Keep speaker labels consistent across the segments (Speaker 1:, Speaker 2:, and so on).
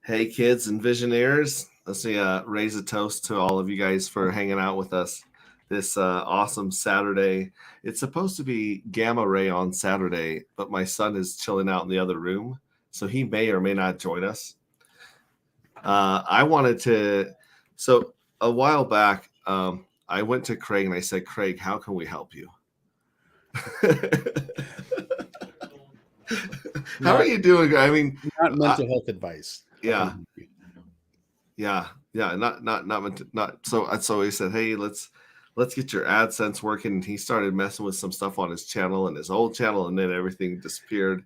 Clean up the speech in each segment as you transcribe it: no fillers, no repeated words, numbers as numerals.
Speaker 1: Hey, kids and visionaries. Let's see, raise a toast to all of you guys for hanging out with us this awesome Saturday. It's supposed to be GammaRay on Saturday, but my son is chilling out in the other room, so he may or may not join us. I wanted to, so a while back, I went to Craig and I said, Craig, how can we help you? How are you doing? I mean,
Speaker 2: not mental health advice.
Speaker 1: Yeah. Not. So he said, hey, let's get your AdSense working. And he started messing with some stuff on his channel and his old channel, and then everything disappeared.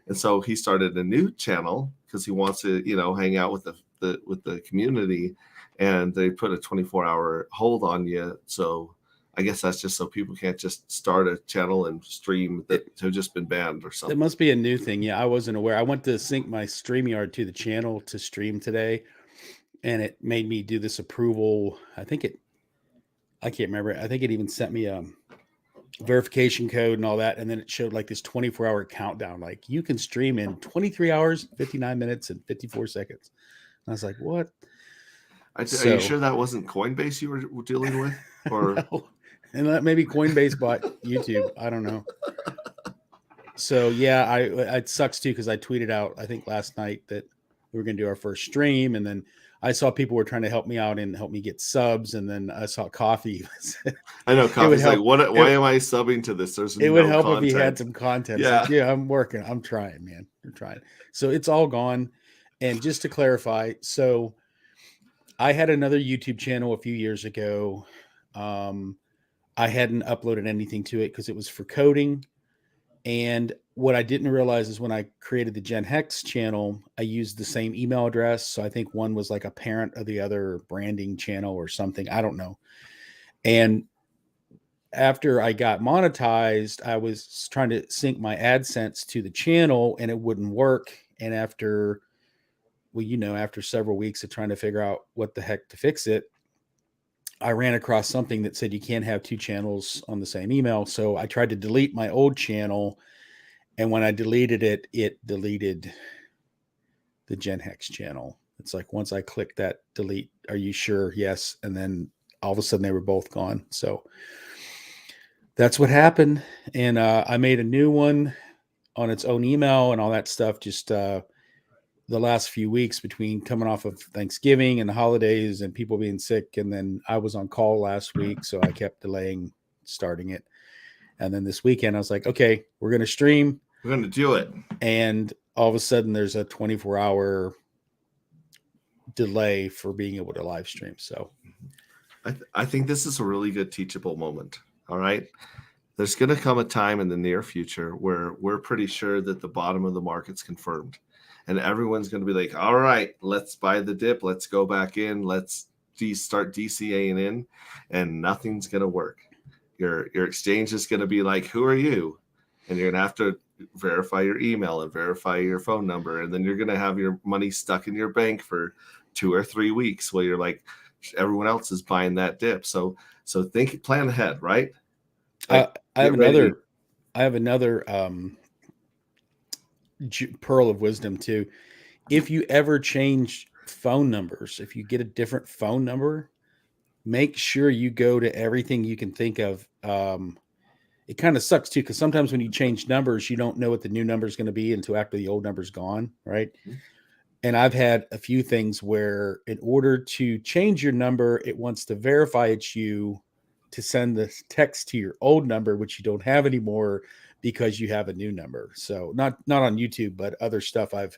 Speaker 1: And so he started a new channel because he wants to, hang out with the community. And they put a 24-hour hold on you. So I guess that's just so people can't just start a channel and stream that have just been banned or something.
Speaker 2: It must be a new thing. Yeah, I wasn't aware. I went to sync my StreamYard to the channel to stream today, and it made me do this approval. I can't remember. I think it even sent me a verification code and all that, and then it showed like this 24-hour countdown. Like, you can stream in 23 hours, 59 minutes, and 54 seconds. And I was like, what?
Speaker 1: Are you sure that wasn't Coinbase you were dealing with? Or
Speaker 2: no. And that maybe Coinbase bought YouTube. I don't know. So yeah, it sucks too, because I tweeted out, I think last night, that we were going to do our first stream, and then I saw people were trying to help me out and help me get subs, and then I saw Coffee.
Speaker 1: I know Coffee's like, why am I subbing to this?
Speaker 2: It would help if he had some content.
Speaker 1: Yeah,
Speaker 2: like, yeah, I'm working. I'm trying, man. I'm trying. So it's all gone. And just to clarify, so I had another YouTube channel a few years ago. I hadn't uploaded anything to it because it was for coding. And what I didn't realize is when I created the Gen Hex channel, I used the same email address. So I think one was like a parent of the other branding channel or something. I don't know. And after I got monetized, I was trying to sync my AdSense to the channel and it wouldn't work. And after several weeks of trying to figure out what the heck to fix it, I ran across something that said you can't have two channels on the same email. So I tried to delete my old channel. And when I deleted it, it deleted the Gen Hex channel. It's like, once I clicked that delete, are you sure? Yes. And then all of a sudden they were both gone. So that's what happened. And I made a new one on its own email and all that stuff. Just the last few weeks between coming off of Thanksgiving and the holidays and people being sick. And then I was on call last week, so I kept delaying starting it. And then this weekend I was like, okay, we're going to stream.
Speaker 1: We're going to do it.
Speaker 2: And all of a sudden there's a 24-hour delay for being able to live stream. So
Speaker 1: I think this is a really good teachable moment. All right. There's going to come a time in the near future where we're pretty sure that the bottom of the market's confirmed. And everyone's going to be like, all right, let's buy the dip. Let's go back in. Let's start DCAing in. And nothing's going to work. Your exchange is going to be like, who are you? And you're going to have to verify your email and verify your phone number. And then you're going to have your money stuck in your bank for 2 or 3 weeks while you're like, everyone else is buying that dip. So plan ahead, right?
Speaker 2: Like, I have another pearl of wisdom too. If you ever change phone numbers, if you get a different phone number, make sure you go to everything you can think of. It kind of sucks too, because sometimes when you change numbers, you don't know what the new number is going to be until after the old number's gone, right? Mm-hmm. And I've had a few things where in order to change your number, it wants to verify it's you to send the text to your old number, which you don't have anymore because you have a new number. So not on YouTube, but other stuff I've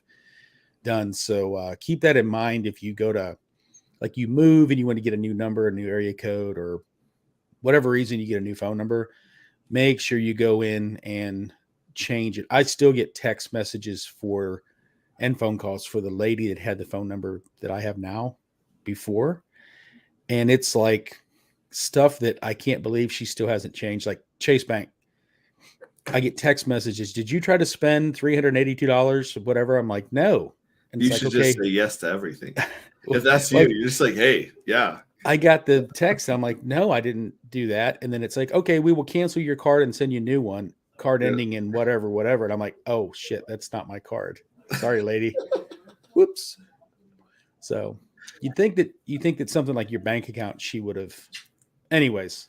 Speaker 2: done. So keep that in mind. If you go to, like, you move and you want to get a new number, a new area code, or whatever reason you get a new phone number, make sure you go in and change it. I still get text messages and phone calls for the lady that had the phone number that I have now before. And it's like stuff that I can't believe she still hasn't changed, like Chase Bank. I get text messages. Did you try to spend $382 or whatever? I'm like, no.
Speaker 1: And you should just say yes to everything. If that's you, you're just like, hey, yeah.
Speaker 2: I got the text. I'm like, no, I didn't do that. And then it's like, okay, we will cancel your card and send you a new one. Card ending in whatever. And I'm like, oh shit, that's not my card. Sorry, lady. Whoops. So you think that something like your bank account, she would have, anyways.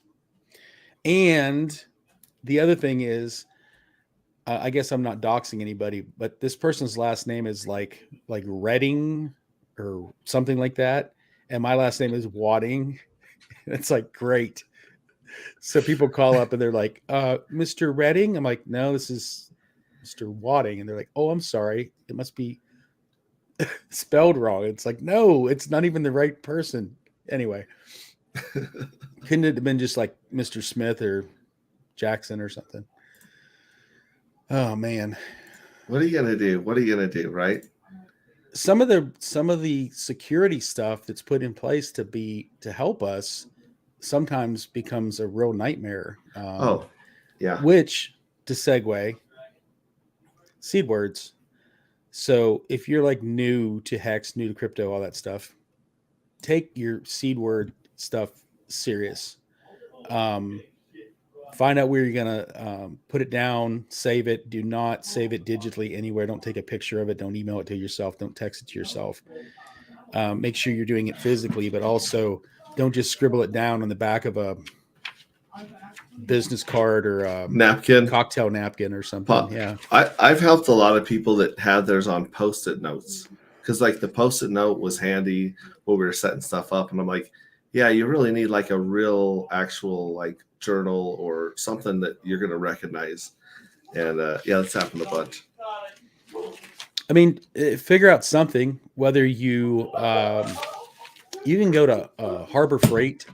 Speaker 2: And the other thing is, I guess I'm not doxing anybody, but this person's last name is like Redding or something like that, and my last name is Wadding. It's like great. So people call up and they're like, "Mr. Redding." I'm like, "No, this is Mr. Wadding," and they're like, "Oh, I'm sorry, it must be spelled wrong." It's like, no, it's not even the right person. Anyway, couldn't it have been just like Mr. Smith or Jackson or something? Oh man.
Speaker 1: What are you gonna do? What are you gonna do, right?
Speaker 2: Some of the security stuff that's put in place to help us sometimes becomes a real nightmare.
Speaker 1: Oh, yeah.
Speaker 2: Which, to segue, seed words. So if you're like new to hex, new to crypto, all that stuff, take your seed word stuff serious. Find out where you're gonna put it down, save it. Do not save it digitally anywhere. Don't take a picture of it. Don't email it to yourself. Don't text it to yourself. Make sure you're doing it physically, but also don't just scribble it down on the back of a business card or a
Speaker 1: Napkin.
Speaker 2: cocktail napkin or something. Yeah.
Speaker 1: I've helped a lot of people that had theirs on Post-it notes, because like the Post-it note was handy when we were setting stuff up, and I'm like, yeah, you really need like a real actual like journal or something that you're going to recognize. And yeah, that's happened a bunch.
Speaker 2: I mean, figure out something, whether you can go to Harbor Freight.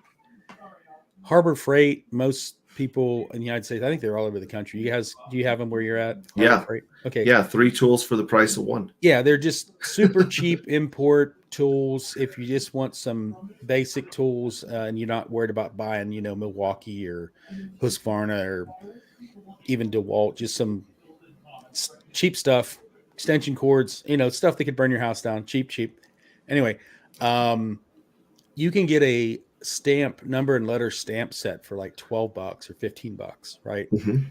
Speaker 2: Harbor Freight, most people in the United States, I think they're all over the country. You guys, do you have them where you're at? Harbor
Speaker 1: Yeah.
Speaker 2: Freight? Okay.
Speaker 1: Yeah, 3 tools for the price of 1.
Speaker 2: Yeah, they're just super cheap import tools. If you just want some basic tools and you're not worried about buying, Milwaukee or Husqvarna or even DeWalt, just some cheap stuff, extension cords, stuff that could burn your house down. Cheap. Anyway, you can get a stamp, number and letter stamp set for like $12 or $15, right?
Speaker 1: Mm-hmm.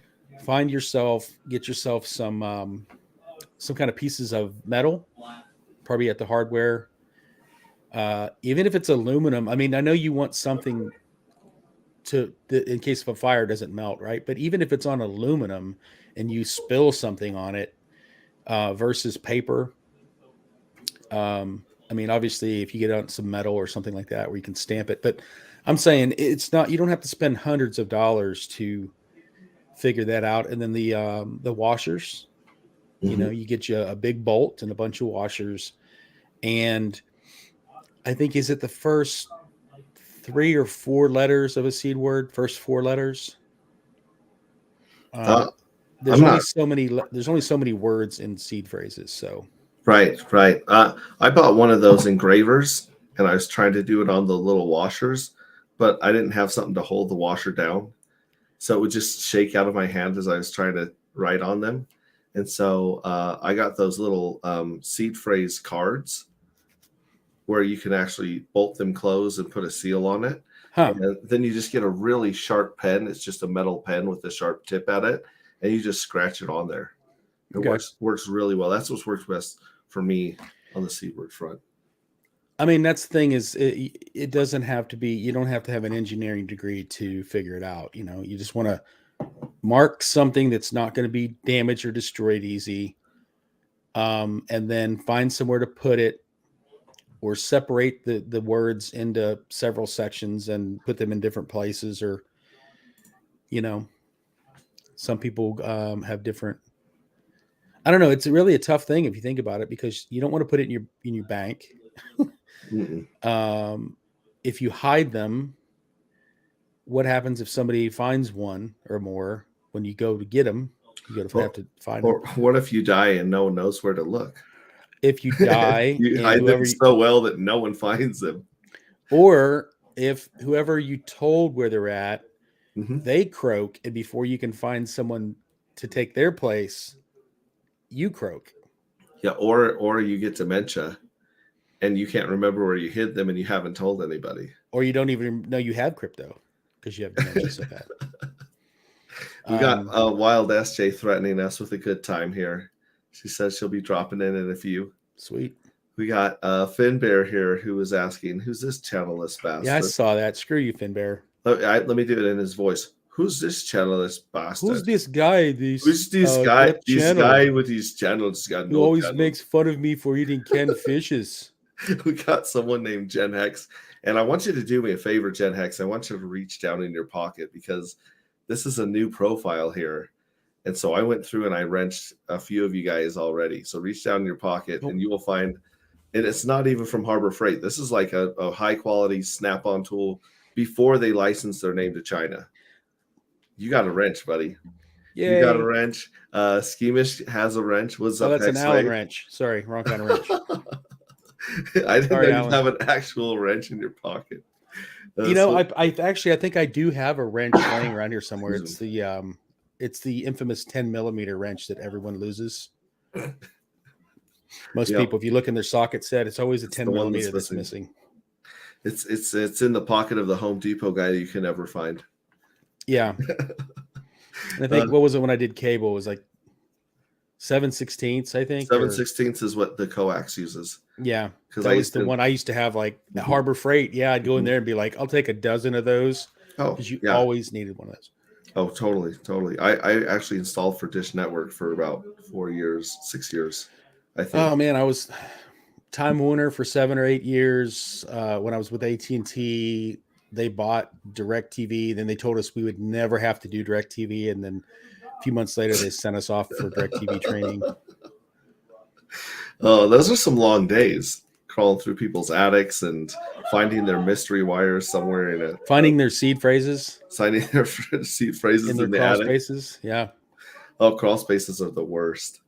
Speaker 2: Get yourself some kind of pieces of metal, probably at the hardware. Even if it's aluminum, I mean, I know you want something in case of a fire doesn't melt, right? But even if it's on aluminum and you spill something on it versus paper, I mean, obviously, if you get on some metal or something like that where you can stamp it, but I'm saying it's not. You don't have to spend hundreds of dollars to figure that out. And then the washers,
Speaker 1: Mm-hmm.
Speaker 2: you get you a big bolt and a bunch of washers, and I think is it the first 3 or 4 letters of a seed word? First 4 letters. There's only so many words in seed phrases, so.
Speaker 1: Right. I bought one of those engravers, and I was trying to do it on the little washers, but I didn't have something to hold the washer down, so it would just shake out of my hand as I was trying to write on them. And so I got those little seed phrase cards where you can actually bolt them closed and put a seal on it.
Speaker 2: Huh.
Speaker 1: And then you just get a really sharp pen. It's just a metal pen with a sharp tip at it, and you just scratch it on there. It works really well. That's what's worked best for me on the seed word front.
Speaker 2: I mean, that's the thing is it doesn't have to be, you don't have to have an engineering degree to figure it out. You just want to mark something that's not going to be damaged or destroyed easy. And then find somewhere to put it, or separate the words into several sections and put them in different places, or, some people have different, I don't know. It's really a tough thing if you think about it, because you don't want to put it in your bank. If you hide them, what happens if somebody finds one or more when you go to get them? You have to find them.
Speaker 1: Or what if you die and no one knows where to look?
Speaker 2: If you die,
Speaker 1: you hide them so well that no one finds them.
Speaker 2: Or if whoever you told where they're at,
Speaker 1: mm-hmm.
Speaker 2: they croak, and before you can find someone to take their place, you croak.
Speaker 1: Yeah, or you get dementia and you can't remember where you hid them and you haven't told anybody.
Speaker 2: Or you don't even know you have crypto because you have dementia so bad.
Speaker 1: We got Wild SJ threatening us with a good time here. She says she'll be dropping in a few.
Speaker 2: Sweet.
Speaker 1: We got Finn Bear here who was asking, "Who's this channelless
Speaker 2: Yeah, I
Speaker 1: bastard?"
Speaker 2: saw that. Screw you, Finbear.
Speaker 1: Let me do it in his voice. Who's this channelless
Speaker 2: Who's
Speaker 1: bastard?
Speaker 2: this guy?
Speaker 1: Who's this guy?
Speaker 2: What
Speaker 1: This
Speaker 2: channel?
Speaker 1: guy with his channels got
Speaker 2: Who
Speaker 1: no
Speaker 2: always
Speaker 1: channels.
Speaker 2: makes fun of me for eating canned fishes?
Speaker 1: We got someone named Gen Hex, and I want you to do me a favor, Gen Hex. I want you to reach down in your pocket because this is a new profile here. And so I went through and I wrenched a few of you guys already. So reach down in your pocket and you will find, and it's not even from Harbor Freight. This is like a high quality snap-on tool before they license their name to China. You got a wrench, buddy.
Speaker 2: Yay.
Speaker 1: You got a wrench. Schemish has a wrench. What's up,
Speaker 2: that's an
Speaker 1: Hex
Speaker 2: Allen
Speaker 1: Ray?
Speaker 2: wrench. Sorry, wrong kind of wrench.
Speaker 1: I didn't
Speaker 2: Sorry,
Speaker 1: know
Speaker 2: Alan.
Speaker 1: you have an actual wrench in your pocket.
Speaker 2: I think I do have a wrench laying around here somewhere. It's the infamous 10 millimeter wrench that everyone loses. Most people, if you look in their socket set, it's always a 10 millimeter that's missing.
Speaker 1: It's in the pocket of the Home Depot guy that you can never find.
Speaker 2: Yeah. And I think what was it when I did cable? It was like 7/16, I think.
Speaker 1: 7/16 is what the coax uses.
Speaker 2: Yeah, because that was the one I used to have, like at Harbor Freight. Yeah, I'd go in there and be like, "I'll take a dozen of those." Because you always needed one of those.
Speaker 1: Oh, totally. I actually installed for Dish Network for about 6 years, I think.
Speaker 2: Oh man, I was Time Warner for 7 or 8 years. When I was with AT&T, they bought DirecTV. Then they told us we would never have to do DirecTV, and then a few months later, they sent us off for DirecTV training.
Speaker 1: Oh, those are some long days, crawling through people's attics and finding their mystery wires somewhere in it.
Speaker 2: Finding their seed phrases.
Speaker 1: Finding their seed phrases
Speaker 2: in their crawl spaces. Yeah.
Speaker 1: Oh, crawl spaces are the worst.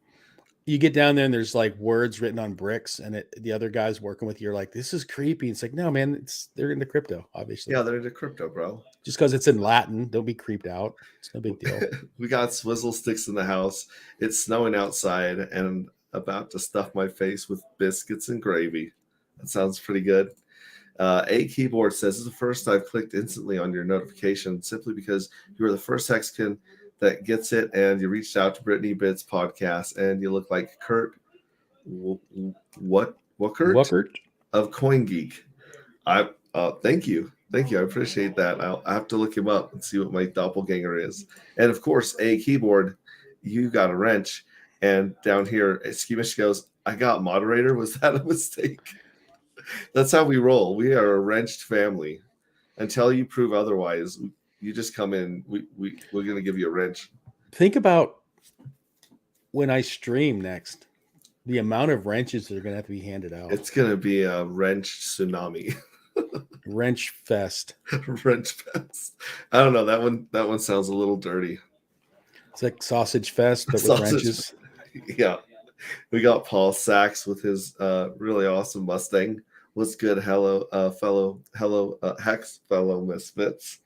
Speaker 2: You get down there and there's like words written on bricks, and the other guys working with you are like, "This is creepy." It's like, no, man, they're into crypto, obviously.
Speaker 1: Yeah, they're into crypto, bro.
Speaker 2: Just because it's in Latin, don't be creeped out. It's no big deal.
Speaker 1: We got swizzle sticks in the house. It's snowing outside, and about to stuff my face with biscuits and gravy. That sounds pretty good. A Keyboard says, "This is the first I've clicked instantly on your notification simply because you are the first Hexkin that gets it, and you reached out to Brittany Bits podcast, and you look like Kurt. What Kurt? Of CoinGeek. Thank you. I appreciate that. I have to look him up and see what my doppelganger is. And of course, A Keyboard, you got a wrench. And down here, Schemish goes, I got moderator. Was that a mistake?" That's how we roll. We are a wrenched family. Until you prove otherwise, you just come in. We're going to give you a wrench.
Speaker 2: Think about when I stream next, the amount of wrenches that are going to have to be handed out.
Speaker 1: It's going to be a wrench tsunami.
Speaker 2: Wrench fest.
Speaker 1: Wrench fest. I don't know. That one sounds a little dirty.
Speaker 2: It's like sausage fest, but with wrenches.
Speaker 1: Yeah. We got Paul Sachs with his really awesome Mustang. What's good, fellow Hex fellow misfits.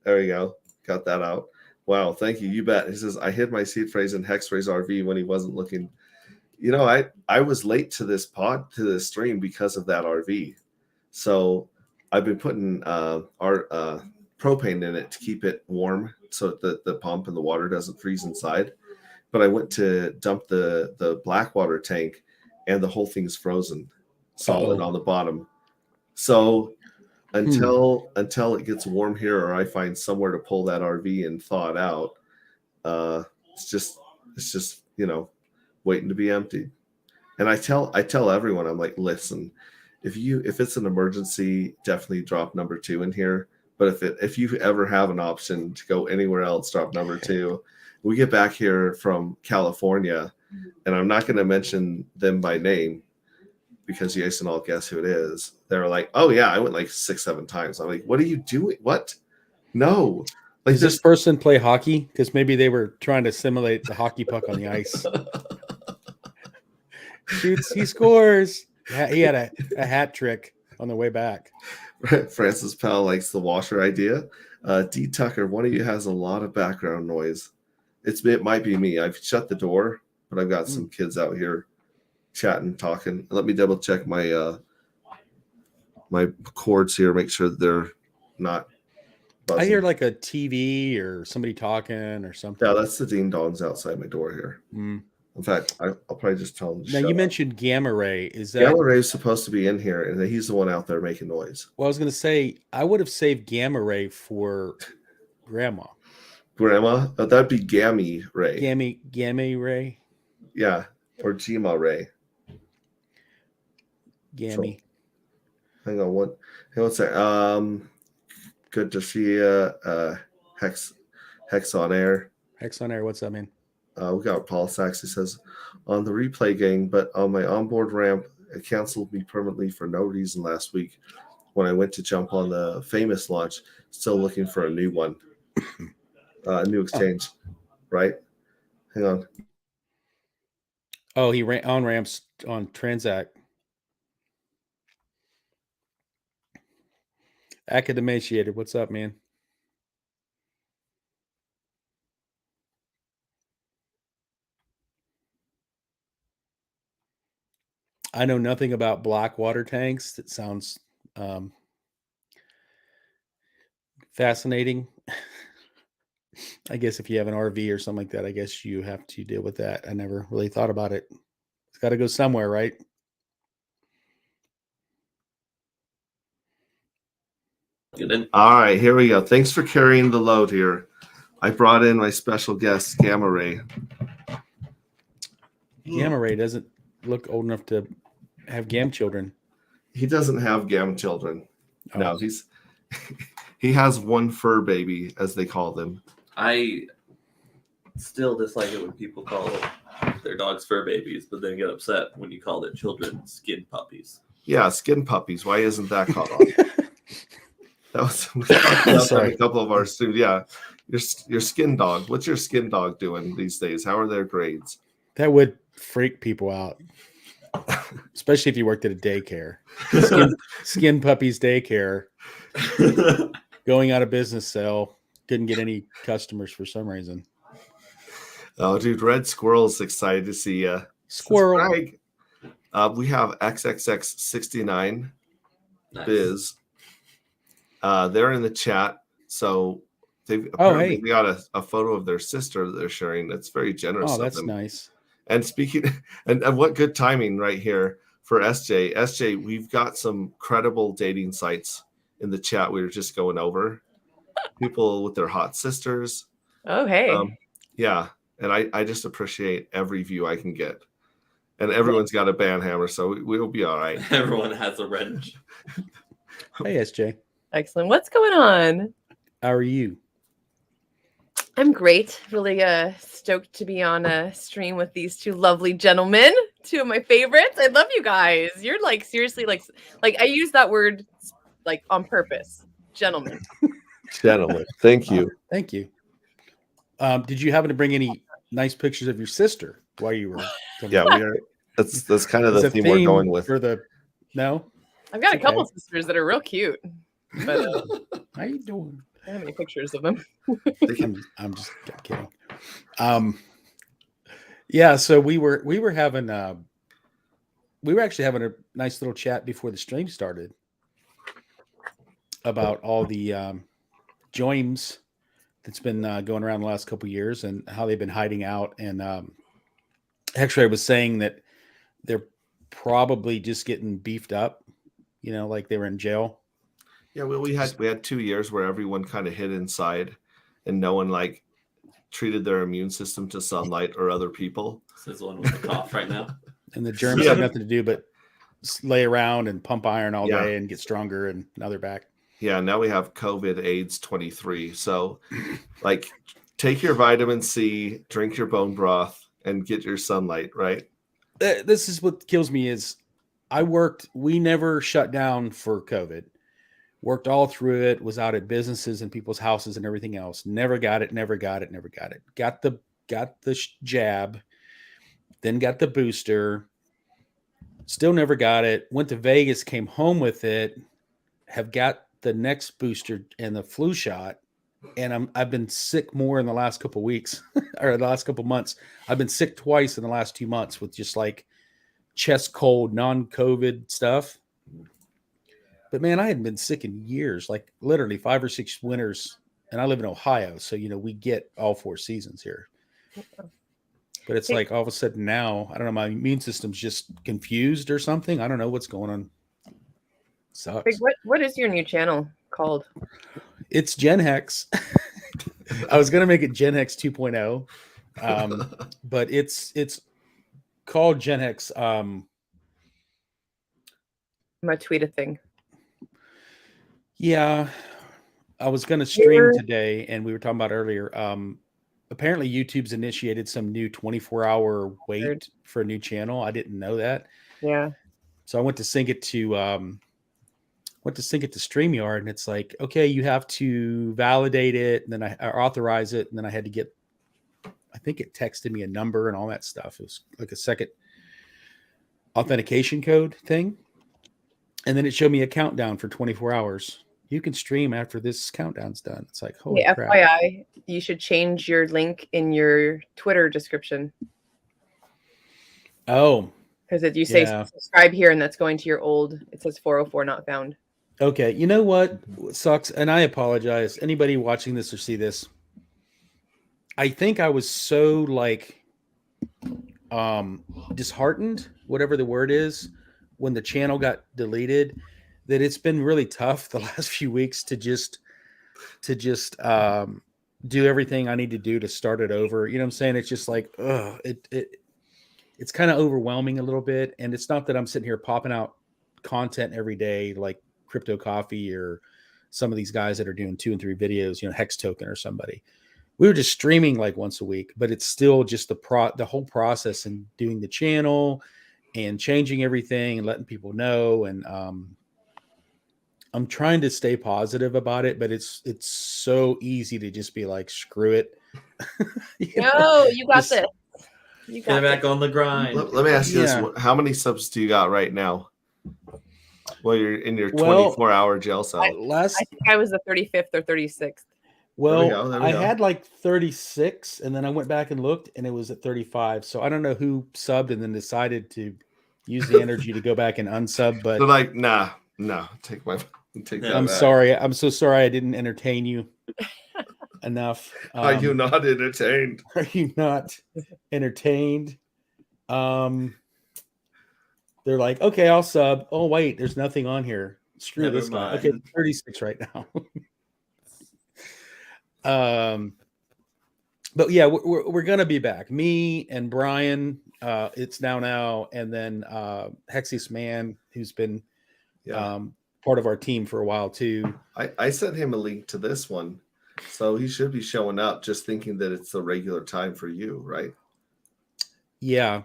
Speaker 1: There you go. Got that out. Wow, thank you. You bet. He says, I hid my seed phrase in Hex Ray's RV when he wasn't looking. You know, I was late to this stream because of that RV. So I've been putting our propane in it to keep it warm so that the pump and the water doesn't freeze inside. But I went to dump the Blackwater tank, and the whole thing's frozen solid on the bottom. So until it gets warm here, or I find somewhere to pull that RV and thaw it out, it's just waiting to be emptied. And I tell everyone, I'm like, listen, if it's an emergency, definitely drop number 2 in here. But if you ever have an option to go anywhere else, drop number 2. We get back here from California, and I'm not going to mention them by name because you guys can all guess who it is. They're like, "Oh yeah, I went like 6-7 times." I'm like, "What are you doing? What? No." Like,
Speaker 2: does this person play hockey? Because maybe they were trying to simulate the hockey puck on the ice. Shoots, he scores. Yeah, he had a hat trick on the way back.
Speaker 1: Francis Powell likes the washer idea. D Tucker, one of you has a lot of background noise. It might be me. I've shut the door, but I've got some kids out here chatting, talking. Let me double check my my cords here, make sure that they're not buzzing.
Speaker 2: I hear like a TV or somebody talking or something.
Speaker 1: Yeah, that's the ding dongs outside my door here. In fact, I'll probably just tell him to
Speaker 2: Now
Speaker 1: shut
Speaker 2: you
Speaker 1: up.
Speaker 2: mentioned GammaRay. Is that
Speaker 1: GammaRay is supposed to be in here, and he's the one out there making noise.
Speaker 2: Well, I was going to say I would have saved GammaRay for Grandma.
Speaker 1: Grandma? That'd be Gammy Ray.
Speaker 2: GammaRay.
Speaker 1: Yeah, or GammaRay.
Speaker 2: Gammy.
Speaker 1: Hang on one second. Good to see you. Hex on air.
Speaker 2: Hex on air. What's up, man?
Speaker 1: We got Paul Sachs. He says, on the replay gang, but on my onboard ramp, it canceled me permanently for no reason last week when I went to jump on the famous launch. Still looking for a new one, a new exchange, right? Hang on.
Speaker 2: Oh, he ran on ramps on Transact. Academaciated. What's up, man? I know nothing about black water tanks. That sounds fascinating. I guess if you have an RV or something like that, I guess you have to deal with that. I never really thought about it. It's got to go somewhere, right?
Speaker 1: All right, here we go. Thanks for carrying the load here. I brought in my special guest, GammaRay.
Speaker 2: GammaRay doesn't look old enough to have Gam children.
Speaker 1: He doesn't have Gam children.
Speaker 2: Oh.
Speaker 1: No, he has one fur baby, as they call them.
Speaker 3: I still dislike it when people call their dogs fur babies, but then get upset when you call their children skin puppies.
Speaker 1: Yeah, skin puppies. Why isn't that caught on? That was a couple of our students. Yeah, your skin dog. What's your skin dog doing these days? How are their grades?
Speaker 2: That would freak people out, especially if you worked at a daycare. Skin puppies daycare going out of business sale. Didn't get any customers for some reason.
Speaker 1: Oh, dude, Red Squirrel's excited to see you.
Speaker 2: Squirrel.
Speaker 1: We have XXX69
Speaker 3: Nice.
Speaker 1: Biz. They're in the chat, so they've
Speaker 2: hey,
Speaker 1: got a photo of their sister that they're sharing. That's very generous.
Speaker 2: Oh, that's
Speaker 1: of them.
Speaker 2: nice.
Speaker 1: And speaking, and what good timing right here for SJ. SJ, we've got some credible dating sites in the chat. We were just going over people with their hot sisters.
Speaker 4: Oh, hey.
Speaker 1: Yeah, and I just appreciate every view I can get. And everyone's got a band hammer, so we'll be all right.
Speaker 3: Everyone has a wrench.
Speaker 2: Hey, SJ.
Speaker 4: Excellent. What's going on?
Speaker 2: How are you?
Speaker 4: I'm great. Really stoked to be on a stream with these two lovely gentlemen. Two of my favorites. I love you guys. You're like seriously like I use that word like on purpose. Gentlemen.
Speaker 1: Gentlemen. Thank you.
Speaker 2: Thank you. Did you happen to bring any nice pictures of your sister while you were
Speaker 1: Yeah, we are. That's kind of the theme we're going with.
Speaker 2: No?
Speaker 4: I've got a couple sisters that are real cute. But
Speaker 2: how you doing?
Speaker 4: I have any pictures of them.
Speaker 2: I'm just kidding. Yeah, so we were actually having a nice little chat before the stream started about all the joins that's been going around the last couple of years and how they've been hiding out. And actually, I was saying that they're probably just getting beefed up, like they were in jail.
Speaker 1: Yeah, well, we had 2 years where everyone kind of hid inside, and no one treated their immune system to sunlight or other people.
Speaker 3: This is the one with the cough right now.
Speaker 2: And the germs have nothing to do but lay around and pump iron all day and get stronger, and now they're back.
Speaker 1: Yeah, now we have COVID AIDS 23. So, take your vitamin C, drink your bone broth, and get your sunlight, right?
Speaker 2: This is what kills me is we never shut down for COVID. Worked all through it, was out at businesses and people's houses and everything else. Never got it. Got the jab, then got the booster. Still never got it. Went to Vegas, came home with it. Have got the next booster and the flu shot. And I've been sick more in the last couple of weeks or the last couple of months. I've been sick twice in the last 2 months with just chest cold, non-COVID stuff. But man, I hadn't been sick in years, literally 5 or 6 winters. And I live in Ohio, so we get all 4 seasons here. But it's like all of a sudden now, I don't know, my immune system's just confused or something. I don't know what's going on. Sucks.
Speaker 4: What is your new channel called?
Speaker 2: It's Gen Hex. I was gonna make it Gen Hex 2.0, but it's called Gen Hex.
Speaker 4: I'm gonna tweet a thing.
Speaker 2: Yeah, I was gonna stream today, and we were talking about earlier. Apparently, YouTube's initiated some new 24-hour wait for a new channel. I didn't know that.
Speaker 4: Yeah.
Speaker 2: So I went to sync it to StreamYard, and it's like, okay, you have to validate it, and then I authorize it, and then I had to get, I think it texted me a number and all that stuff. It was like a second authentication code thing, and then it showed me a countdown for 24 hours. You can stream after this countdown's done. It's like, holy crap.
Speaker 4: FYI, you should change your link in your Twitter description.
Speaker 2: Oh.
Speaker 4: Because you say subscribe here, and that's going to your old, it says 404 not found.
Speaker 2: Okay. You know what sucks? And I apologize. Anybody watching this or see this, I think I was so like disheartened, whatever the word is, when the channel got deleted, that it's been really tough the last few weeks to just do everything I need to do to start it over. You know what I'm saying? It's just like, it's kind of overwhelming a little bit. And it's not that I'm sitting here popping out content every day, like Crypto Coffee or some of these guys that are doing 2 and 3 videos, you know, Hex Token or somebody. We were just streaming like once a week, but it's still just the whole process and doing the channel and changing everything and letting people know. And, I'm trying to stay positive about it, but it's so easy to just be like, screw it.
Speaker 4: You got this. You got
Speaker 3: Get back on the grind.
Speaker 1: Let me ask you this. How many subs do you got right now? Well, you're in your 24-hour jail cell.
Speaker 4: I think I was the 35th or 36th.
Speaker 2: Well, I had like 36, and then I went back and looked, and it was at 35. So I don't know who subbed and then decided to use the energy to go back and unsub. But
Speaker 1: they're like, no, take that
Speaker 2: I'm
Speaker 1: back.
Speaker 2: sorry. I'm so sorry I didn't entertain you enough.
Speaker 1: Are you not entertained?
Speaker 2: Are you not entertained? They're like, okay, I'll sub. Oh, wait, there's nothing on here. Screw this guy. Okay, 36 right now. But yeah, we're gonna be back. Me and Brian, it's now, and then Hexius Man, who's been part of our team for a while too.
Speaker 1: I sent him a link to this one, so he should be showing up, just thinking that it's the regular time for you, right?
Speaker 2: Yeah.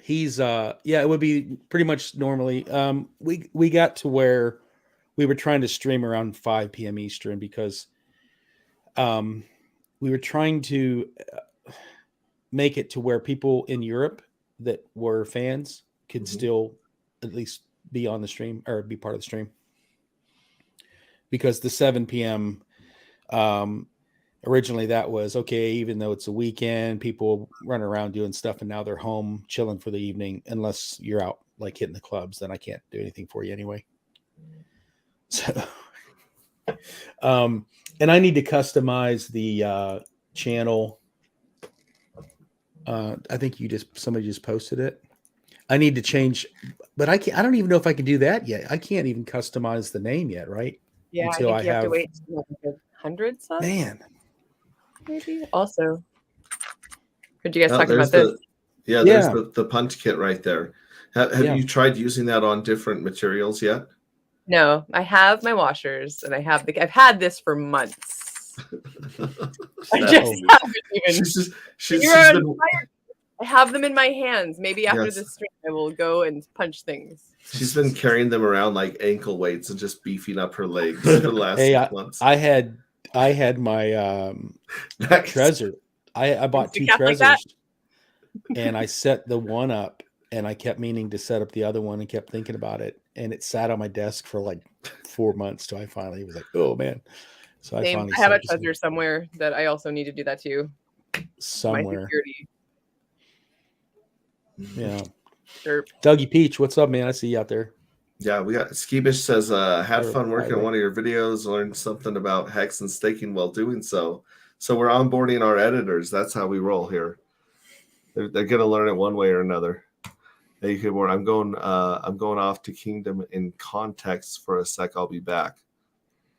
Speaker 2: He's it would be pretty much normally. We got to where we were trying to stream around 5 p.m. Eastern because we were trying to make it to where people in Europe that were fans could still at least be on the stream or be part of the stream, because the 7 p.m. Originally that was okay, even though it's a weekend, people run around doing stuff, and now they're home chilling for the evening. Unless you're out like hitting the clubs, then I can't do anything for you anyway. So and I need to customize the channel. I think somebody just posted it. I need to change, but I don't even know if I can do that yet. I can't even customize the name yet, right?
Speaker 4: Yeah,
Speaker 2: until
Speaker 4: I think you have to wait 100 subs.
Speaker 2: Man,
Speaker 4: maybe also. Did you guys talk about this?
Speaker 1: There's the punch kit right there. Have you tried using that on different materials yet?
Speaker 4: No, I have my washers, and I've had this for months. I just haven't even. I have them in my hands. Maybe after this stream, I will go and punch things.
Speaker 1: She's been carrying them around like ankle weights and just beefing up her legs for the last 6 months.
Speaker 2: I had my treasure. I bought 2 treasures, like and I set the one up, and I kept meaning to set up the other one and kept thinking about it, and it sat on my desk for like 4 months till I finally was like, oh man. So I
Speaker 4: have a treasure somewhere that I also need to do that too.
Speaker 2: Somewhere.
Speaker 4: My security.
Speaker 2: Yeah.
Speaker 4: Sure.
Speaker 2: Dougie Peach, what's up, man? I see you out there.
Speaker 1: Yeah, we got Skeebish says, had fun working on one of your videos, learned something about hex and staking while doing so. So we're onboarding our editors. That's how we roll here. They're going to learn it one way or another. Hey, good morning. I'm going off to Kingdom in context for a sec. I'll be back.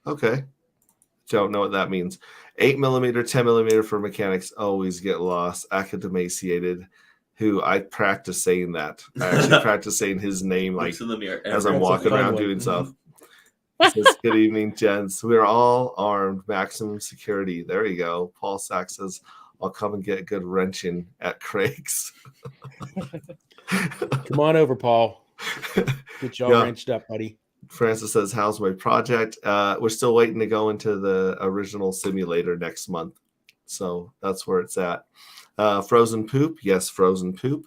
Speaker 1: Okay. Don't know what that means. 8mm, 10mm for mechanics always get lost. Academaciated, who I practice saying that. I actually practice saying his name like
Speaker 3: Looks in the mirror
Speaker 1: as I'm
Speaker 3: every
Speaker 1: walking
Speaker 2: fun
Speaker 1: around
Speaker 2: one.
Speaker 1: doing stuff. It says, good evening, gents. We're all armed, maximum security. There you go. Paul Sack says, I'll come and get a good wrenching at Craig's.
Speaker 2: Come on over, Paul. Get y'all
Speaker 1: Yeah.
Speaker 2: wrenched up, buddy.
Speaker 1: Francis says, how's my project? We're still waiting to go into the original simulator next month. So that's where it's at. Frozen poop. Yes, frozen poop.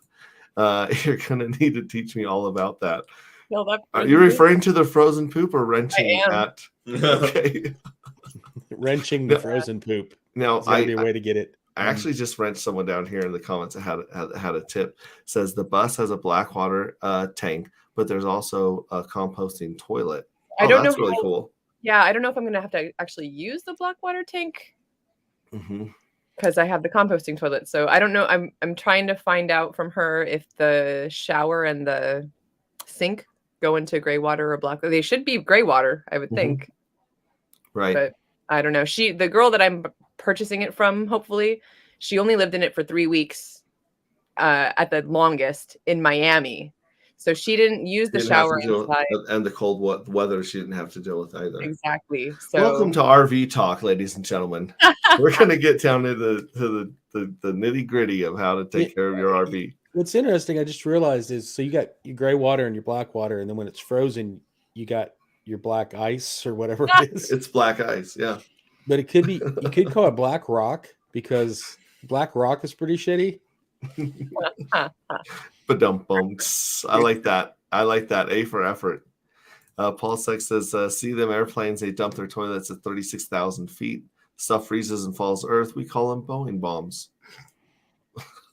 Speaker 1: You're going to need to teach me all about that.
Speaker 4: No, that
Speaker 1: Are you referring to the frozen poop or wrenching
Speaker 4: I am.
Speaker 1: at? Okay.
Speaker 2: Wrenching the frozen poop.
Speaker 1: Now,
Speaker 2: There's gotta be a way to get it.
Speaker 1: I actually just wrenched someone down here in the comments that had a tip. Says the bus has a Blackwater tank, but there's also a composting toilet.
Speaker 4: I don't
Speaker 1: that's
Speaker 4: know
Speaker 1: really
Speaker 4: how-
Speaker 1: cool.
Speaker 4: Yeah, I don't know if I'm gonna have to actually use the Blackwater tank
Speaker 1: Mm-hmm.
Speaker 4: because I have the composting toilet. So I don't know. I'm trying to find out from her if the shower and the sink go into gray water or black. They should be gray water, I would
Speaker 2: Mhm.
Speaker 4: think.
Speaker 1: Right.
Speaker 4: But I don't know. The girl that I'm purchasing it from, hopefully, she only lived in it for 3 weeks at the longest in Miami. So she didn't use the
Speaker 1: Didn't have
Speaker 4: shower
Speaker 1: to deal
Speaker 4: inside.
Speaker 1: and the cold weather she didn't have to deal with either.
Speaker 4: Exactly. So
Speaker 1: Welcome to RV talk, ladies and gentlemen. We're going to get down to the nitty gritty of how to take care of your RV.
Speaker 2: What's interesting, I just realized, is so you got your gray water and your black water, and then when it's frozen, you got your black ice or whatever it is.
Speaker 1: It's black ice, yeah.
Speaker 2: But it could be, you could call it black rock because black rock is pretty shitty.
Speaker 1: Ba-dum-bums. I like that. A for effort. Paul Sex says, see them airplanes, they dump their toilets at 36,000 feet. Stuff freezes and falls to earth. We call them Boeing bombs.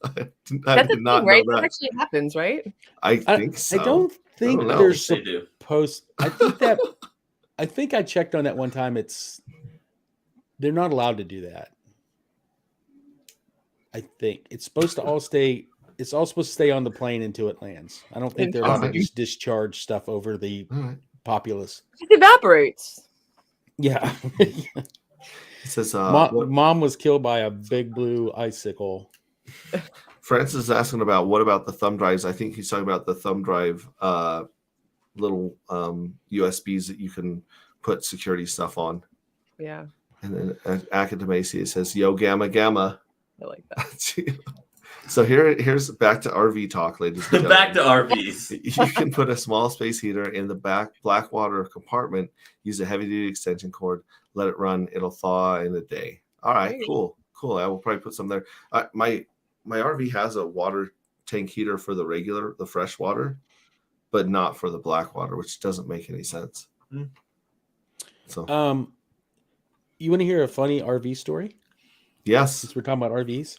Speaker 1: I
Speaker 4: that's
Speaker 1: did
Speaker 4: a
Speaker 1: not
Speaker 4: thing, right?
Speaker 1: know
Speaker 4: That
Speaker 1: that.
Speaker 4: actually happens, right?
Speaker 1: I think so.
Speaker 2: I don't think
Speaker 1: know.
Speaker 2: they're
Speaker 3: They do.
Speaker 2: supposed. I think I checked on that one time. They're not allowed to do that. I think it's supposed to all stay. It's all supposed to stay on the plane until it lands. I don't think they're allowed to
Speaker 1: Alright.
Speaker 2: just discharge stuff over the
Speaker 1: All right.
Speaker 2: populace.
Speaker 4: It evaporates.
Speaker 2: Yeah.
Speaker 1: It says,
Speaker 2: Mom was killed by a big blue icicle.
Speaker 1: Francis is asking about what about the thumb drives? I think he's talking about the thumb drive little USBs that you can put security stuff on.
Speaker 4: Yeah,
Speaker 1: And then Academacia says, yo, gamma.
Speaker 4: I like that.
Speaker 1: So here's back to RV talk, ladies and gentlemen.
Speaker 3: Back to RVs.
Speaker 1: You can put a small space heater in the back Blackwater compartment, use a heavy-duty extension cord, let it run. It'll thaw in a day. All right,
Speaker 4: Great.
Speaker 1: cool. I will probably put some there. My RV has a water tank heater for the fresh water, but not for the Blackwater, which doesn't make any sense. So
Speaker 2: You want to hear a funny RV story?
Speaker 1: yes,
Speaker 2: Since we're talking about RVs.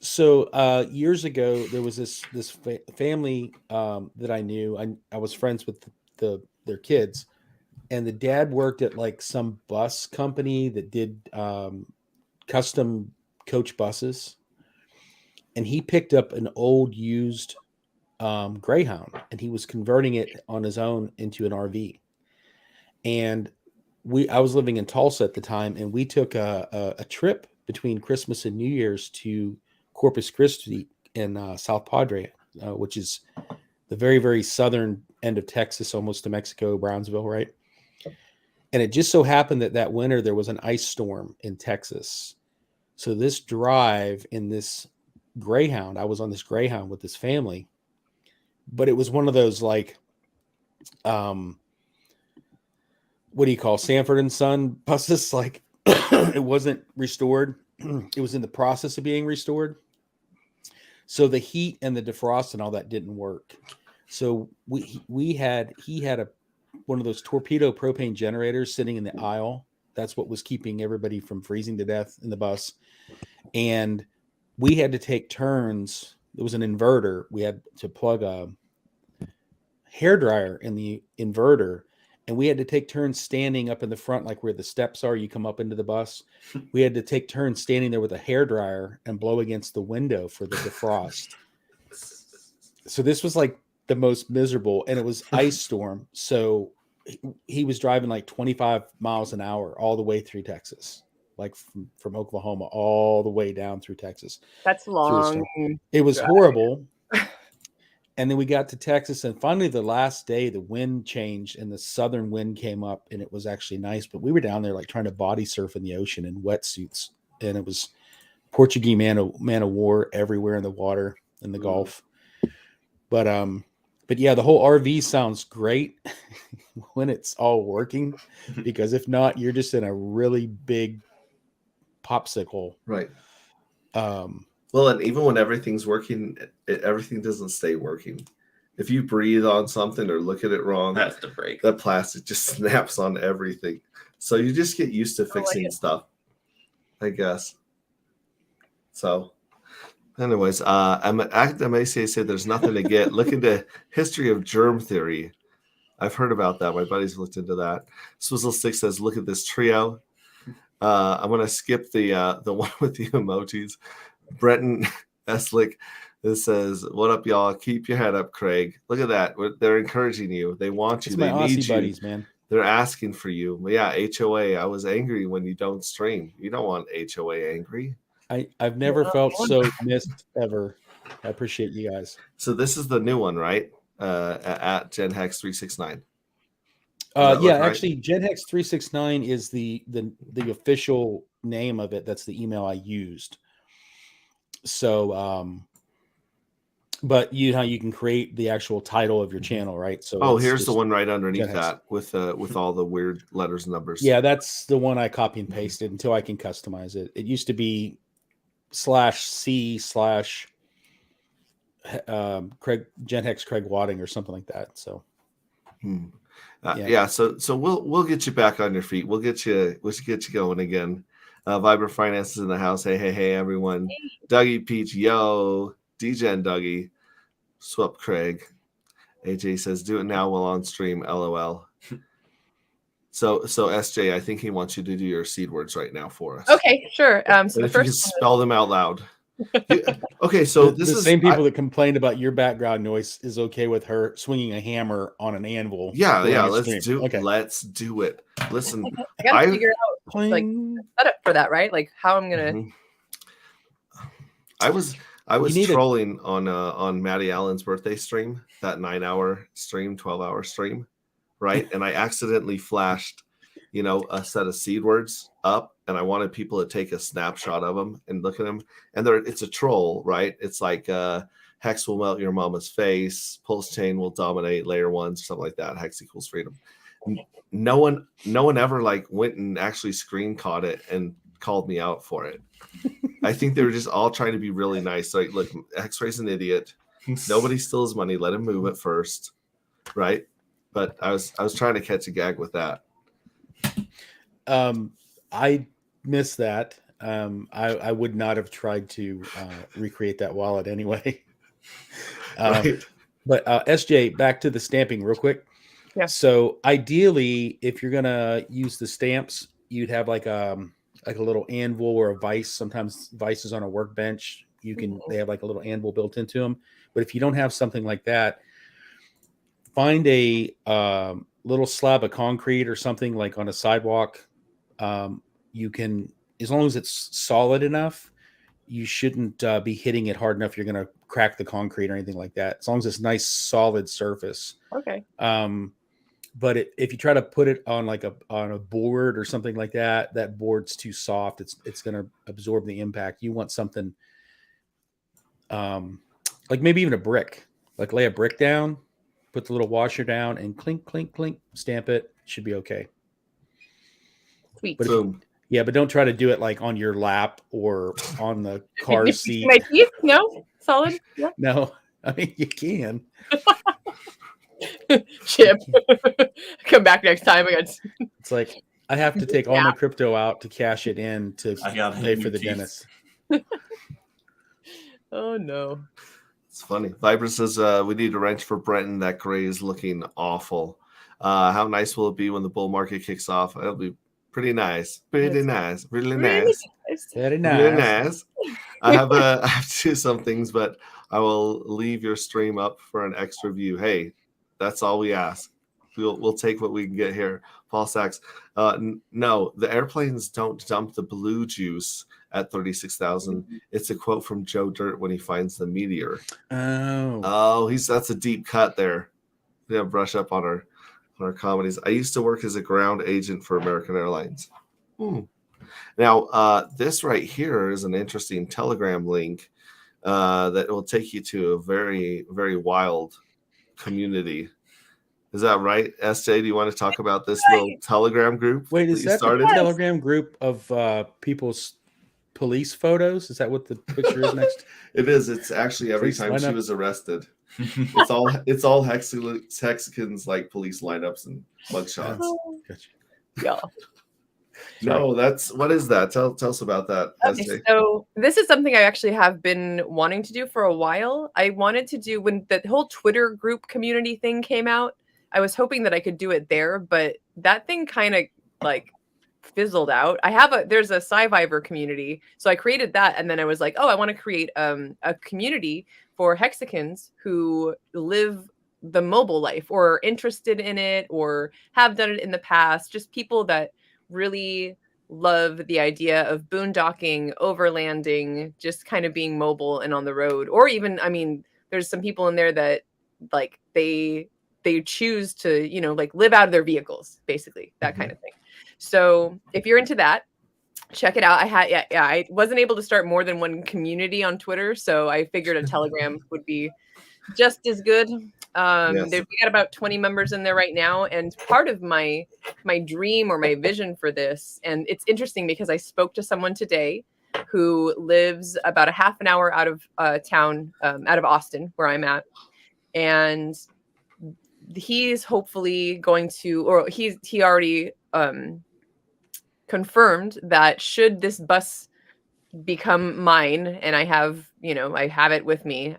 Speaker 2: So years ago, there was this family that I knew. I was friends with their kids, and the dad worked at like some bus company that did custom coach buses, and he picked up an old used Greyhound, and he was converting it on his own into an RV. And I was living in Tulsa at the time, and we took a trip between Christmas and New Year's to Corpus Christi in South Padre, which is the very, very southern end of Texas, almost to Mexico, Brownsville, right? And it just so happened that winter there was an ice storm in Texas. So this drive in this Greyhound, I was on this Greyhound with this family, but it was one of those like, what do you call Sanford and Son buses? Like it wasn't restored. It was in the process of being restored. So the heat and the defrost and all that didn't work. So he had one of those torpedo propane generators sitting in the aisle. That's what was keeping everybody from freezing to death in the bus. And we had to take turns. There was an inverter. We had to plug a hairdryer in the inverter and we had to take turns standing up in the front, like where the steps are. You come up into the bus. We had to take turns standing there with a hairdryer and blow against the window for the defrost. So this was like the most miserable, and it was ice storm. So he was driving like 25 miles an hour all the way through Texas, like from Oklahoma all the way down through Texas.
Speaker 4: That's long.
Speaker 2: It was
Speaker 4: drive.
Speaker 2: horrible. And then we got to Texas, and finally the last day, the wind changed and the southern wind came up, and it was actually nice. But we were down there like trying to body surf in the ocean in wetsuits, and it was Portuguese man of war everywhere in the water in the Gulf. But yeah, the whole RV sounds great when it's all working, because if not, you're just in a really big popsicle.
Speaker 1: Right. Well, and even when everything's working, everything doesn't stay working. If you breathe on something or look at it wrong,
Speaker 3: Has to break.
Speaker 1: that plastic just snaps on everything. So you just get used to fixing stuff, I guess. So, anyways, Academacia said there's nothing to get. Look into history of germ theory. I've heard about that. My buddies looked into that. Swizzle Stick says, look at this trio. I'm going to skip the one with the emojis. Brenton Eslick, this says, what up, y'all? Keep your head up, Craig. Look at that. They're encouraging you. They want you.
Speaker 2: It's
Speaker 1: They
Speaker 2: my
Speaker 1: need
Speaker 2: Aussie
Speaker 1: you.
Speaker 2: buddies, man.
Speaker 1: They're asking for you. Yeah, HOA. I was angry when you don't stream. You don't want HOA angry.
Speaker 2: I've never felt so missed ever. I appreciate you guys.
Speaker 1: So this is the new one, right? At GenHex369.
Speaker 2: Yeah, actually, GenHex369 is the official name of it. That's the email I used. So, but you know how you can create the actual title of your channel, right? So
Speaker 1: here's the one right underneath
Speaker 2: GenHex.
Speaker 1: that with all the weird letters and numbers.
Speaker 2: Yeah, that's the one I copy and pasted until I can customize it. It used to be /C/ Craig GenHex Craig Wadding or something like that. So.
Speaker 1: Yeah. So we'll get you back on your feet. We'll get you going again. Viber Finance is in the house. Hey, everyone. Hey. Dougie Peach, yo. DJ and Dougie. Swap Craig. AJ says, do it now while on stream. LOL. So SJ, I think he wants you to do your seed words right now for us.
Speaker 4: Okay, sure. So the
Speaker 1: if you can spell them out loud. Okay, so this is
Speaker 2: the same people that complained about your background noise is okay with her swinging a hammer on an anvil.
Speaker 1: Yeah. Let's do it. Listen,
Speaker 4: I gotta figure out like setup for that, right? Like how I'm gonna.
Speaker 1: I was trolling on Maddie Allen's birthday stream, that 9-hour stream, 12-hour stream, right? And I accidentally flashed, a set of seed words up, and I wanted people to take a snapshot of them and look at them. And it's a troll, right? It's like Hex will melt your mama's face, pulse chain will dominate layer ones, something like that. Hex equals freedom. No one ever like went and actually screen caught it and called me out for it. I think they were just all trying to be really nice. Like, look, X-Ray's an idiot. Nobody steals money. Let him move it first, right? But I was trying to catch a gag with that.
Speaker 2: I missed that. I would not have tried to recreate that wallet anyway. Right. But SJ, back to the stamping real quick.
Speaker 4: Yeah.
Speaker 2: So ideally, if you're gonna use the stamps, you'd have like a little anvil or a vise. Sometimes vices on a workbench, they have like a little anvil built into them. But if you don't have something like that, find a little slab of concrete or something like on a sidewalk. You can, as long as it's solid enough, you shouldn't be hitting it hard enough. You're going to crack the concrete or anything like that. As long as it's nice, solid surface.
Speaker 4: Okay.
Speaker 2: But if you try to put it on on a board or something like that, that board's too soft. It's going to absorb the impact. You want something like maybe even a brick. Like lay a brick down, put the little washer down, and clink, clink, clink, stamp it. Should be okay.
Speaker 4: Sweet.
Speaker 2: But but don't try to do it like on your lap or on the car seat.
Speaker 4: My teeth? No? Solid? Yeah.
Speaker 2: No. I mean, you can.
Speaker 4: Chip. Come back next time.
Speaker 2: It's like I have to take all my crypto out to cash it in to pay for the dentist.
Speaker 4: Oh no.
Speaker 1: It's funny. Viber says we need a wrench for Brenton. That gray is looking awful. How nice will it be when the bull market kicks off? It'll be pretty nice. Pretty nice. Really nice.
Speaker 2: Very
Speaker 1: Really
Speaker 2: nice.
Speaker 1: nice. I have to do some things, but I will leave your stream up for an extra view. Hey, that's all we ask. We'll take what we can get here. Paul Sachs. No, the airplanes don't dump the blue juice at 36,000. It's a quote from Joe Dirt when he finds the meteor. Oh, that's a deep cut there. Yeah, brush up on our comedies. I used to work as a ground agent for American Airlines. Now, this right here is an interesting Telegram link that will take you to a very, very wild community. Is that right, SJ? Do you want to talk about this little Telegram group?
Speaker 2: Wait, is that
Speaker 1: started?
Speaker 2: the Telegram group of people's police photos? Is that what the picture is next?
Speaker 1: It is. It's actually every
Speaker 2: Police
Speaker 1: time
Speaker 2: lineup.
Speaker 1: she was arrested. It's all hexagons like police lineups and mugshots.
Speaker 2: Gotcha.
Speaker 4: Yeah.
Speaker 1: No, what is that? Tell us about that.
Speaker 4: Okay,
Speaker 1: SJ.
Speaker 4: so this is something I actually have been wanting to do for a while. I wanted to do when the whole Twitter group community thing came out. I was hoping that I could do it there, but that thing kind of like fizzled out. There's a Sci-Viver community, so I created that, and then I was like, oh, I want to create a community for hexagons who live the mobile life or are interested in it or have done it in the past. Just people that really love the idea of boondocking, overlanding, just kind of being mobile and on the road. Or even, I mean, there's some people in there that like they choose to, like live out of their vehicles, basically, that kind of thing. So if you're into that, check it out. I wasn't able to start more than one community on Twitter, so I figured a Telegram would be just as good.
Speaker 1: Yes.
Speaker 4: We got about 20 members in there right now, and part of my dream or my vision for this, and it's interesting because I spoke to someone today who lives about a half an hour out of town, out of Austin, where I'm at, and he's hopefully going to, or he already confirmed that should this bus become mine and I have it with me,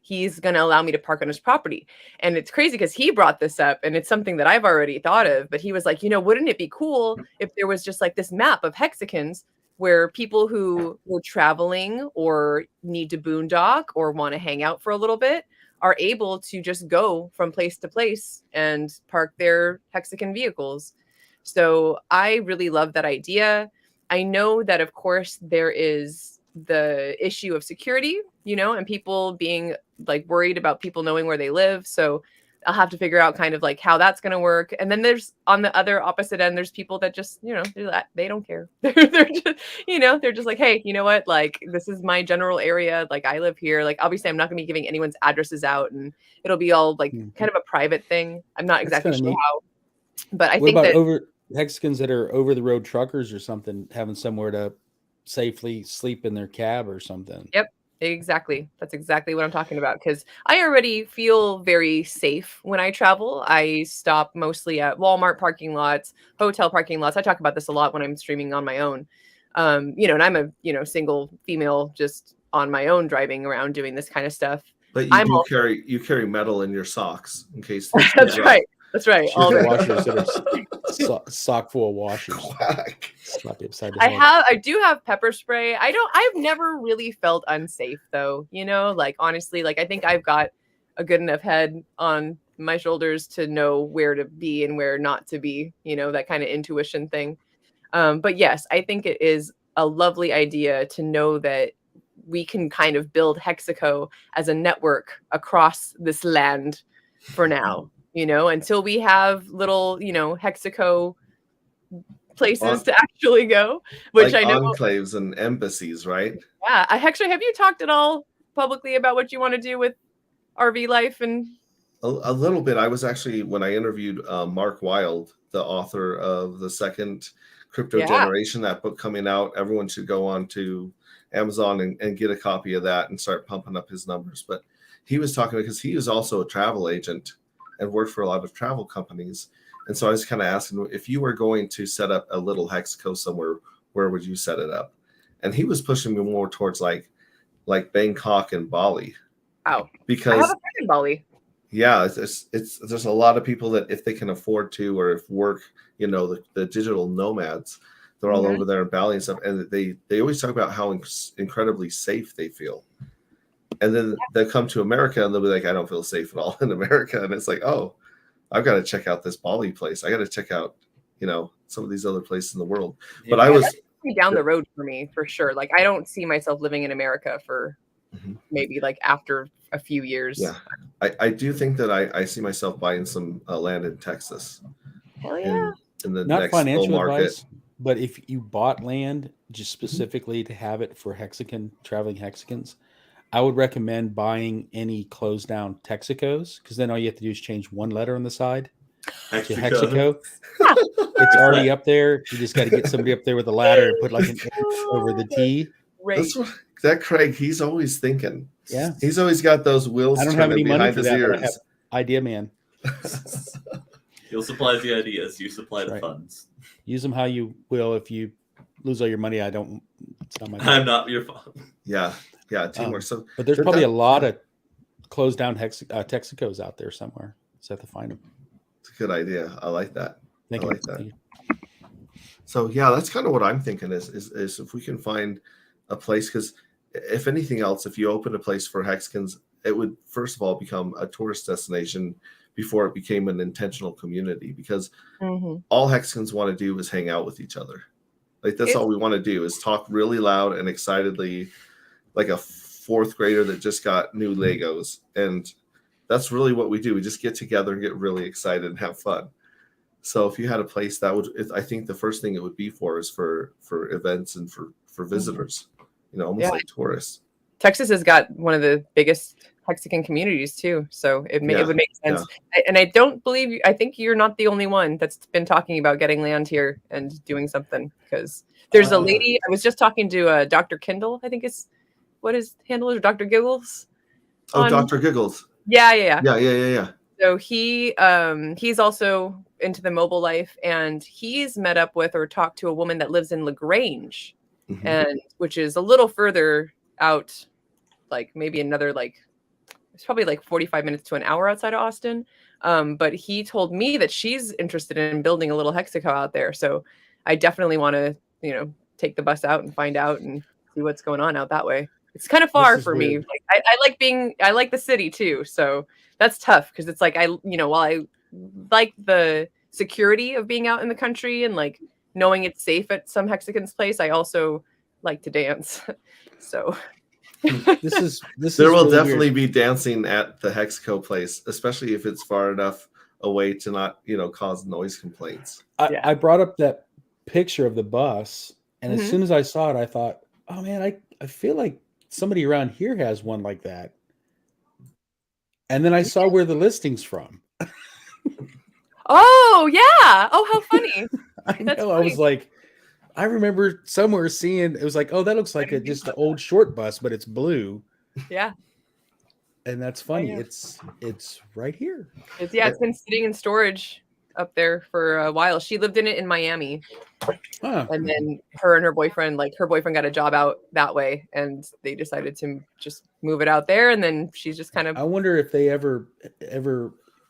Speaker 4: he's going to allow me to park on his property. And it's crazy because he brought this up and it's something that I've already thought of, but he was like, wouldn't it be cool if there was just like this map of hexagons where people who were traveling or need to boondock or want to hang out for a little bit are able to just go from place to place and park their hexagon vehicles. So I really love that idea. I know that, of course, there is the issue of security, and people being like worried about people knowing where they live. So I'll have to figure out kind of like how that's going to work. And then there's on the other opposite end, there's people that just, they don't care. They're just, they're just like, hey, you know what? Like, this is my general area. Like, I live here. Like, obviously, I'm not going to be giving anyone's addresses out, and it'll be all like kind of a private thing. I'm not exactly sure how, but I think that
Speaker 2: hexagons that are over the road truckers or something having somewhere to safely sleep in their cab or something.
Speaker 4: Yep, exactly. That's exactly what I'm talking about, because I already feel very safe when I travel. I stop mostly at Walmart parking lots, hotel parking lots. I talk about this a lot when I'm streaming on my own. And I'm a single female just on my own driving around doing this kind of stuff.
Speaker 1: But you carry metal in your socks in case
Speaker 4: that's right. That's right.
Speaker 2: All the washers that are sock full of washers. Slap you upside the head.
Speaker 4: I do have pepper spray. I've never really felt unsafe though. Like honestly, like I think I've got a good enough head on my shoulders to know where to be and where not to be, that kind of intuition thing. But yes, I think it is a lovely idea to know that we can kind of build Hexaco as a network across this land for now. Until we have little, Hexaco places to actually go, which
Speaker 1: like
Speaker 4: I know
Speaker 1: enclaves and embassies, right?
Speaker 4: Yeah. Actually, have you talked at all publicly about what you want to do with RV life? And
Speaker 1: a little bit. I was actually, when I interviewed Mark Wild, the author of The Second Crypto Generation, that book coming out, everyone should go on to Amazon and get a copy of that and start pumping up his numbers. But he was talking because he was also a travel agent and worked for a lot of travel companies. And so I was kind of asking, if you were going to set up a little Hexaco somewhere, where would you set it up? And he was pushing me more towards like Bangkok and Bali.
Speaker 4: Wow.
Speaker 1: Because
Speaker 4: I have a friend in Bali.
Speaker 1: Yeah, it's there's a lot of people that if they can afford to, or if work, the digital nomads, they're all over there in Bali and stuff, and they always talk about how incredibly safe they feel. And then they come to America and they'll be like, I don't feel safe at all in America. And it's like, oh, I've got to check out this Bali place. I got to check out, some of these other places in the world. But I was
Speaker 4: down the road for me for sure. Like I don't see myself living in America for maybe like after a few years.
Speaker 1: Yeah, I do think that I see myself buying some land in Texas.
Speaker 4: Hell yeah.
Speaker 1: In the
Speaker 2: Not
Speaker 1: next bull
Speaker 2: financial
Speaker 1: market.
Speaker 2: advice, but if you bought land just specifically to have it for traveling hexagons, I would recommend buying any closed down Texacos, because then all you have to do is change one letter on the side to Hexaco. It's already up there. You just got to get somebody up there with a ladder and put like an X over the T.
Speaker 1: That's what that Craig, he's always thinking.
Speaker 2: Yeah.
Speaker 1: He's always got those wheels.
Speaker 2: I don't have any money for that,
Speaker 1: ears.
Speaker 2: but I have Idea Man.
Speaker 3: He'll supply the ideas. You supply the funds.
Speaker 2: Use them how you will. If you lose all your money, it's not my
Speaker 3: I'm not your fault.
Speaker 1: Yeah. Teamwork.
Speaker 2: But there's probably a lot of closed down Texacos out there somewhere. Just have to find them.
Speaker 1: It's a good idea. I like that.
Speaker 2: Thank you.
Speaker 1: So yeah, that's kind of what I'm thinking is if we can find a place, because if anything else, if you open a place for hexagons, it would first of all become a tourist destination before it became an intentional community, because all hexagons want to do is hang out with each other. Like that's all we want to do is talk really loud and excitedly, like a fourth grader that just got new Legos. And that's really what we do. We just get together and get really excited and have fun. So if you had a place that I think the first thing it would be for is for events and for visitors, almost like tourists.
Speaker 4: Texas has got one of the biggest hexagon communities too. So it would make sense. Yeah. And I don't believe, I think you're not the only one that's been talking about getting land here and doing something, because there's a lady, I was just talking to Dr. Kindle, I think is what his handle is, or Dr. Giggles.
Speaker 1: Dr. Giggles.
Speaker 4: Yeah. So he's also into the mobile life, and he's met up with or talked to a woman that lives in LaGrange, and which is a little further out, like maybe another it's probably like 45 minutes to an hour outside of Austin. But he told me that she's interested in building a little hexaco out there. So I definitely want to, take the bus out and find out and see what's going on out that way. It's kind of far for me. Like, I like the city too. So that's tough, because it's like, while I like the security of being out in the country and like knowing it's safe at some hexagon's place, I also like to dance. So
Speaker 1: there will really definitely be dancing at the Hexaco place, especially if it's far enough away to not, cause noise complaints.
Speaker 2: I brought up that picture of the bus, and as soon as I saw it, I thought, oh man, I feel like somebody around here has one like that. And then I saw where the listing's from.
Speaker 4: Oh yeah. Oh, how funny.
Speaker 2: I know. Funny. I was like, I remember somewhere seeing, it was like, oh, that looks like just an old short bus, but it's blue.
Speaker 4: Yeah.
Speaker 2: And that's funny. Oh, yeah. It's right here.
Speaker 4: It's been sitting in storage up there for a while. She lived in it in Miami. Huh. And then her and her boyfriend got a job out that way, and they decided to just move it out there. And then she's just kind of,
Speaker 2: I wonder if they ever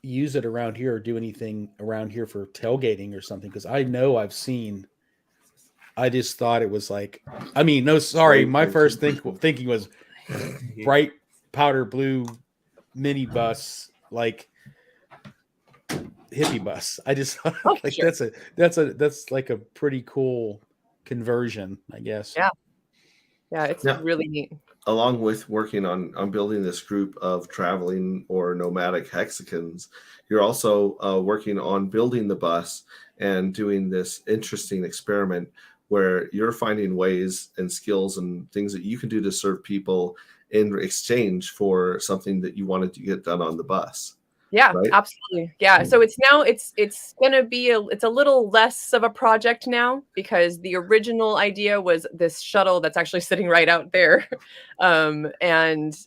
Speaker 2: use it around here or do anything around here for tailgating or something. Cause I know I've seen, I just thought it was like, no, sorry. My first thinking was bright powder blue minibus, like hippie bus. I just thought sure. that's like a pretty cool conversion, I guess.
Speaker 4: Yeah, it's really neat.
Speaker 1: Along with working on building this group of traveling or nomadic hexagons, you're also working on building the bus and doing this interesting experiment where you're finding ways and skills and things that you can do to serve people in exchange for something that you wanted to get done on the bus.
Speaker 4: Yeah, right? Absolutely. Yeah. So it's going to be it's a little less of a project now, because the original idea was this shuttle that's actually sitting right out there. And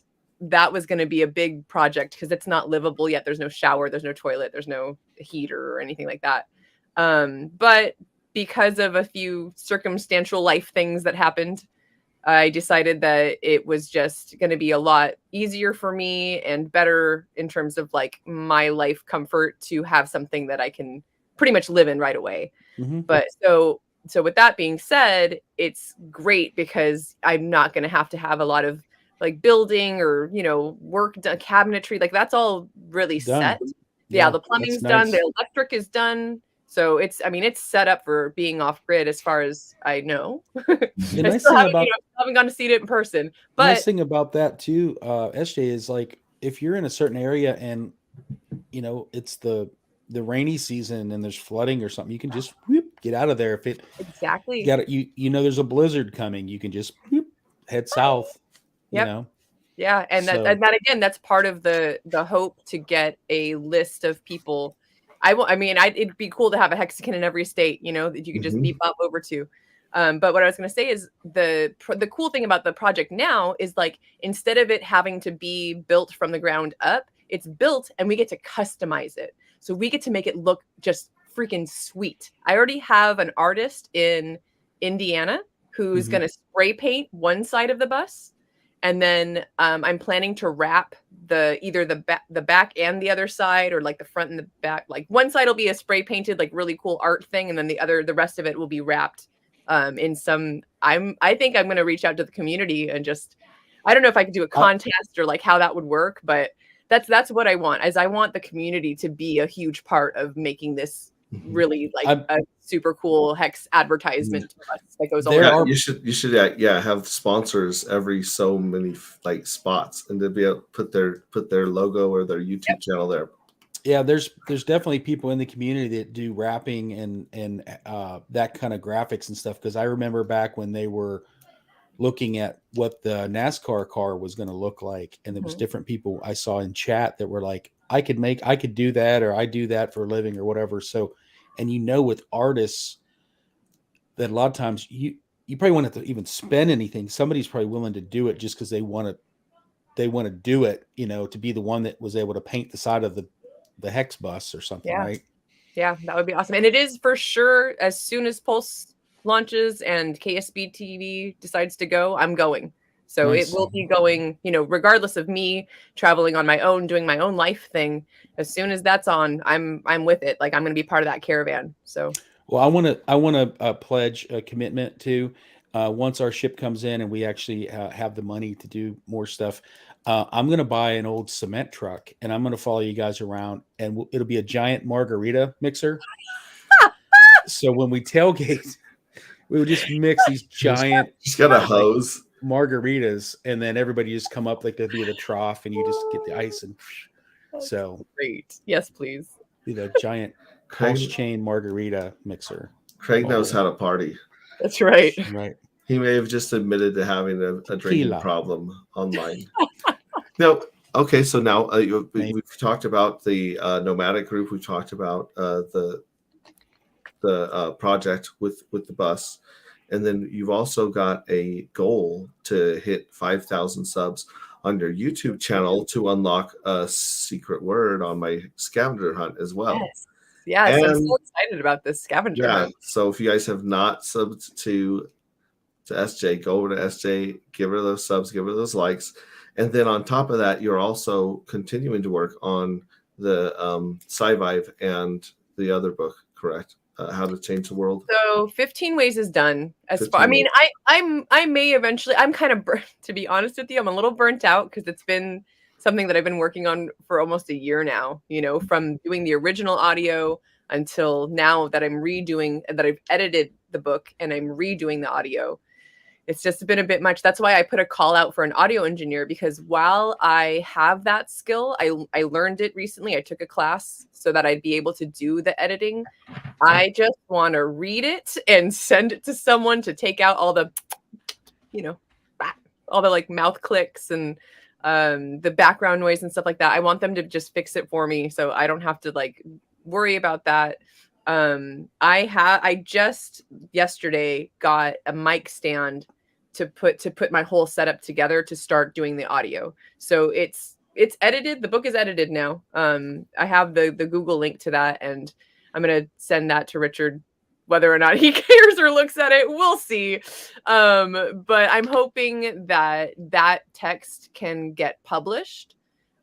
Speaker 4: that was going to be a big project because it's not livable yet. There's no shower, there's no toilet, there's no heater or anything like that. But because of a few circumstantial life things that happened, I decided that it was just going to be a lot easier for me and better in terms of like my life comfort to have something that I can pretty much live in right away.
Speaker 2: Mm-hmm.
Speaker 4: But so with that being said, it's great because I'm not going to have a lot of like building or, you know, work done, cabinetry, like that's all really
Speaker 2: Done.
Speaker 4: set. Yeah, the
Speaker 2: that's
Speaker 4: plumbing's
Speaker 2: nice.
Speaker 4: done, the electric is done. So it's, I mean, it's set up for being off grid as far as I know.
Speaker 2: The
Speaker 4: I
Speaker 2: nice
Speaker 4: still
Speaker 2: thing
Speaker 4: haven't,
Speaker 2: about
Speaker 4: you know, haven't gone to see it in person,
Speaker 2: the
Speaker 4: but
Speaker 2: nice thing about that too, SJ, is like if you're in a certain area and you know it's the rainy season and there's flooding or something, you can just whoop, get out of there. If it
Speaker 4: exactly.
Speaker 2: got it, you know there's a blizzard coming, you can just whoop, head south. You
Speaker 4: Yep.
Speaker 2: know.
Speaker 4: Yeah, and
Speaker 2: So-
Speaker 4: that again, that's part of the hope to get a list of people. I mean, it'd be cool to have a Hexagon in every state, you know, that you could just beep up over to. But what I was going to say is the cool thing about the project now is like instead of it having to be built from the ground up, it's built and we get to customize it. So we get to make it look just freaking sweet. I already have an artist in Indiana who's going to spray paint one side of the bus. And then I'm planning to wrap either the back and the other side, or like the front and the back. Like one side will be a spray painted, like really cool art thing, and then the rest of it will be wrapped in some. I think I'm going to reach out to the community and just, I don't know if I could do a contest or like how that would work, but that's what I want. Is I want the community to be a huge part of making this really like a super cool Hex advertisement that goes all.
Speaker 1: You should have sponsors every so many like spots, and to be able to put their logo or their YouTube channel there.
Speaker 2: Yeah, there's definitely people in the community that do wrapping and that kind of graphics and stuff, because I remember back when they were looking at what the NASCAR car was going to look like, and there was different people I saw in chat that were like, I could do that, or I do that for a living or whatever. So, and you know, with artists that a lot of times you probably won't have to even spend anything. Somebody's probably willing to do it just because they want to do it, you know, to be the one that was able to paint the side of the Hex bus or something, right?
Speaker 4: Yeah, that would be awesome. And it is for sure, as soon as Pulse launches and KSB TV decides to go, I'm going. So
Speaker 2: Nice.
Speaker 4: It will be going, you know, regardless of me traveling on my own, doing my own life thing. As soon as that's on, I'm with it. Like I'm going to be part of that caravan. So,
Speaker 2: well, I want to pledge a commitment to once our ship comes in and we actually have the money to do more stuff. I'm going to buy an old cement truck and I'm going to follow you guys around, and it'll be a giant margarita mixer. So when we tailgate, we would just mix these giant,
Speaker 1: just got a hose
Speaker 2: margaritas, and then everybody just come up like there'd be the trough, and you just get the ice, and so
Speaker 4: great. Yes, please.
Speaker 2: Be the giant pulse chain margarita mixer.
Speaker 1: Craig knows how to party.
Speaker 4: That's right.
Speaker 2: Right.
Speaker 1: He may have just admitted to having a drinking problem online. No. Okay, so now we've talked about the nomadic group. We've talked about the project with the bus, and then you've also got a goal to hit 5,000 subs on your YouTube channel to unlock a secret word on my scavenger hunt as well.
Speaker 4: Yes, I'm so excited about this scavenger hunt.
Speaker 1: So if you guys have not subbed to SJ, go over to SJ, give her those subs, give her those likes. And then on top of that, you're also continuing to work on the Sci-Vive and the other book, correct? How to Change the World.
Speaker 4: So 15 Ways is done. I mean, I may eventually. I'm kind of to be honest with you, I'm a little burnt out because it's been something that I've been working on for almost a year now. You know, from doing the original audio until now that I'm redoing, that I've edited the book and I'm redoing the audio. It's just been a bit much. That's why I put a call out for an audio engineer, because while I have that skill, I learned it recently. I took a class so that I'd be able to do the editing. I just want to read it and send it to someone to take out all the, you know, all the like mouth clicks and the background noise and stuff like that. I want them to just fix it for me so I don't have to like worry about that. I just yesterday got a mic stand to put my whole setup together to start doing the audio. So it's edited. The book is edited now. I have the Google link to that, and I'm going to send that to Richard whether or not he cares or looks at it, we'll see. But I'm hoping that that text can get published.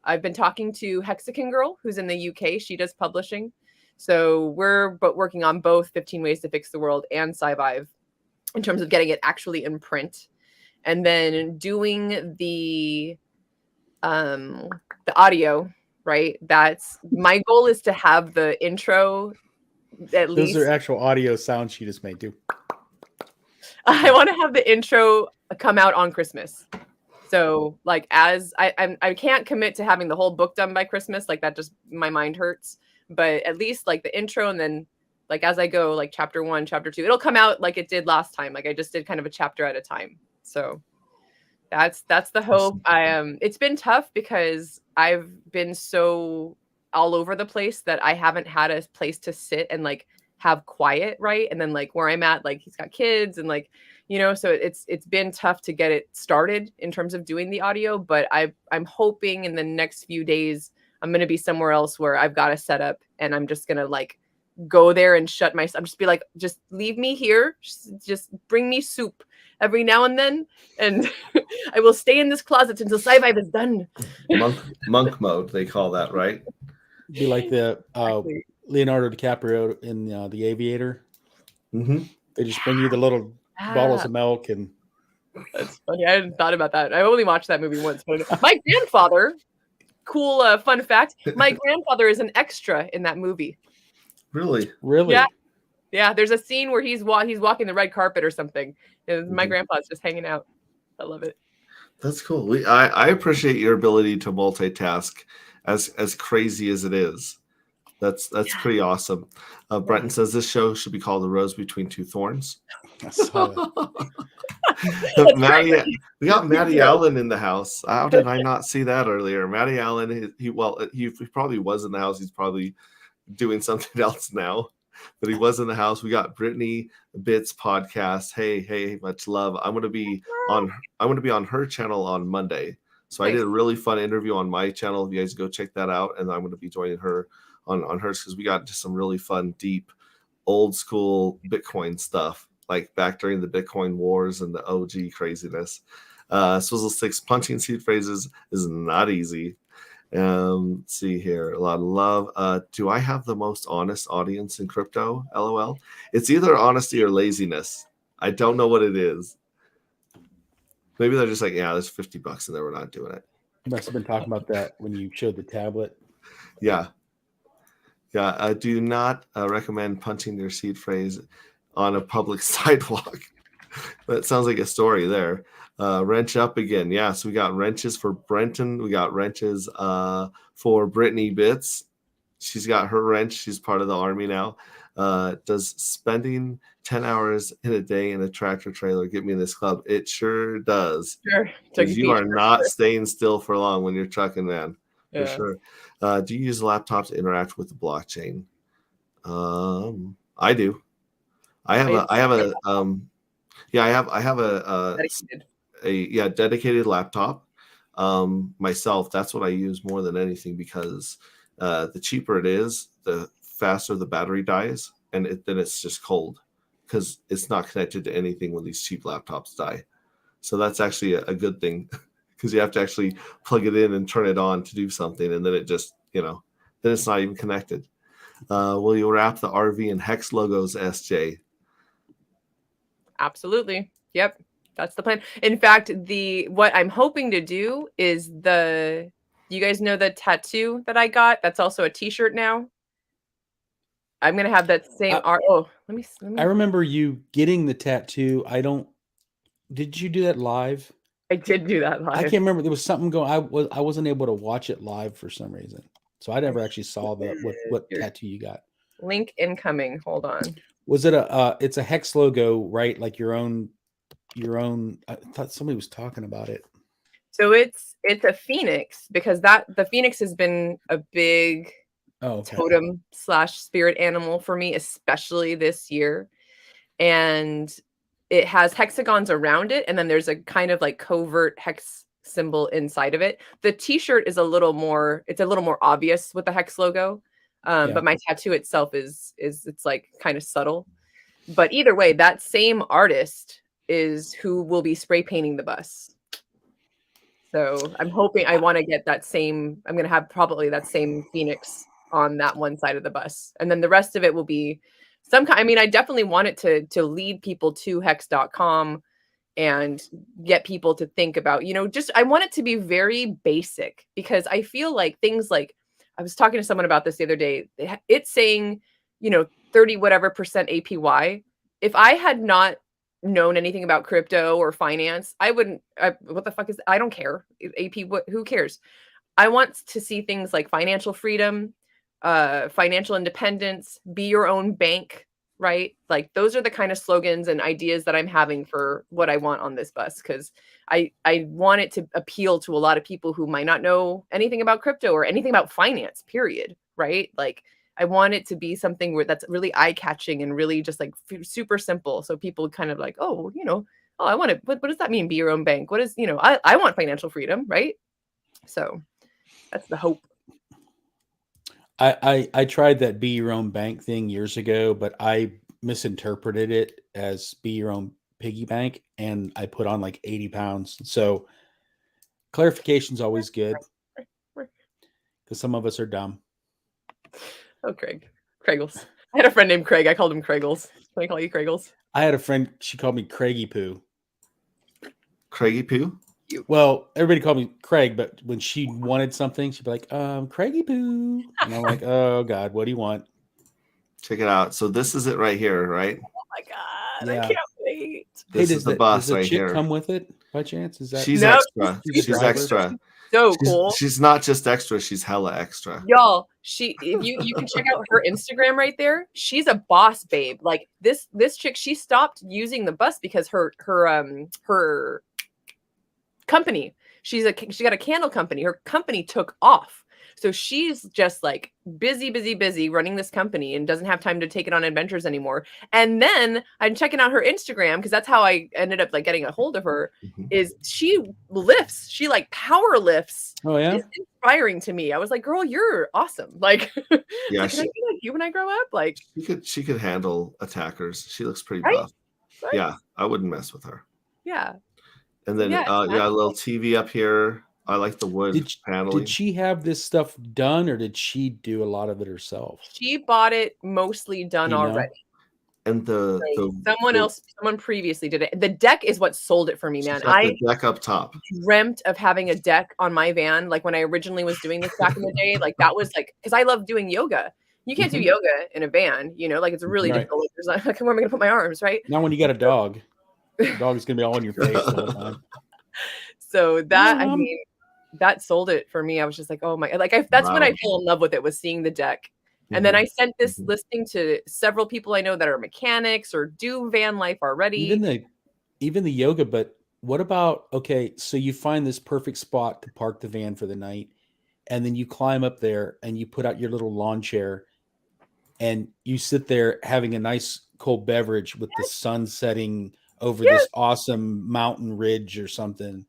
Speaker 4: I've been talking to Hexagon Girl, who's in the UK. She does publishing. So we're working on both 15 Ways to Fix the World and Sci-Vive in terms of getting it actually in print. And then doing the audio, right? That's my goal, is to have the intro at least.
Speaker 2: Those are actual audio sounds she just made too.
Speaker 4: I want to have the intro come out on Christmas. So like, as I can't commit to having the whole book done by Christmas, like that just, my mind hurts. But at least like the intro, and then like as I go, like chapter 1, chapter 2, it'll come out like it did last time. Like I just did kind of a chapter at a time. So that's the hope. It's been tough because I've been so all over the place that I haven't had a place to sit and like have quiet, right? And then like where I'm at, like he's got kids and like, you know, so it's been tough to get it started in terms of doing the audio. But I'm hoping in the next few days I'm going to be somewhere else where I've got a setup, and I'm just going to like go there and shut myself. Just be like, just leave me here. Just bring me soup every now and then, and I will stay in this closet until Sci-Vive is done.
Speaker 1: Monk mode, they call that, right?
Speaker 2: Be like the Leonardo DiCaprio in The Aviator.
Speaker 1: Mm-hmm.
Speaker 2: They just bring you the little bottles of milk, and
Speaker 4: that's funny. I hadn't thought about that. I only watched that movie once. But my grandfather, cool fun fact, my grandfather is an extra in that movie.
Speaker 1: Really?
Speaker 4: Yeah. There's a scene where he's walking the red carpet or something, and my grandpa's just hanging out. I love it.
Speaker 1: That's cool. I appreciate your ability to multitask, as crazy as it is. That's pretty awesome. Brenton says this show should be called The Rose Between Two Thorns. Maddie, we got Maddie Allen in the house. How did I not see that earlier? Maddie Allen, he probably was in the house. He's probably doing something else now, but he was in the house. We got Brittany Bits podcast. Hey, much love. I'm gonna be on her channel on Monday. So nice. I did a really fun interview on my channel. If you guys go check that out, and I'm gonna be joining her on hers, because we got just some really fun, deep, old school Bitcoin stuff, like back during the Bitcoin wars and the OG craziness. Swizzle Sticks, punching seed phrases is not easy. Let's see here. A lot of love. Do I have the most honest audience in crypto? LOL. It's either honesty or laziness. I don't know what it is. Maybe they're just like, yeah, there's $50 in there, we're not doing it.
Speaker 2: You must have been talking about that when you showed the tablet.
Speaker 1: Yeah. I do not recommend punching your seed phrase on a public sidewalk. That sounds like a story there. Wrench up again. Yeah, so we got wrenches for Brenton. We got wrenches for Brittany Bits. She's got her wrench. She's part of the army now. Does spending 10 hours in a day in a tractor trailer get me in this club? It sure does.
Speaker 4: Sure.
Speaker 1: Because you are not staying still for long when you're trucking, man. For sure. Do you use a laptop to interact with the blockchain? I do. I have a dedicated laptop myself. That's what I use more than anything, because the cheaper it is, the faster the battery dies, and then it's just cold, because it's not connected to anything when these cheap laptops die. So that's actually a good thing, because you have to actually plug it in and turn it on to do something, and then it just, then it's not even connected. Will you wrap the RV and Hex logos, SJ?
Speaker 4: Absolutely. Yep. That's the plan. In fact, what I'm hoping to do is you guys know the tattoo that I got? That's also a t-shirt now. I'm going to have that same art. Oh, let me.
Speaker 2: I remember you getting the tattoo. Did you do that live?
Speaker 4: I did do that live.
Speaker 2: I can't remember. There was something going. I wasn't able to watch it live for some reason. So I never actually saw what tattoo you got.
Speaker 4: Link incoming. Hold on.
Speaker 2: Was it it's a Hex logo, right? Like your own, I thought somebody was talking about it.
Speaker 4: So it's a phoenix, because the phoenix has been a big totem / spirit animal for me, especially this year. And it has hexagons around it, and then there's a kind of like covert hex symbol inside of it. The t-shirt is a little more obvious with the Hex logo. But my tattoo itself is it's like kind of subtle. But either way, that same artist is who will be spray painting the bus. So I'm hoping I want to get that same. I'm going to have probably that same Phoenix on that one side of the bus, and then the rest of it will be some kind. I mean, I definitely want it to lead people to hex.com and get people to think about, just I want it to be very basic, because I feel like things like, I was talking to someone about this the other day. It's saying, 30 whatever percent APY. If I had not known anything about crypto or finance, I wouldn't. What the fuck is? I don't care. AP. Who cares? I want to see things like financial freedom, financial independence, be your own bank, right? Like those are the kind of slogans and ideas that I'm having for what I want on this bus, because I want it to appeal to a lot of people who might not know anything about crypto or anything about finance, period, right? Like I want it to be something where that's really eye-catching and really just like super simple, so people kind of like, oh, I want to, what does that mean, be your own bank? What is, I want financial freedom, right? So that's the hope.
Speaker 2: I tried that be your own bank thing years ago, but I misinterpreted it as be your own piggy bank, and I put on like 80 pounds. So clarification is always good, because some of us are dumb.
Speaker 4: Oh, Craigles. I had a friend named Craig. I called him Craigles. Can I call you Craigles?
Speaker 2: I had a friend, she called me Craigie Poo.
Speaker 1: Craigie Poo?
Speaker 2: Well, everybody called me Craig, but when she wanted something, she'd be like, Craigie Poo. And I'm like, oh God, what do you want?
Speaker 1: Check it out. So this is it right here, right?
Speaker 4: Oh my God.
Speaker 2: Yeah.
Speaker 4: I can't wait.
Speaker 1: This is the bus
Speaker 2: does the
Speaker 1: right
Speaker 2: chick
Speaker 1: here.
Speaker 2: come with it by chance? Is that
Speaker 1: She's
Speaker 4: No,
Speaker 1: extra.
Speaker 2: she's
Speaker 1: She's
Speaker 2: driver?
Speaker 1: extra.
Speaker 4: So cool.
Speaker 1: She's not just extra, she's hella extra.
Speaker 4: Y'all, if you can check out her Instagram right there. She's a boss babe. Like this chick, she stopped using the bus because her company, she got a candle company. Her company took off. So she's just like busy running this company and doesn't have time to take it on adventures anymore. And then I'm checking out her Instagram, because that's how I ended up like getting a hold of her. Is she like power lifts.
Speaker 2: Oh yeah.
Speaker 4: It's inspiring to me. I was like, girl, you're awesome. Like,
Speaker 1: Yeah,
Speaker 4: like, can I be like you when I grow up? Like
Speaker 1: she could handle attackers. She looks pretty
Speaker 4: Right?
Speaker 1: buff.
Speaker 4: Right?
Speaker 1: Yeah, I wouldn't mess with her.
Speaker 4: Yeah.
Speaker 1: And then
Speaker 4: Yeah,
Speaker 1: a little TV up here. I like the wood paneling.
Speaker 2: Did she have this stuff done, or did she do a lot of it herself?
Speaker 4: She bought it mostly done already.
Speaker 1: And
Speaker 4: someone previously did it. The deck is what sold it for me, man.
Speaker 1: The deck up top.
Speaker 4: Dreamt of having a deck on my van. Like when I originally was doing this back in the day, like that was like, because I love doing yoga. You can't do yoga in a van, like it's really difficult. Like, where am I gonna put my arms, right?
Speaker 2: Now when you got a dog, the dog is gonna be all in your face the whole time.
Speaker 4: So that, I mean, that sold it for me. I was just like, oh my, like that's when I fell in love with it, was seeing the deck. And then I sent this listing to several people I know that are mechanics or do van life already.
Speaker 2: Even the yoga, but what about, okay, so you find this perfect spot to park the van for the night, and then you climb up there and you put out your little lawn chair and you sit there having a nice cold beverage with the sun setting over this awesome mountain ridge or something.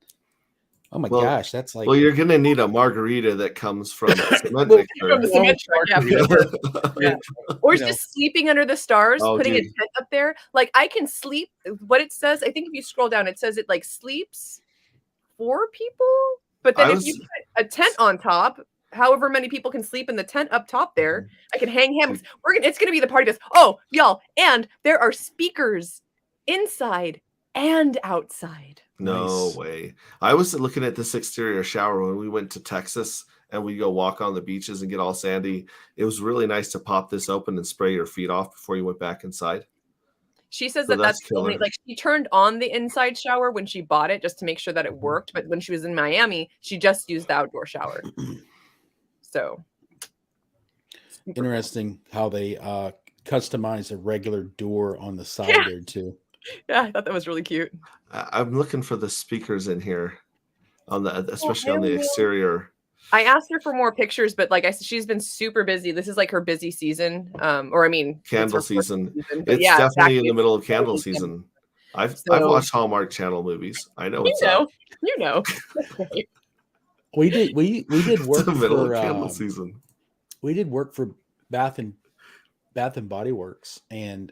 Speaker 2: Oh my gosh, that's like...
Speaker 1: Well, you're going to need a margarita that comes from a cement mixer.
Speaker 4: Yeah. Or just sleeping under the stars, putting a tent up there. Like I can sleep, what it says, I think if you scroll down, it says it like sleeps 4 people. But then if you put a tent on top, however many people can sleep in the tent up top there, I can hang hammocks. It's going to be the party bus. Oh, y'all. And there are speakers inside and outside.
Speaker 1: No way. I was looking at this exterior shower when we went to Texas and we go walk on the beaches and get all sandy. It was really nice to pop this open and spray your feet off before you went back inside.
Speaker 4: She says that's only, like, she turned on the inside shower when she bought it just to make sure that it worked. But when she was in Miami, she just used the outdoor shower. So
Speaker 2: interesting how they customize a regular door on the side there too.
Speaker 4: Yeah, I thought that was really cute.
Speaker 1: I'm looking for the speakers in here, especially on the exterior.
Speaker 4: I asked her for more pictures, but like I said, she's been super busy. This is like her busy season,
Speaker 1: candle season. It's definitely in the middle of candle season. I've watched Hallmark Channel movies. I know it's up.
Speaker 4: You know.
Speaker 2: We did work
Speaker 1: the middle
Speaker 2: for
Speaker 1: of candle season.
Speaker 2: We did work for Bath and Body Works, and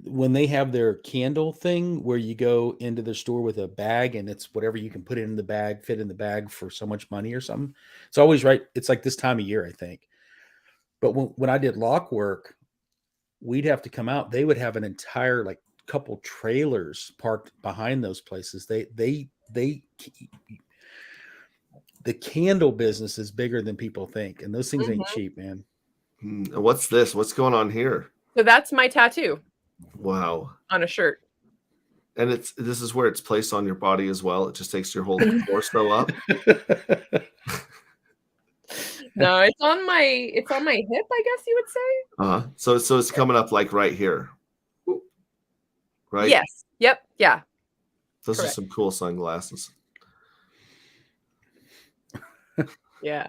Speaker 2: when they have their candle thing where you go into the store with a bag and it's whatever you can put in the bag, fit in the bag for so much money or something. It's always right. It's like this time of year, I think. But when I did lock work, we'd have to come out. They would have an entire like couple trailers parked behind those places. The candle business is bigger than people think, and those things ain't cheap, man.
Speaker 1: What's this? What's going on here?
Speaker 4: So that's my tattoo
Speaker 1: Wow.
Speaker 4: on a shirt.
Speaker 1: And this is where it's placed on your body as well. It just takes your whole torso up.
Speaker 4: No, it's on my hip, I guess you would say.
Speaker 1: So it's coming up like right here. Right?
Speaker 4: Yes. Yep. Yeah.
Speaker 1: Those
Speaker 4: Correct.
Speaker 1: are some cool sunglasses.
Speaker 4: Yeah.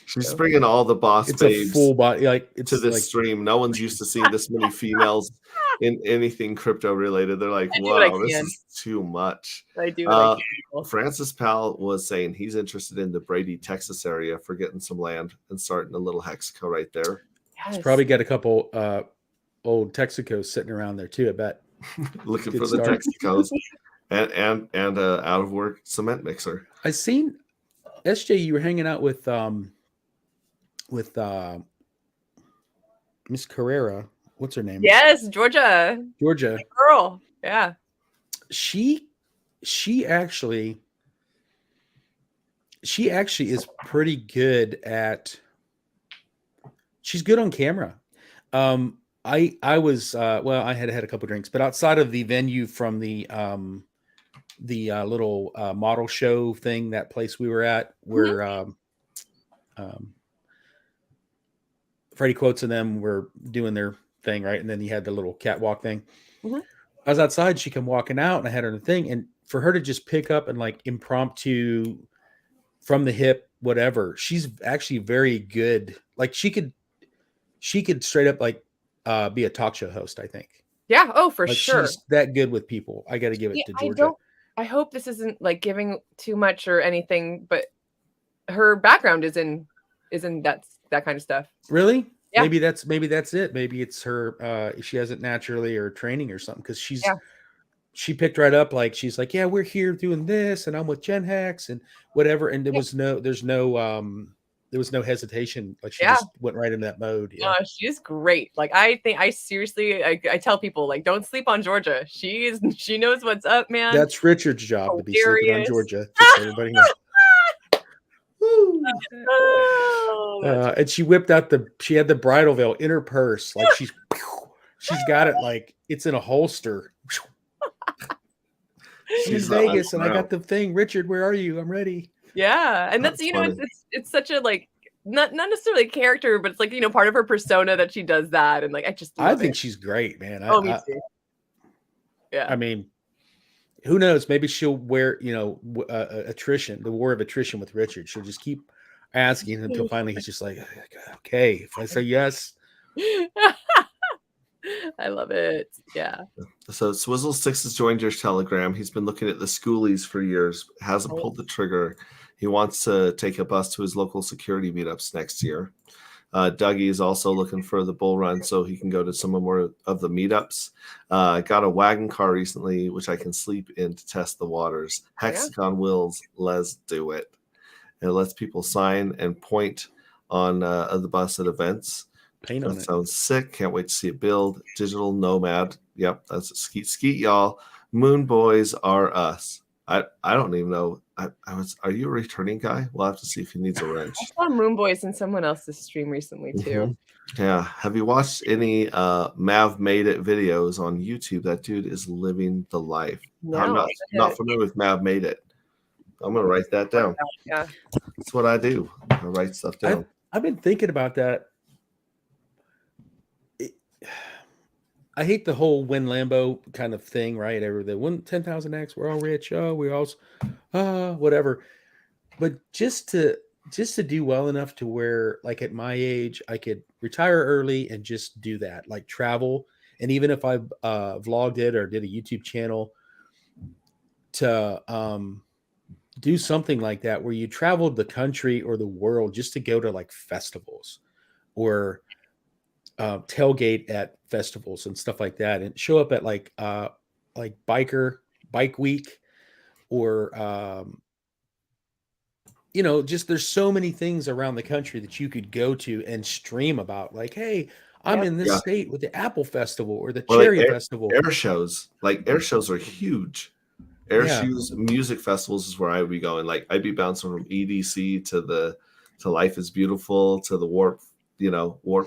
Speaker 1: She's bringing all the boss
Speaker 2: It's
Speaker 1: babes
Speaker 2: a full body, like it's
Speaker 1: to this
Speaker 2: like,
Speaker 1: stream. No one's used to seeing this many females in anything crypto related. They're like,
Speaker 4: I do what I
Speaker 1: wow, this
Speaker 4: can.
Speaker 1: is too much.
Speaker 4: I do what I can.
Speaker 1: Francis Powell was saying he's interested in the Brady, Texas area for getting some land and starting a little hexaco right there.
Speaker 2: it's probably got a couple old Texacos sitting around there too, I bet.
Speaker 1: Looking
Speaker 2: Good
Speaker 1: for the
Speaker 2: start.
Speaker 1: Texacos and out of work cement mixer.
Speaker 2: I seen SJ, you were hanging out with Miss Carrera. What's her name?
Speaker 4: Yes, Georgia girl. Yeah.
Speaker 2: She actually is pretty good at. She's good on camera. I was I had a couple drinks, but outside of the venue from the little model show thing, that place we were at, where Freddie Quotes and them were doing their thing, right? And then you had the little catwalk thing.
Speaker 4: Mm-hmm.
Speaker 2: I was outside, she come walking out, and I had her thing, and for her to just pick up and like impromptu from the hip, whatever, she's actually very good. Like she could straight up like be a talk show host, I think.
Speaker 4: Yeah. Oh, for
Speaker 2: like
Speaker 4: sure.
Speaker 2: She's that good with people. I got to give it to Georgia.
Speaker 4: I hope this isn't like giving too much or anything, but her background is in that kind of stuff.
Speaker 2: Really?
Speaker 4: Yeah.
Speaker 2: Maybe that's it. Maybe it's her. She has it naturally or training or something. Because she picked right up. Like she's like, yeah, we're here doing this, and I'm with Gen Hex and whatever. And there's no hesitation. Like she just went right into that mode. Yeah.
Speaker 4: She's great. Like I think I seriously, I tell people like, don't sleep on Georgia. She knows what's up, man.
Speaker 2: That's Richard's job to be sleeping on Georgia. Just so everybody knows. And she whipped out she had the bridal veil in her purse. Like she's got it like it's in a holster. She's Vegas and I got the thing. Richard, where are you? I'm ready.
Speaker 4: Yeah. And that's it's such a like, not necessarily a character, but it's like, part of her persona that she does that. And like, I think
Speaker 2: she's great, man.
Speaker 4: Me too. Yeah.
Speaker 2: I mean, who knows? Maybe she'll wear, attrition, the war of attrition with Richard. She'll just keep asking until finally he's just like, okay, if I say yes.
Speaker 4: I love it. Yeah.
Speaker 1: So Swizzle6 has joined your Telegram. He's been looking at the schoolies for years, hasn't pulled the trigger. He wants to take a bus to his local security meetups next year. Dougie is also looking for the bull run so he can go to some more of the meetups. Got a wagon car recently, which I can sleep in to test the waters. Hexagon wheels, let's do it. It lets people sign and point on the bus at events.
Speaker 2: Paint on it.
Speaker 1: Sounds sick. Can't wait to see it build. Digital Nomad. Yep, that's a skeet, y'all. Moon Boys are us. I don't even know. Are you a returning guy? We'll have to see if he needs a wrench.
Speaker 4: I saw Moon Boys in someone else's stream recently too.
Speaker 1: Mm-hmm. Yeah. Have you watched any Mav Made It videos on YouTube? That dude is living the life.
Speaker 4: No,
Speaker 1: I'm not familiar with Mav Made It. I'm gonna write that down.
Speaker 4: Yeah.
Speaker 1: That's what I do. I write stuff down.
Speaker 2: I've been thinking about that. I hate the whole win Lambo kind of thing, right? The win 10,000X, we're all rich. Oh, we all whatever. But just to do well enough to where, like at my age, I could retire early and just do that, like travel. And even if I vlogged it or did a YouTube channel, to do something like that where you traveled the country or the world just to go to like festivals or tailgate at festivals and stuff like that, and show up at like bike week, or just there's so many things around the country that you could go to and stream about. Like, hey, I'm
Speaker 4: Yep.
Speaker 2: in this
Speaker 1: Yeah.
Speaker 2: state with the Apple Festival or the
Speaker 1: Or like
Speaker 2: Cherry Festival.
Speaker 1: air shows. Like air shows are huge. Air
Speaker 2: Yeah.
Speaker 1: shows, music festivals is where I would be going. Like I'd be bouncing from EDC to Life is Beautiful to the Warp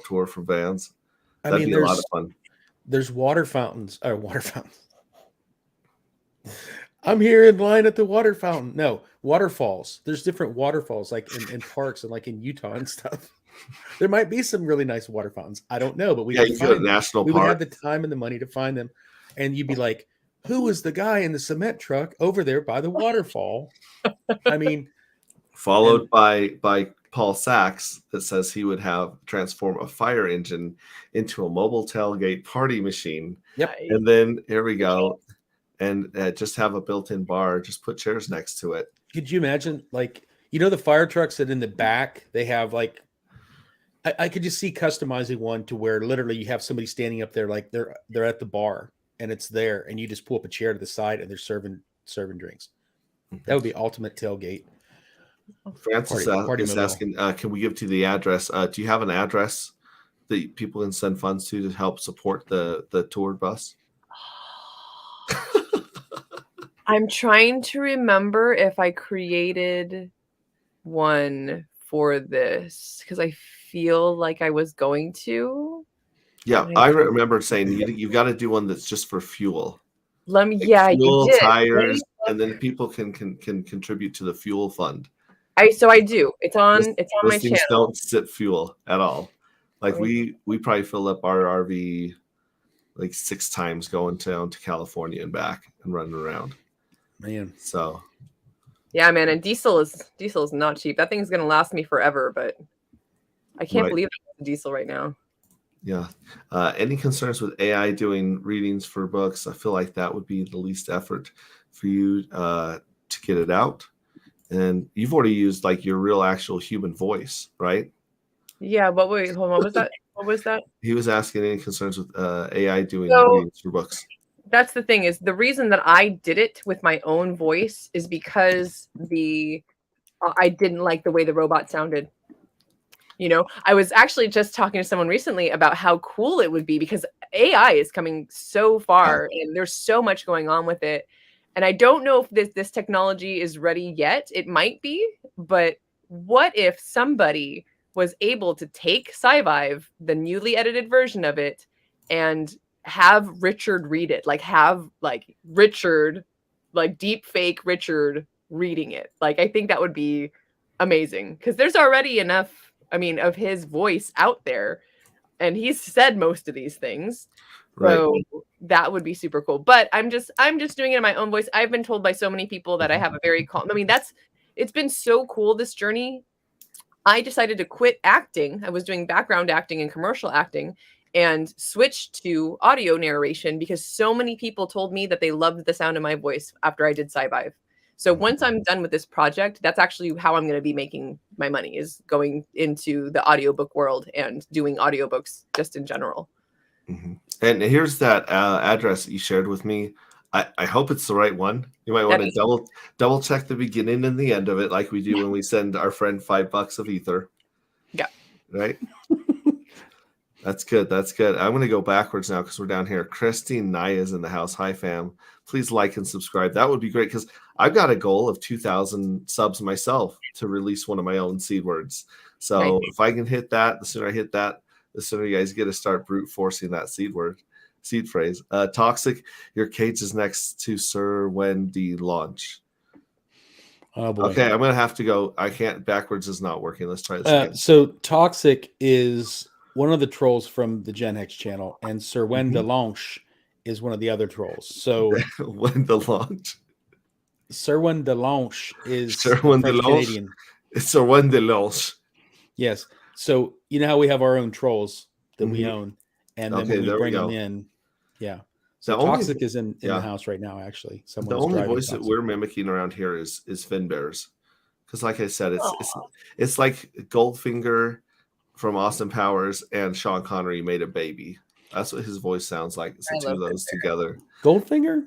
Speaker 1: Tour for bands.
Speaker 2: I
Speaker 1: That'd
Speaker 2: mean,
Speaker 1: be a lot of fun.
Speaker 2: there's water fountains. I'm here in line at the water fountain. No, waterfalls. There's different waterfalls, like in parks and like in Utah and stuff. There might be some really nice water fountains. I don't know, but we
Speaker 1: You go to national
Speaker 2: we would have
Speaker 1: park.
Speaker 2: the time and the money to find them. And you'd be like, who is the guy in the cement truck over there by the waterfall? I mean,
Speaker 1: Followed by Paul Sachs that says he would have transform a fire engine into a mobile tailgate party machine.
Speaker 2: Yep.
Speaker 1: And then here we go. And just have a built-in bar, just put chairs next to it.
Speaker 2: Could you imagine, like, the fire trucks that in the back, they have like, I could just see customizing one to where literally you have somebody standing up there, like they're at the bar and it's there, and you just pull up a chair to the side and they're serving drinks. That would be ultimate tailgate.
Speaker 1: Francis
Speaker 2: Party
Speaker 1: is
Speaker 2: mobile.
Speaker 1: asking, can we give to the address? Do you have an address that people can send funds to help support the tour bus?
Speaker 4: I'm trying to remember if I created one for this because I feel like I was going to.
Speaker 1: Yeah, I remember saying you got to do one that's just for fuel.
Speaker 4: Let me.
Speaker 1: Like
Speaker 4: Yeah,
Speaker 1: fuel,
Speaker 4: you did.
Speaker 1: tires, and then people can contribute to the fuel fund.
Speaker 4: I do. It's on my
Speaker 1: Those things
Speaker 4: channel.
Speaker 1: don't sip fuel at all. Like we probably fill up our RV like 6 times going down to California and back and running around.
Speaker 2: Man.
Speaker 1: So
Speaker 4: Yeah, man, and diesel is not cheap. That thing's gonna last me forever, but I can't believe it's diesel right now.
Speaker 1: Yeah. Any concerns with AI doing readings for books? I feel like that would be the least effort for you to get it out. And you've already used like your real actual human voice, right?
Speaker 4: Yeah, but wait, hold on. What was that? What was that?
Speaker 1: He was asking any concerns with AI doing
Speaker 4: So-
Speaker 1: readings for books.
Speaker 4: That's the thing, is the reason that I did it with my own voice is because I didn't like the way the robot sounded. I was actually just talking to someone recently about how cool it would be, because AI is coming so far and there's so much going on with it. And I don't know if this technology is ready yet. It might be, but what if somebody was able to take Sci-Vive, the newly edited version of it, and have Richard read it, have Richard, deep fake Richard reading it. I think that would be amazing, because there's already enough, of his voice out there, and he's said most of these things.
Speaker 1: Right.
Speaker 4: So that would be super cool. But I'm just doing it in my own voice. I've been told by so many people that I have a very calm. It's been so cool, this journey. I decided to quit acting. I was doing background acting and commercial acting, and switched to audio narration because so many people told me that they loved the sound of my voice after I did Sci-Vive. So once I'm done with this project, that's actually how I'm going to be making my money, is going into the audiobook world and doing audiobooks just in general.
Speaker 1: Mm-hmm. And here's that address that you shared with me. I hope it's the right one. You might want to double check the beginning and the end of it, like we do when we send our friend $5 of ether.
Speaker 4: Yeah.
Speaker 1: Right. That's good. That's good. I'm going to go backwards now because we're down here. Christine Naya's in the house. Hi, fam. Please like and subscribe. That would be great, because I've got a goal of 2,000 subs myself to release one of my own seed words. So if I can hit that, the sooner I hit that, the sooner you guys get to start brute forcing that seed phrase. Toxic, your cage is next to Sir Wendy launch.
Speaker 2: Oh boy.
Speaker 1: Okay, I'm going to have to go. I can't. Backwards is not working. Let's try this again.
Speaker 2: So Toxic is one of the trolls from the Gen X channel, and Sir Wendy Launch is one of the other trolls. So
Speaker 1: when the launch.
Speaker 2: Sir Wendy Launch is
Speaker 1: Sir Wendy Launch.
Speaker 2: Canadian.
Speaker 1: It's Sir Wendy Launch.
Speaker 2: Yes. So you know how we have our own trolls that we own, and then when we bring them in, So Toxic is in the house right now. Actually,
Speaker 1: the only voice that we're mimicking around here is Finbear's, because like I said, it's like Goldfinger from Austin Powers and Sean Connery made a baby. That's what his voice sounds like. It's the
Speaker 4: I
Speaker 1: two of
Speaker 4: love
Speaker 1: those together.
Speaker 2: Goldfinger?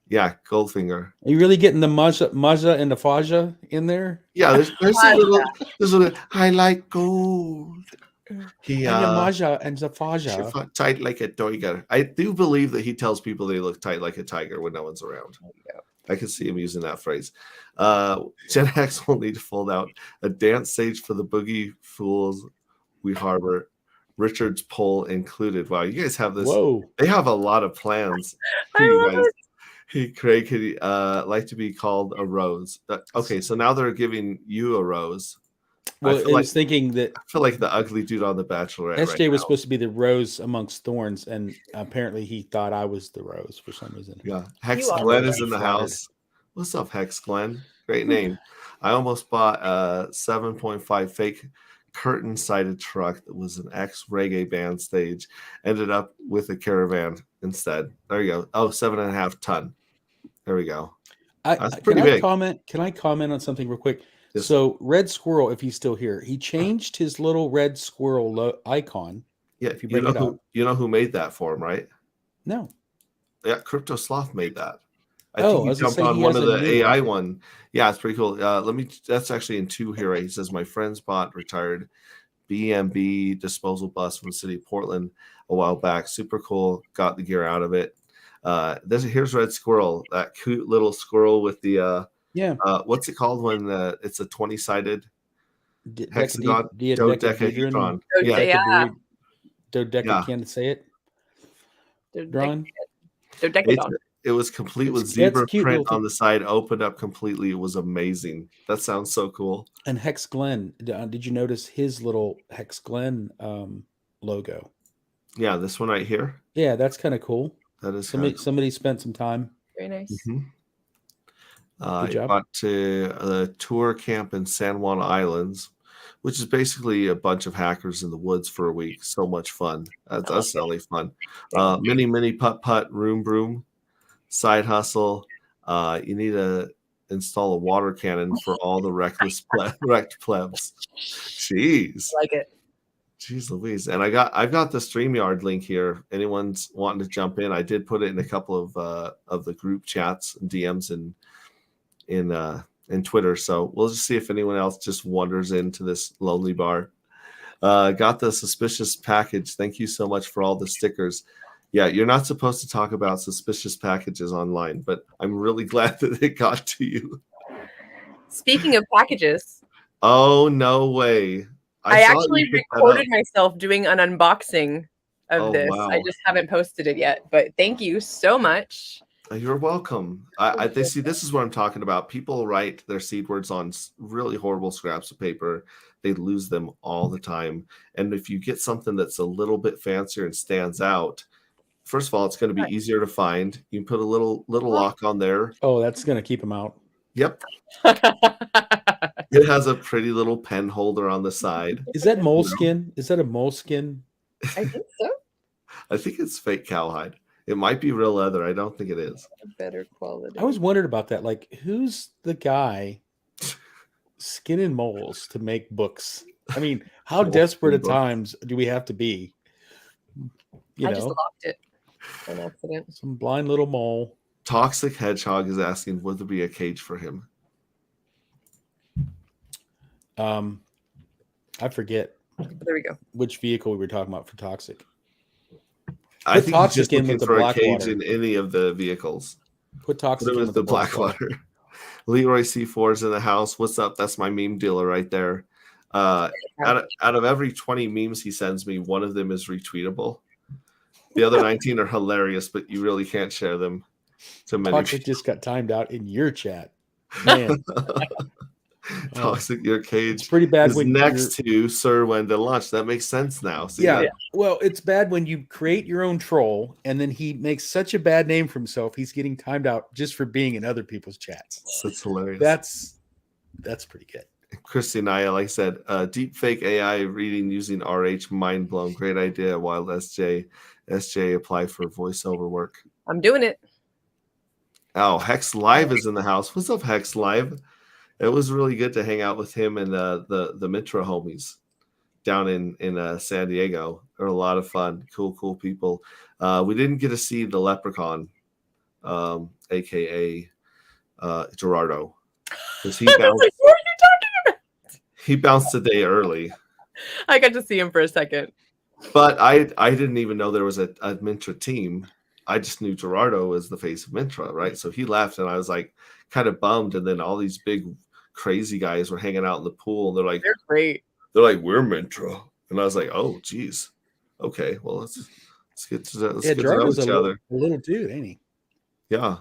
Speaker 1: Yeah, Goldfinger.
Speaker 2: Are you really getting the Maja and the Faja in there?
Speaker 1: Yeah, there's a little. I like gold. He
Speaker 2: And the Maja and the Faja.
Speaker 1: she fought tight like a tiger. I do believe that he tells people they look tight like a tiger when no one's around. I can see him using that phrase. Gen X will need to fold out a dance stage for the boogie fools we harbor. Richard's poll included. Wow, you guys have this.
Speaker 2: Whoa.
Speaker 1: They have a lot of plans for
Speaker 4: I
Speaker 1: you
Speaker 4: love
Speaker 1: guys.
Speaker 4: it.
Speaker 1: Hey, Craig, could you, like to be called a rose? Okay, so now they're giving you a rose.
Speaker 2: Well, I
Speaker 1: feel
Speaker 2: was thinking that
Speaker 1: I feel like the ugly dude on The Bachelorette.
Speaker 2: SJ
Speaker 1: right
Speaker 2: was
Speaker 1: now.
Speaker 2: supposed to be the rose amongst thorns, and apparently he thought I was the rose for some reason.
Speaker 1: Yeah, Hex
Speaker 4: You are
Speaker 1: Glenn
Speaker 4: right.
Speaker 1: is in the
Speaker 2: Flattered.
Speaker 1: house. What's up, Hex Glenn? Great name. I almost bought a 7.5 fake curtain-sided truck that was an ex-reggae band stage. Ended up with a caravan instead. There you go. Oh, 7.5 ton. There we go. That's pretty big.
Speaker 2: Can I comment on something real quick?
Speaker 1: Yes.
Speaker 2: So Red Squirrel, if he's still here, he changed his little red squirrel icon.
Speaker 1: Yeah,
Speaker 2: if you bring it up.
Speaker 1: you know who made that for him, right?
Speaker 2: No.
Speaker 1: Yeah, Crypto Sloth made that. I
Speaker 2: Oh,
Speaker 1: think
Speaker 2: I
Speaker 1: he
Speaker 2: was gonna
Speaker 1: jumped
Speaker 2: say
Speaker 1: on
Speaker 2: he
Speaker 1: one
Speaker 2: has
Speaker 1: of
Speaker 2: a
Speaker 1: the
Speaker 2: new
Speaker 1: AI
Speaker 2: one.
Speaker 1: one. Yeah, it's pretty cool. That's actually in 2 here. Right? He says, my friend's bought retired BMB disposal bus from the city of Portland a while back. Super cool. Got the gear out of it. Here's Red Squirrel, that cute little squirrel with the
Speaker 2: Yeah.
Speaker 1: what's it called when it's a 20-sided hexagon?
Speaker 2: Dodecahedron.
Speaker 1: Dodecahedron. Yeah.
Speaker 4: Yeah.
Speaker 2: Dodeca can't say it. Drawn.
Speaker 4: Dodecadon.
Speaker 1: It was complete with
Speaker 2: That's
Speaker 1: zebra
Speaker 2: cute
Speaker 1: print
Speaker 2: little
Speaker 1: on the side, opened up completely. It was amazing. That sounds so cool.
Speaker 2: And Hex Glenn, did you notice his little Hex Glenn logo?
Speaker 1: Yeah, this one right here.
Speaker 2: Yeah, that's kind of cool.
Speaker 1: That is
Speaker 2: Somebody spent some time.
Speaker 4: Very nice.
Speaker 1: Mm-hmm.
Speaker 2: Good
Speaker 1: I
Speaker 2: job.
Speaker 1: got to the tour camp in San Juan Islands, which is basically a bunch of hackers in the woods for a week. So much fun. That's really fun. Mini putt room broom, side hustle. You need to install a water cannon for all the wrecked plebs. Jeez.
Speaker 4: I like it.
Speaker 1: Jeez Louise. And I've got the StreamYard link here. Anyone's wanting to jump in, I did put it in a couple of the group chats and DMs in Twitter. So we'll just see if anyone else just wanders into this lonely bar. Got the suspicious package. Thank you so much for all the stickers. Yeah, you're not supposed to talk about suspicious packages online, but I'm really glad that it got to you.
Speaker 4: Speaking of packages,
Speaker 1: Oh, no way.
Speaker 4: I
Speaker 1: saw
Speaker 4: actually
Speaker 1: you pick that
Speaker 4: recorded
Speaker 1: up.
Speaker 4: myself doing an unboxing of
Speaker 1: Oh,
Speaker 4: this.
Speaker 1: wow.
Speaker 4: I just haven't posted it yet, but thank you so much.
Speaker 1: You're welcome. They see, this is what I'm talking about. People write their seed words on really horrible scraps of paper. They lose them all the time. And if you get something that's a little bit fancier and stands out, first of all, it's going to be easier to find. You can put a little lock on there.
Speaker 2: Oh, that's gonna keep him out.
Speaker 1: Yep. It has a pretty little pen holder on the side.
Speaker 2: Is that moleskin? Is that a moleskin?
Speaker 4: I think so.
Speaker 1: I think it's fake cowhide. It might be real leather. I don't think it is.
Speaker 4: Better quality.
Speaker 2: I was wondering about that. Like, who's the guy skinning moles to make books? I mean, how
Speaker 1: Moleskin
Speaker 2: desperate at
Speaker 1: books.
Speaker 2: times do we have to be?
Speaker 4: I just locked it on accident.
Speaker 2: Some blind little mole.
Speaker 1: Toxic Hedgehog is asking, would there be a cage for him?
Speaker 2: I forget
Speaker 4: There we go.
Speaker 2: which vehicle we were talking about for Toxic.
Speaker 1: I
Speaker 2: Put
Speaker 1: think he's
Speaker 2: Toxic
Speaker 1: just
Speaker 2: in
Speaker 1: looking
Speaker 2: with the
Speaker 1: for a cage
Speaker 2: Blackwater.
Speaker 1: in any of the vehicles.
Speaker 2: Put Toxic
Speaker 1: Put it
Speaker 2: in
Speaker 1: with the Blackwater. Leroy C4's in the house. What's up? That's my meme dealer right there. Out of every 20 memes he sends me, one of them is retweetable. The other 19 are hilarious, but you really can't share them to many
Speaker 2: Toxic
Speaker 1: people.
Speaker 2: just got timed out in your chat. Man,
Speaker 1: Toxic, your
Speaker 2: it's
Speaker 1: cage
Speaker 2: pretty bad
Speaker 1: is
Speaker 2: when
Speaker 1: next to Sir When to Launch. That makes sense now. See
Speaker 2: Yeah.
Speaker 1: that?
Speaker 2: Well, it's bad when you create your own troll and then he makes such a bad name for himself. He's getting timed out just for being in other people's chats.
Speaker 1: That's hilarious.
Speaker 2: That's pretty good.
Speaker 1: Christy Naya, like I said, deep fake AI reading using RH, mind blown. Great idea. Wild SJ apply for voiceover work.
Speaker 4: I'm doing it.
Speaker 1: Oh, Hex Live is in the house. What's up, Hex Live? It was really good to hang out with him and the Mitra homies. down in San Diego. They're a lot of fun. Cool people. We didn't get to see the leprechaun, aka Gerardo, because he
Speaker 4: I was like,
Speaker 1: bounced.
Speaker 4: what are you talking about?
Speaker 1: He bounced a day early.
Speaker 4: I got to see him for a second.
Speaker 1: But I didn't even know there was a Mintra team. I just knew Gerardo was the face of Mintra, right? So he left, and I was like kind of bummed. And then all these big crazy guys were hanging out in the pool, and they're
Speaker 4: They're great.
Speaker 1: like, we're Mintra, and I was like, oh, geez, okay, well let's get to know
Speaker 2: Gerardo's
Speaker 1: each other.
Speaker 2: A little dude, ain't he?
Speaker 1: Yeah.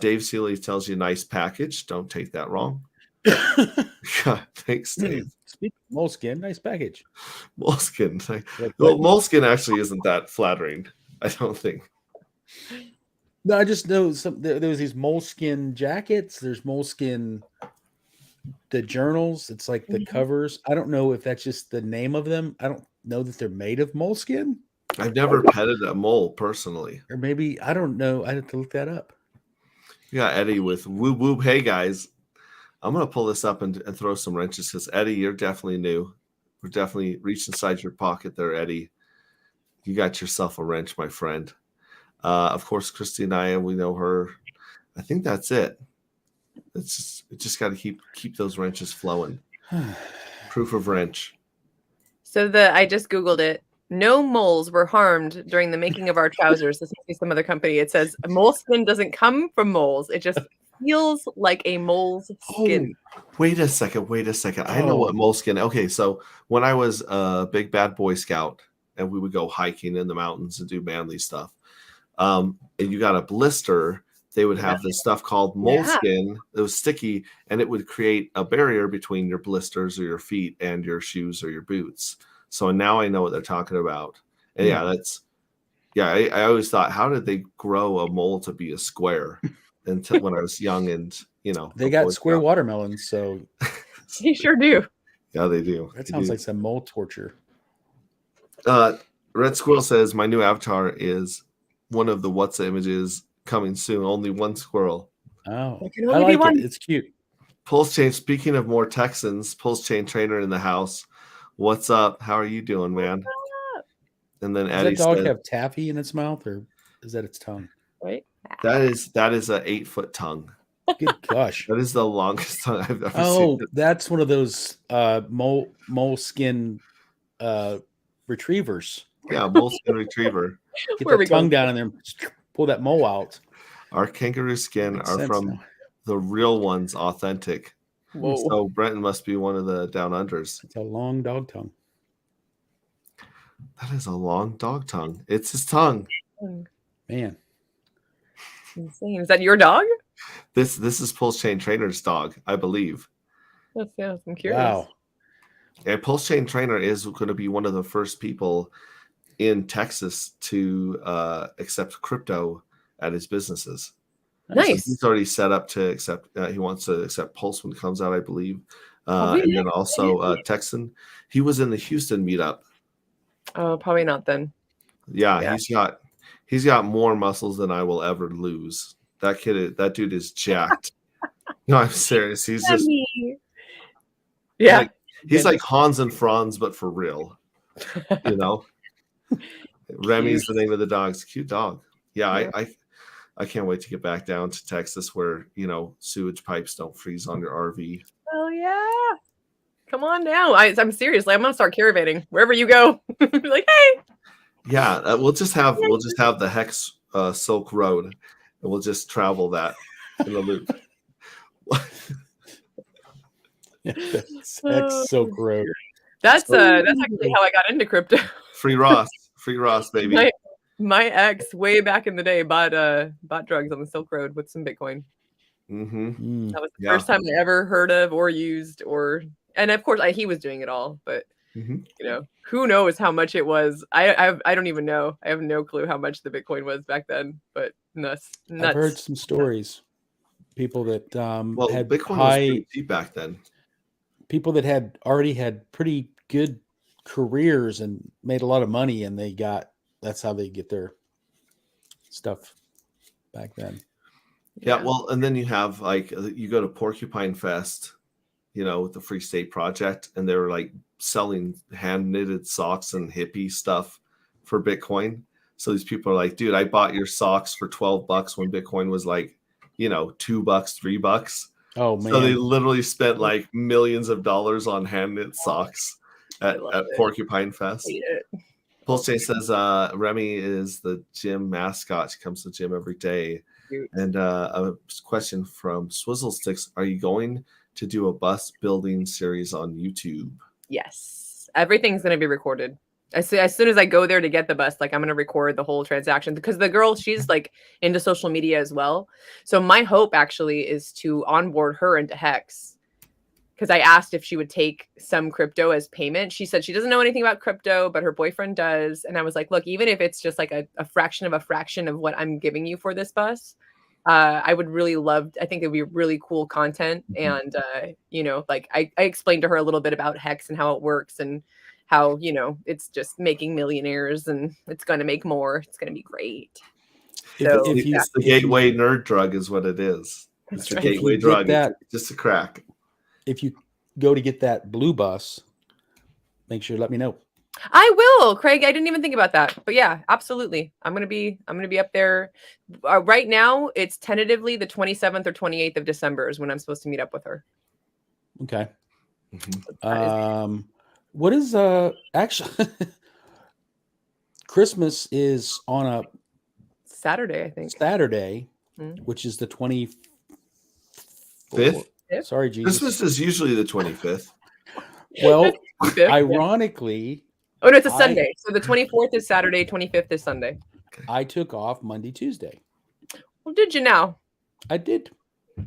Speaker 1: Dave Seeley tells you nice package. Don't take that wrong. Yeah, thanks, Dave.
Speaker 2: Speaking of Moleskin, nice package.
Speaker 1: Moleskin.
Speaker 2: Like,
Speaker 1: Well, Moleskin actually isn't that flattering, I don't think.
Speaker 2: No, I just know there was these Moleskin jackets. There's Moleskin, the journals. It's like the covers. I don't know if that's just the name of them. I don't know that they're made of moleskin.
Speaker 1: I've never petted a mole personally.
Speaker 2: Or maybe, I don't know. I have to look that up.
Speaker 1: We got Eddie with whoop whoop. Hey guys, I'm gonna pull this up and throw some wrenches because Eddie, you're definitely new. We're definitely reach inside your pocket there, Eddie. You got yourself a wrench, my friend. Of course, Christy and I, we know her. I think that's it. It just got to keep those wrenches flowing. Proof of wrench.
Speaker 4: So I just Googled it. No moles were harmed during the making of our trousers. This must be some other company. It says moleskin doesn't come from moles. It just feels like a mole's skin.
Speaker 1: Oh, wait a second. I know what moleskin. Okay, so when I was a big bad Boy Scout and we would go hiking in the mountains and do manly stuff, and you got a blister, they would have this stuff called moleskin. It was sticky, and it would create a barrier between your blisters or your feet and your shoes or your boots. So now I know what they're talking about. And I always thought, how did they grow a mole to be a square? Until when I was young, and
Speaker 2: they got square watermelons, so
Speaker 4: They sure do.
Speaker 1: Yeah, they do.
Speaker 2: That sounds like some mole torture.
Speaker 1: Red Squirrel says my new avatar is one of the what's images coming soon. Only one squirrel.
Speaker 2: Oh,
Speaker 4: There can
Speaker 2: I
Speaker 4: only be
Speaker 2: like
Speaker 4: one.
Speaker 2: it. It's cute.
Speaker 1: Pulse Chain. Speaking of more Texans, Pulse Chain Trainer in the house. What's up? How are you doing, man? And then
Speaker 2: Does
Speaker 1: Eddie
Speaker 2: that dog
Speaker 1: said,
Speaker 2: have taffy in its mouth, or is that its tongue?
Speaker 4: Right?
Speaker 1: that is a 8-foot tongue.
Speaker 2: Good gosh.
Speaker 1: That is the longest tongue I've ever
Speaker 2: Oh,
Speaker 1: seen.
Speaker 2: that's one of those moleskin retrievers.
Speaker 1: Yeah, moleskin retriever.
Speaker 2: Get
Speaker 4: Where
Speaker 2: that
Speaker 4: we
Speaker 2: tongue
Speaker 4: going?
Speaker 2: down and then pull that mole out.
Speaker 1: Our kangaroo skin
Speaker 2: Makes
Speaker 1: are
Speaker 2: sense
Speaker 1: from
Speaker 2: now.
Speaker 1: the real ones, authentic.
Speaker 4: Whoa.
Speaker 1: So Brenton must be one of the down unders.
Speaker 2: It's a long dog tongue.
Speaker 1: That is a long dog tongue. It's his tongue.
Speaker 2: Man.
Speaker 4: Insane. Is that your dog?
Speaker 1: This is Pulse Chain Trainer's dog, I believe.
Speaker 4: I'm curious.
Speaker 2: Wow.
Speaker 1: And Pulse Chain Trainer is going to be one of the first people in Texas to accept crypto at his businesses.
Speaker 4: Nice.
Speaker 1: So he's already set up to accept. He wants to accept Pulse when it comes out, I believe.
Speaker 4: Really?
Speaker 1: And then also Texan. He was in the Houston meetup.
Speaker 4: Oh, probably not then.
Speaker 1: Yeah. He's got more muscles than I will ever lose. That dude is jacked. No, I'm serious. He's just
Speaker 4: Yeah.
Speaker 1: he's like Hans and Franz, but for real. Remy's the name of the dog. It's a cute dog. Yeah. I can't wait to get back down to Texas where sewage pipes don't freeze on your RV.
Speaker 4: Oh yeah. Come on now. I'm serious. I'm gonna start caravanning wherever you go. Like, hey.
Speaker 1: Yeah, we'll just have the Hex Silk Road, and we'll just travel that in the loop.
Speaker 2: That's so gross.
Speaker 4: That's actually how I got into crypto.
Speaker 1: Free Ross, baby.
Speaker 4: My ex way back in the day bought drugs on the Silk Road with some Bitcoin.
Speaker 1: Mm-hmm.
Speaker 4: That was the first time I ever heard of or used and of course he was doing it all, but who knows how much it was. I don't even know. I have no clue how much the Bitcoin was back then, but nuts.
Speaker 2: I've heard some stories. People that had
Speaker 1: Bitcoin was pretty cheap back then.
Speaker 2: People that had already had pretty good careers and made a lot of money, and that's how they get their stuff back then.
Speaker 1: Yeah, well, and then you have you go to Porcupine Fest, with the Free State Project, and there were like selling hand knitted socks and hippie stuff for Bitcoin. So these people are like, dude, I bought your socks for $12 when Bitcoin was like, $2, $3.
Speaker 2: Oh man.
Speaker 1: So they literally spent like millions of dollars on hand knit socks at Porcupine Fest. Pulse says Remy is the gym mascot. She comes to the gym every day.
Speaker 4: Cute.
Speaker 1: And a question from Swizzle Sticks: are you going to do a bus building series on YouTube?
Speaker 4: Yes, everything's going to be recorded. As soon as I go there to get the bus, like I'm going to record the whole transaction, because the girl, she's like into social media as well. So my hope actually is to onboard her into Hex, because I asked if she would take some crypto as payment. She said she doesn't know anything about crypto, but her boyfriend does. And I was like, look, even if it's just like a fraction of what I'm giving you for this bus, I would really love, I think it'd be really cool content. And, like I explained to her a little bit about Hex and how it works and how, it's just making millionaires and it's going to make more. It's going to be great.
Speaker 1: It's the gateway nerd drug is what it is. It's the gateway drug. Just a crack.
Speaker 2: If you go to get that blue bus, make sure to let me know.
Speaker 4: I will, Craig. I didn't even think about that, but yeah, absolutely. I'm gonna be up there. Right now, it's tentatively the 27th or 28th of December is when I'm supposed to meet up with her.
Speaker 2: Okay. What is actually Christmas is on a
Speaker 4: Saturday, I think.
Speaker 2: Saturday, which is the 25th. Sorry, Jesus.
Speaker 1: Christmas is usually the 25th.
Speaker 2: Well, ironically.
Speaker 4: Oh, no, it's a Sunday. So the 24th is Saturday, 25th is Sunday.
Speaker 2: I took off Monday, Tuesday.
Speaker 4: Well, did you now?
Speaker 2: I did.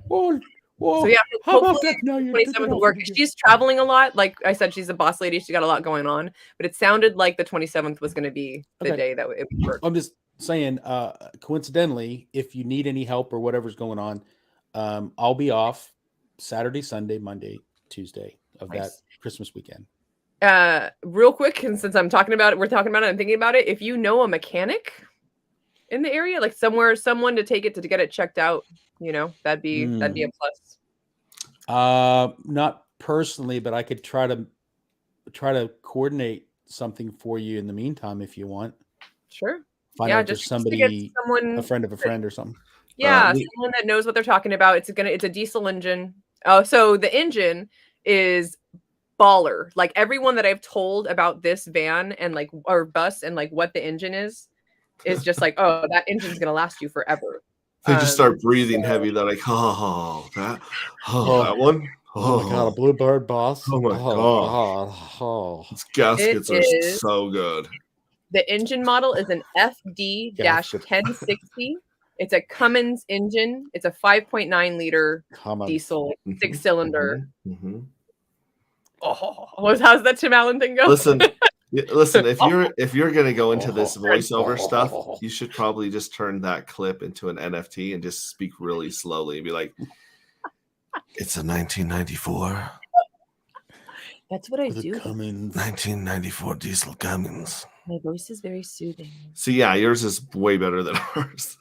Speaker 2: Whoa.
Speaker 4: So yeah,
Speaker 2: how about that?
Speaker 4: No, 27th will work. She's traveling a lot. Like I said, she's a boss lady. She's got a lot going on. But it sounded like the 27th was going to be the day that it would work.
Speaker 2: I'm just saying, coincidentally, if you need any help or whatever's going on, I'll be off Saturday, Sunday, Monday, Tuesday of that Christmas weekend.
Speaker 4: Real quick, and since we're talking about it, I'm thinking about it. If you know a mechanic in the area, like someone to take it to get it checked out, that'd be a plus.
Speaker 2: Not personally, but I could try to coordinate something for you in the meantime if you want.
Speaker 4: Sure.
Speaker 2: Find out just somebody, a friend of a friend or something.
Speaker 4: Yeah, someone that knows what they're talking about. It's a diesel engine. Oh, so the engine is baller. Like everyone that I've told about this van and or bus and what the engine is just like, oh, that engine's gonna last you forever.
Speaker 1: They just start breathing heavy. They're like, that one.
Speaker 2: Oh my god, a Bluebird boss.
Speaker 1: Oh my god. Its gaskets are so good.
Speaker 4: The engine model is an FD-1060. It's a Cummins engine. It's a 5.9 liter diesel 6-cylinder. Oh, how's that Tim Allen thing go?
Speaker 1: Listen. If you're gonna go into this voiceover stuff, you should probably just turn that clip into an NFT and just speak really slowly and be like, "It's a 1994."
Speaker 4: That's what I do.
Speaker 2: Cummins.
Speaker 1: 1994 diesel Cummins.
Speaker 4: My voice is very soothing.
Speaker 1: So yeah, yours is way better than ours.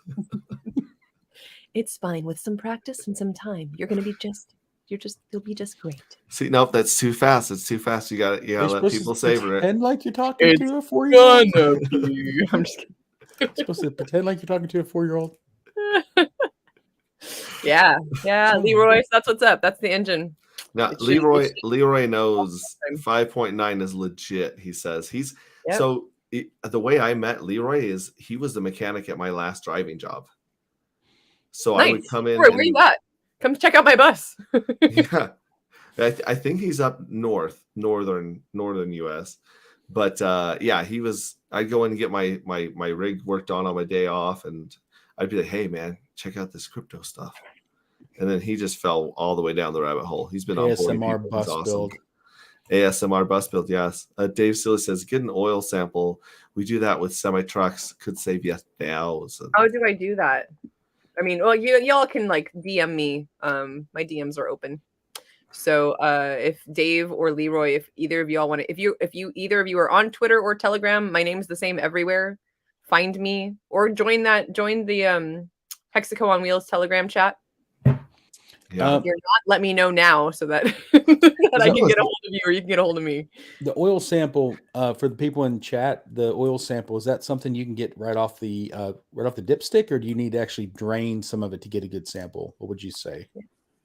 Speaker 4: It's fine with some practice and some time. You'll be just great.
Speaker 1: See, nope, that's too fast. It's too fast. You gotta let people savor it.
Speaker 2: Pretend like you're talking to a 4-year-old.
Speaker 4: I'm just kidding.
Speaker 2: You're supposed to pretend like you're talking to a 4-year-old.
Speaker 4: Yeah, Leroy. That's what's up. That's the engine.
Speaker 1: Now, Leroy knows 5.9 is legit. He says so. The way I met Leroy is he was the mechanic at my last driving job. So nice. I would come in.
Speaker 4: Where you at? Come check out my bus.
Speaker 1: Yeah, I think he's up northern U.S. But yeah, he was. I'd go in and get my rig worked on my day off, and I'd be like, "Hey, man, check out this crypto stuff." And then he just fell all the way down the rabbit hole. He's been on
Speaker 2: ASMR bus build.
Speaker 1: ASMR bus build, yes. Dave Silly says, get an oil sample. We do that with semi trucks. Could save you $1,000.
Speaker 4: How do I do that? I mean, well, y'all can DM me. My DMs are open. So if Dave or Leroy, if either of y'all want to, if either of you are on Twitter or Telegram, my name's the same everywhere. Find me or join the Hexaco on Wheels Telegram chat.
Speaker 1: Yeah.
Speaker 4: If you're not, let me know now so that, that I can get a hold of you or you can get a hold of me.
Speaker 2: The oil sample for the people in chat, the oil sample, is that something you can get right off the dipstick, or do you need to actually drain some of it to get a good sample? What would you say?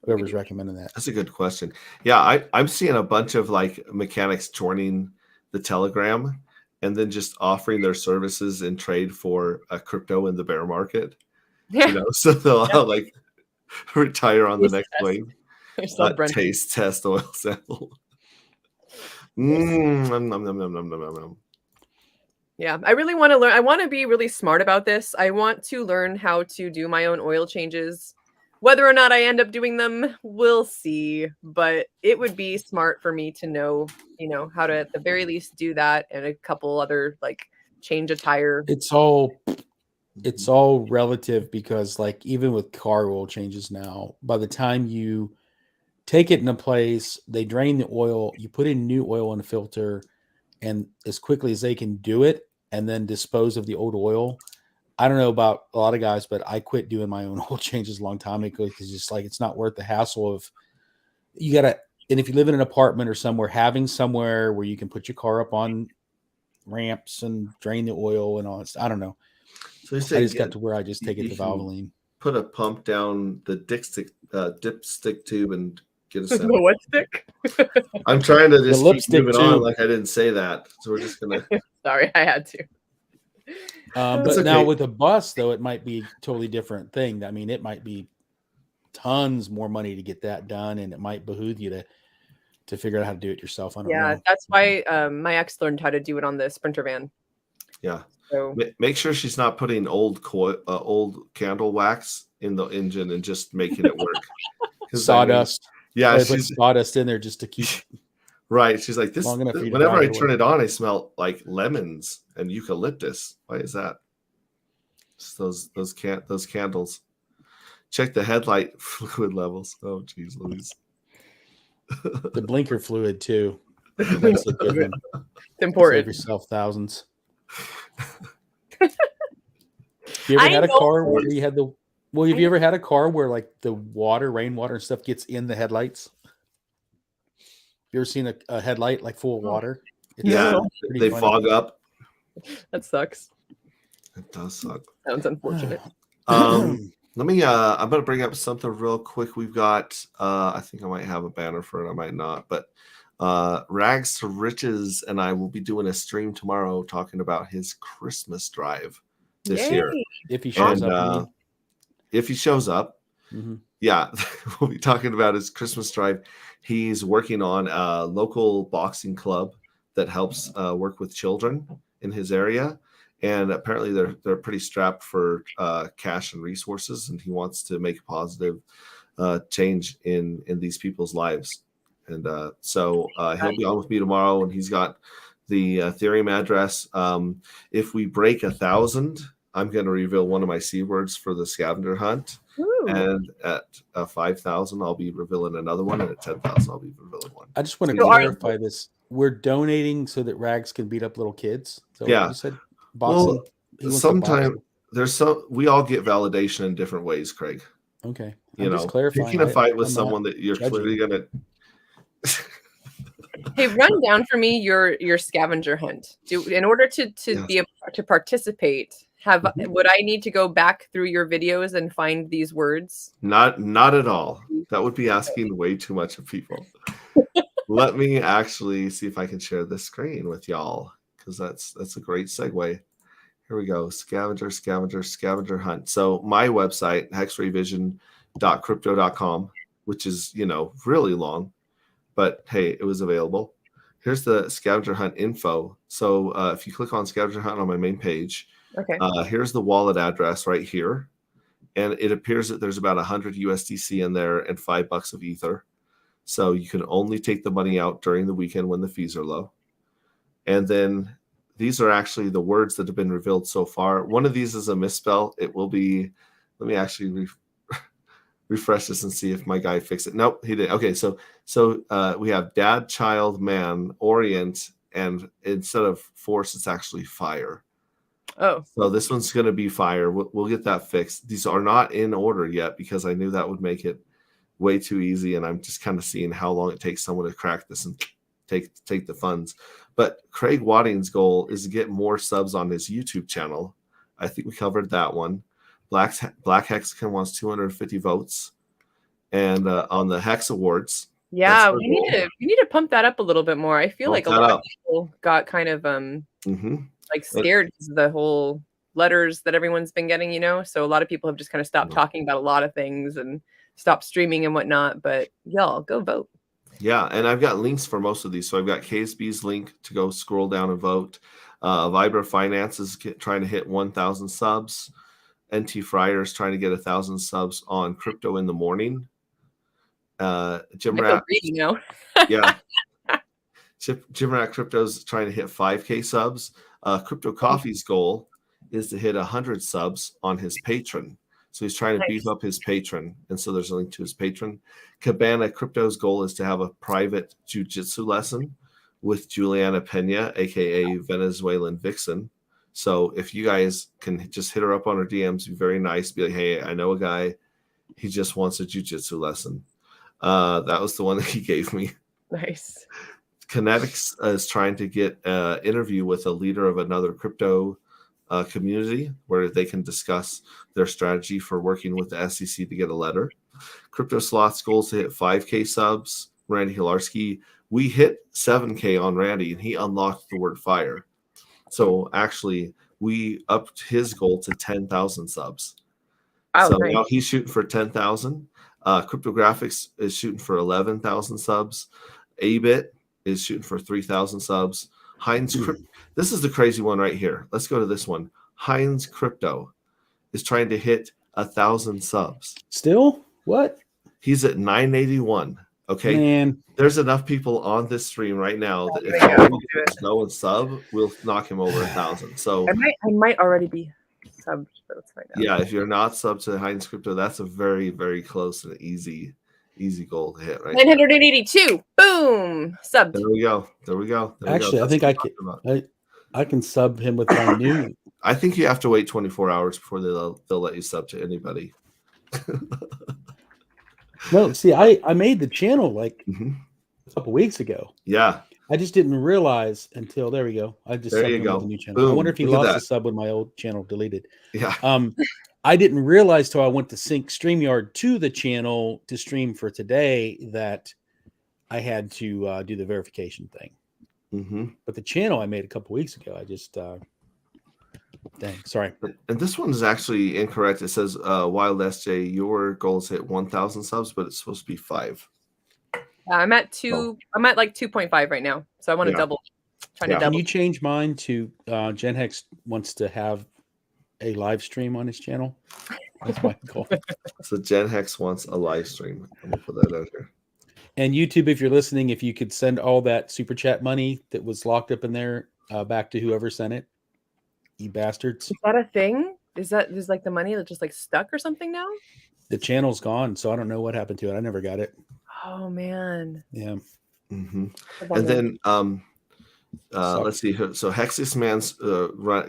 Speaker 2: Whoever's recommending that.
Speaker 1: That's a good question. Yeah, I'm seeing a bunch of like mechanics joining the Telegram and then just offering their services in trade for a crypto in the bear market.
Speaker 4: Yeah.
Speaker 1: You know, so they'll like retire on the next wave. Taste test oil sample. Nom, nom, nom, nom, nom, nom, nom.
Speaker 4: Yeah, I really want to learn. I want to be really smart about this. I want to learn how to do my own oil changes. Whether or not I end up doing them, we'll see. But it would be smart for me to know, how to at the very least do that, and a couple other like change a tire.
Speaker 2: It's all relative, because like even with car oil changes now, by the time you take it in a place, they drain the oil, you put in new oil in a filter, and as quickly as they can do it and then dispose of the old oil. I don't know about a lot of guys, but I quit doing my own oil changes a long time ago, because it's not worth the hassle of and if you live in an apartment or somewhere, having somewhere where you can put your car up on ramps and drain the oil and all that stuff. I don't know.
Speaker 1: So
Speaker 2: I just got to where I just take it to Valvoline.
Speaker 1: Put a pump down the dipstick tube and get a
Speaker 4: The
Speaker 1: sample.
Speaker 4: what stick?
Speaker 1: I'm trying to just keep
Speaker 2: lipstick
Speaker 1: moving on
Speaker 2: tube.
Speaker 1: like I didn't say that. So we're just gonna.
Speaker 4: Sorry, I had to.
Speaker 2: But
Speaker 1: okay.
Speaker 2: now with a bus, though, it might be a totally different thing. I mean, it might be tons more money to get that done, and it might behoove you to figure out how to do it yourself. I don't know.
Speaker 4: That's why my ex learned how to do it on the Sprinter van.
Speaker 1: Yeah.
Speaker 4: So
Speaker 1: Make sure she's not putting old candle wax in the engine and just making it work.
Speaker 2: Sawdust.
Speaker 1: Yeah,
Speaker 2: They put sawdust in there just to keep.
Speaker 1: Right. She's like,
Speaker 2: Long enough for you to
Speaker 1: whenever I
Speaker 2: drive
Speaker 1: turn it on, I smell like lemons and eucalyptus. Why is that? It's those candles. Check the headlight fluid levels. Oh, geez, Louise.
Speaker 2: The blinker fluid too. That's a good one.
Speaker 4: it's important.
Speaker 2: Save yourself thousands. You ever had a car where you had the? Well, have you ever had a car where like the rainwater and stuff gets in the headlights? You ever seen a headlight like full of water?
Speaker 1: Yeah, they fog up.
Speaker 4: That sucks.
Speaker 1: It does suck.
Speaker 4: Sounds unfortunate.
Speaker 1: Let me I'm gonna bring up something real quick. We've got I think I might have a banner for it, I might not, but Rags to Riches and I will be doing a stream tomorrow talking about his Christmas drive this year.
Speaker 2: If he shows up.
Speaker 1: If he shows up.
Speaker 2: Mm-hmm.
Speaker 1: Yeah, we'll be talking about his Christmas drive. He's working on a local boxing club that helps work with children in his area. And apparently they're pretty strapped for cash and resources, and he wants to make a positive change in these people's lives. And so he'll be on with me tomorrow, and he's got the Ethereum address. If we break 1,000, I'm going to reveal one of my C words for the scavenger hunt. Ooh. And at 5,000, I'll be revealing another one, and at 10,000, I'll be revealing one.
Speaker 2: I just want to clarify this. We're donating so that Rags can beat up little kids. So
Speaker 1: yeah.
Speaker 2: You said boxing.
Speaker 1: Well, sometimes we all get validation in different ways, Craig.
Speaker 2: Okay.
Speaker 1: Just picking a fight with someone that you're clearly going to.
Speaker 4: Hey, run down for me your scavenger hunt. In order to be able to participate, would I need to go back through your videos and find these words?
Speaker 1: Not at all. That would be asking way too much of people. Let me actually see if I can share this screen with y'all, because that's a great segue. Here we go. Scavenger hunt. So my website, hexrayvision.crypto.com, which is, really long, but hey, it was available. Here's the scavenger hunt info. So if you click on scavenger hunt on my main page,
Speaker 4: okay.
Speaker 1: Here's the wallet address right here. And it appears that there's about 100 USDC in there and $5 of Ether. So you can only take the money out during the weekend when the fees are low. And then these are actually the words that have been revealed so far. One of these is a misspell. It will be, let me actually refresh this and see if my guy fixed it. Nope, he did. Okay, so we have dad, child, man, orient, and instead of force, it's actually fire.
Speaker 4: Oh.
Speaker 1: So this one's going to be fire. We'll get that fixed. These are not in order yet because I knew that would make it way too easy, and I'm just kind of seeing how long it takes someone to crack this and take the funds. But Craig Wadding's goal is to get more subs on his YouTube channel. I think we covered that one. Black Hexagon wants 250 votes, and on the Hex Awards.
Speaker 4: Yeah, we need to pump that up a little bit more. I feel like a lot of people got kind of like scared because of the whole letters that everyone's been getting, you know. So a lot of people have just kind of stopped talking about a lot of things and stopped streaming and whatnot. But y'all go vote.
Speaker 1: Yeah, and I've got links for most of these. So I've got KSB's link to go scroll down and vote. Vibra Finance is trying to hit 1,000 subs. NT Fryer is trying to get 1,000 subs on Crypto in the Morning. Jim Rat, yeah. Jim Rat Crypto's trying to hit 5K subs. Crypto Coffee's goal is to hit 100 subs on his Patreon. So he's trying to beef up his Patreon. And so there's a link to his Patreon. Cabana Crypto's goal is to have a private jiu-jitsu lesson with Juliana Pena, aka Venezuelan Vixen. So if you guys can just hit her up on her DMs, be very nice. Be like, hey, I know a guy. He just wants a jiu-jitsu lesson. That was the one that he gave me.
Speaker 4: Nice.
Speaker 1: Kinetics is trying to get an interview with a leader of another crypto community where they can discuss their strategy for working with the SEC to get a letter. Crypto Sloth's goals to hit 5K subs. Randy Hilarski, we hit 7K on Randy, and he unlocked the word fire. So actually, we upped his goal to 10,000 subs.
Speaker 4: Oh,
Speaker 1: so
Speaker 4: nice.
Speaker 1: now he's shooting for 10,000. Cryptographics is shooting for 11,000 subs. Abit is shooting for 3,000 subs. Heinz Crypto. This is the crazy one right here. Let's go to this one. Heinz Crypto is trying to hit 1,000 subs.
Speaker 2: Still? What?
Speaker 1: He's at 981. Okay.
Speaker 2: Man.
Speaker 1: There's enough people on this stream right now that if no one sub, we'll knock him over 1,000. So
Speaker 4: I might already be subbed. So let's find out.
Speaker 1: Yeah, if you're not subbed to Heinz Crypto, that's a very, very close and easy goal to hit, right?
Speaker 4: 982. Boom. Subbed.
Speaker 1: There we go.
Speaker 2: Actually, I think I can sub him with my new.
Speaker 1: I think you have to wait 24 hours before they'll let you sub to anybody.
Speaker 2: No, see, I made the channel like a couple weeks ago.
Speaker 1: Yeah.
Speaker 2: I just didn't realize until there we go. I just subbed him with the new channel.
Speaker 1: Boom.
Speaker 2: I wonder if he lost a sub when my old channel deleted.
Speaker 1: Yeah.
Speaker 2: I didn't realize till I went to sync StreamYard to the channel to stream for today that I had to do the verification thing. But the channel I made a couple weeks ago, I just dang, sorry.
Speaker 1: And this one is actually incorrect. It says Wild SJ, your goal is hit 1,000 subs, but it's supposed to be 5.
Speaker 4: I'm at 2. I'm at like 2.5 right now. So I want to double. Trying to double.
Speaker 2: Can you change mine to Gen Hex wants to have a live stream on his channel? That's my goal.
Speaker 1: So Gen Hex wants a live stream. I'm gonna put that out here.
Speaker 2: And YouTube, if you're listening, if you could send all that super chat money that was locked up in there back to whoever sent it, you bastards.
Speaker 4: Is that a thing? Is like the money that just like stuck or something now?
Speaker 2: The channel's gone, so I don't know what happened to it. I never got it.
Speaker 4: Oh man.
Speaker 2: Yeah.
Speaker 1: And then let's see. So Hexus Man's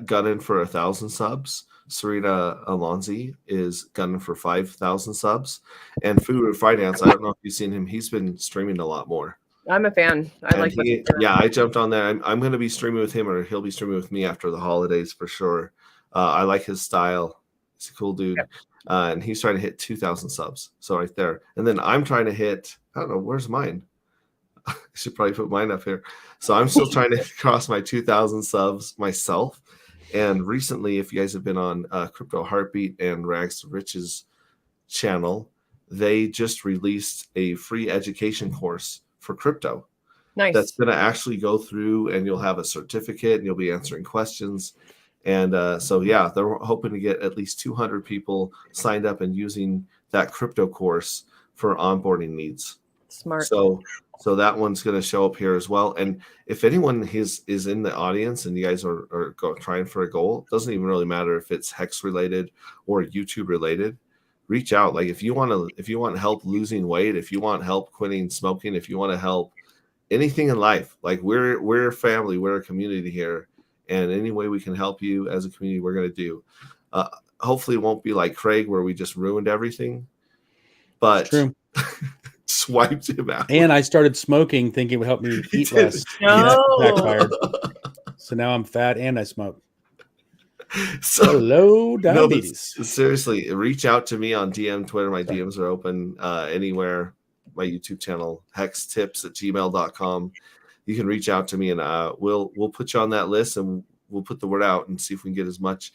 Speaker 1: gunning for 1,000 subs. Serena Alonzi is gunning for 5,000 subs. And Food Finance, I don't know if you've seen him. He's been streaming a lot more.
Speaker 4: I'm a fan.
Speaker 1: I jumped on there. I'm going to be streaming with him, or he'll be streaming with me after the holidays for sure. I like his style. He's a cool dude. Yep. And he's trying to hit 2,000 subs. So right there. And then I'm trying to hit, I don't know, where's mine? I should probably put mine up here. So I'm still trying to cross my 2,000 subs myself. And recently, if you guys have been on Crypto Heartbeat and Rags to Riches channel, they just released a free education course for crypto.
Speaker 4: Nice.
Speaker 1: That's going to actually go through, and you'll have a certificate, and you'll be answering questions. And so, yeah, they're hoping to get at least 200 people signed up and using that crypto course for onboarding needs.
Speaker 4: Smart.
Speaker 1: So that one's going to show up here as well. And if anyone is in the audience and you guys are trying for a goal, it doesn't even really matter if it's Hex related or YouTube related. Reach out. Like if you want help losing weight, if you want help quitting smoking, if you want to help anything in life, like we're a family, we're a community here, and any way we can help you as a community, we're going to do. Hopefully, it won't be like Craig where we just ruined everything. but
Speaker 2: True.
Speaker 1: swiped him out.
Speaker 2: And I started smoking, thinking it would help me eat
Speaker 1: did.
Speaker 2: less.
Speaker 4: No.
Speaker 2: And that backfired. So now I'm fat and I smoke.
Speaker 1: So
Speaker 2: Hello,
Speaker 1: no, but
Speaker 2: diabetes.
Speaker 1: seriously, reach out to me on DM, Twitter. My DMs are open anywhere. My YouTube channel, hextips@gmail.com. You can reach out to me, and we'll put you on that list, and we'll put the word out and see if we can get as much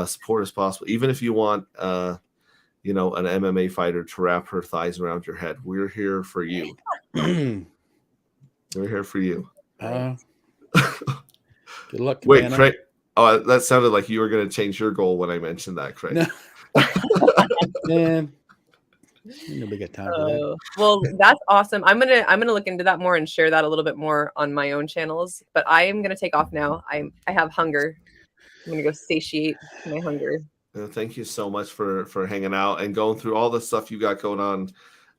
Speaker 1: support as possible. Even if you want, an MMA fighter to wrap her thighs around your head, we're here for you. We're here for you.
Speaker 2: Good luck,
Speaker 1: Wait,
Speaker 2: Cabana.
Speaker 1: Craig. Oh, that sounded like you were going to change your goal when I mentioned that, Craig.
Speaker 2: No. Man, nobody got time for that.
Speaker 4: Well, that's awesome. I'm gonna look into that more and share that a little bit more on my own channels. But I am gonna take off now. I have hunger. I'm gonna go satiate my hunger.
Speaker 1: Thank you so much for hanging out and going through all the stuff you got going on.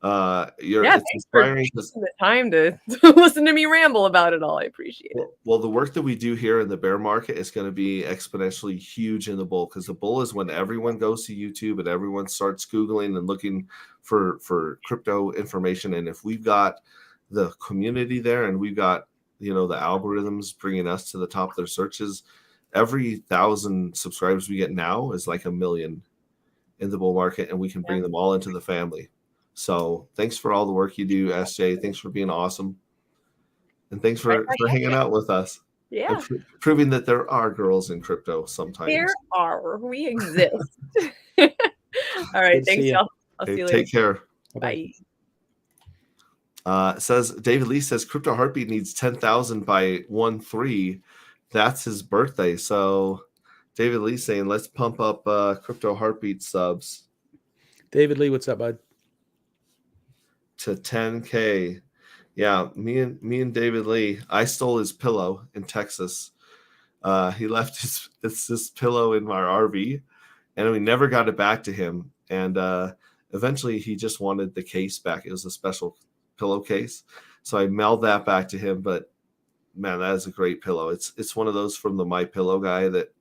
Speaker 1: It's
Speaker 4: Thanks for
Speaker 1: inspiring.
Speaker 4: taking the time to listen to me ramble about it all. I appreciate it.
Speaker 1: Well, the work that we do here in the bear market is going to be exponentially huge in the bull, because the bull is when everyone goes to YouTube and everyone starts Googling and looking for crypto information. And if we've got the community there and we've got, the algorithms bringing us to the top of their searches, every 1,000 subscribers we get now is like 1 million in the bull market, and we can bring them all into the family. So thanks for all the work you do, SJ. Thanks for being awesome. And thanks for hanging out with us.
Speaker 4: Yeah.
Speaker 1: And proving that there are girls in crypto sometimes.
Speaker 4: There are. We exist. All right. Thanks, y'all. I'll see you later.
Speaker 1: Take care.
Speaker 4: Bye.
Speaker 1: David Lee says Crypto Heartbeat needs 10,000 by 1/3. That's his birthday. So David Lee saying, let's pump up Crypto Heartbeat subs.
Speaker 2: David Lee, what's up, bud?
Speaker 1: To 10K. Yeah, me and David Lee. I stole his pillow in Texas. He left his pillow in our RV, and we never got it back to him. And eventually, he just wanted the case back. It was a special pillowcase, so I mailed that back to him. But man, that is a great pillow. It's one of those from the My Pillow guy that,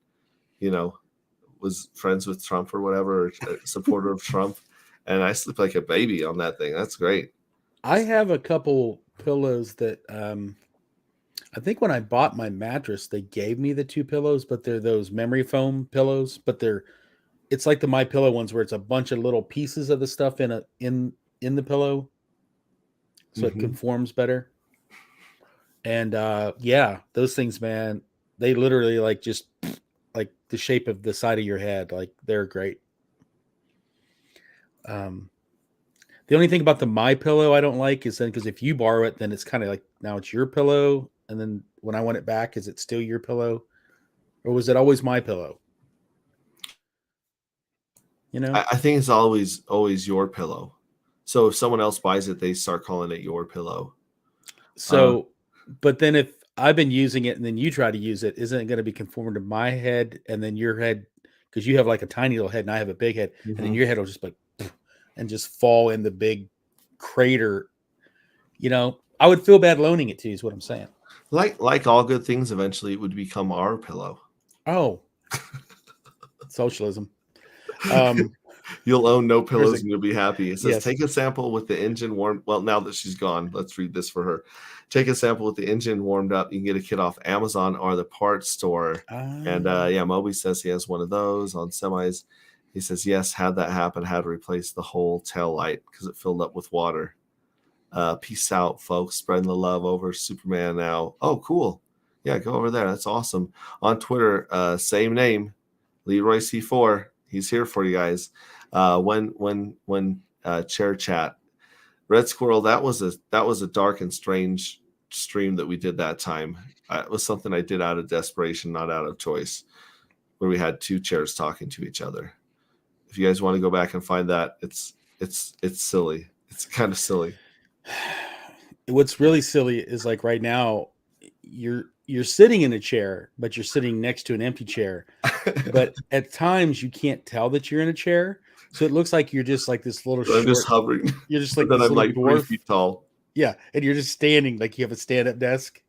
Speaker 1: was friends with Trump or whatever, or a supporter of Trump. And I sleep like a baby on that thing. That's great.
Speaker 2: I have a couple pillows that I think when I bought my mattress, they gave me the 2 pillows, but they're those memory foam pillows, but it's like the My Pillow ones where it's a bunch of little pieces of the stuff in the pillow. So it conforms better. And those things, man, they literally like just like the shape of the side of your head. Like they're great. The only thing about the My Pillow I don't like is then because if you borrow it, then it's kind of like now it's your pillow, and then when I want it back, is it still your pillow, or was it always my pillow?
Speaker 1: I think it's always your pillow. So if someone else buys it, they start calling it your pillow.
Speaker 2: So, but then if I've been using it and then you try to use it, isn't it going to be conformed to my head and then your head? Because you have like a tiny little head and I have a big head, and then your head will just like and just fall in the big crater. I would feel bad loaning it to you is what I'm saying.
Speaker 1: Like all good things, eventually it would become our pillow.
Speaker 2: Oh, socialism.
Speaker 1: You'll own no pillows and you'll be happy. It says,
Speaker 2: yes.
Speaker 1: Take a sample with the engine warmed. Well, now that she's gone, let's read this for her. Take a sample with the engine warmed up. You can get a kit off Amazon or the parts store. And Moby says he has one of those on semis. He says, yes, had that happen, had to replace the whole tail light because it filled up with water. Peace out, folks. Spreading the love over Superman now. Oh, cool. Yeah, go over there. That's awesome. On Twitter, same name, Leroy C4. He's here for you guys. When chair chat, Red Squirrel. That was a dark and strange stream that we did that time. It was something I did out of desperation, not out of choice, where we had 2 chairs talking to each other. If you guys want to go back and find that, it's silly. It's kind of silly.
Speaker 2: What's really silly is like right now, you're sitting in a chair, but you're sitting next to an empty chair. But at times you can't tell that you're in a chair, so it looks like you're just like this little.
Speaker 1: I'm just hovering.
Speaker 2: You're just like
Speaker 1: then
Speaker 2: this
Speaker 1: I'm like
Speaker 2: dwarf.
Speaker 1: 3 feet tall.
Speaker 2: Yeah, and you're just standing like you have a stand-up desk.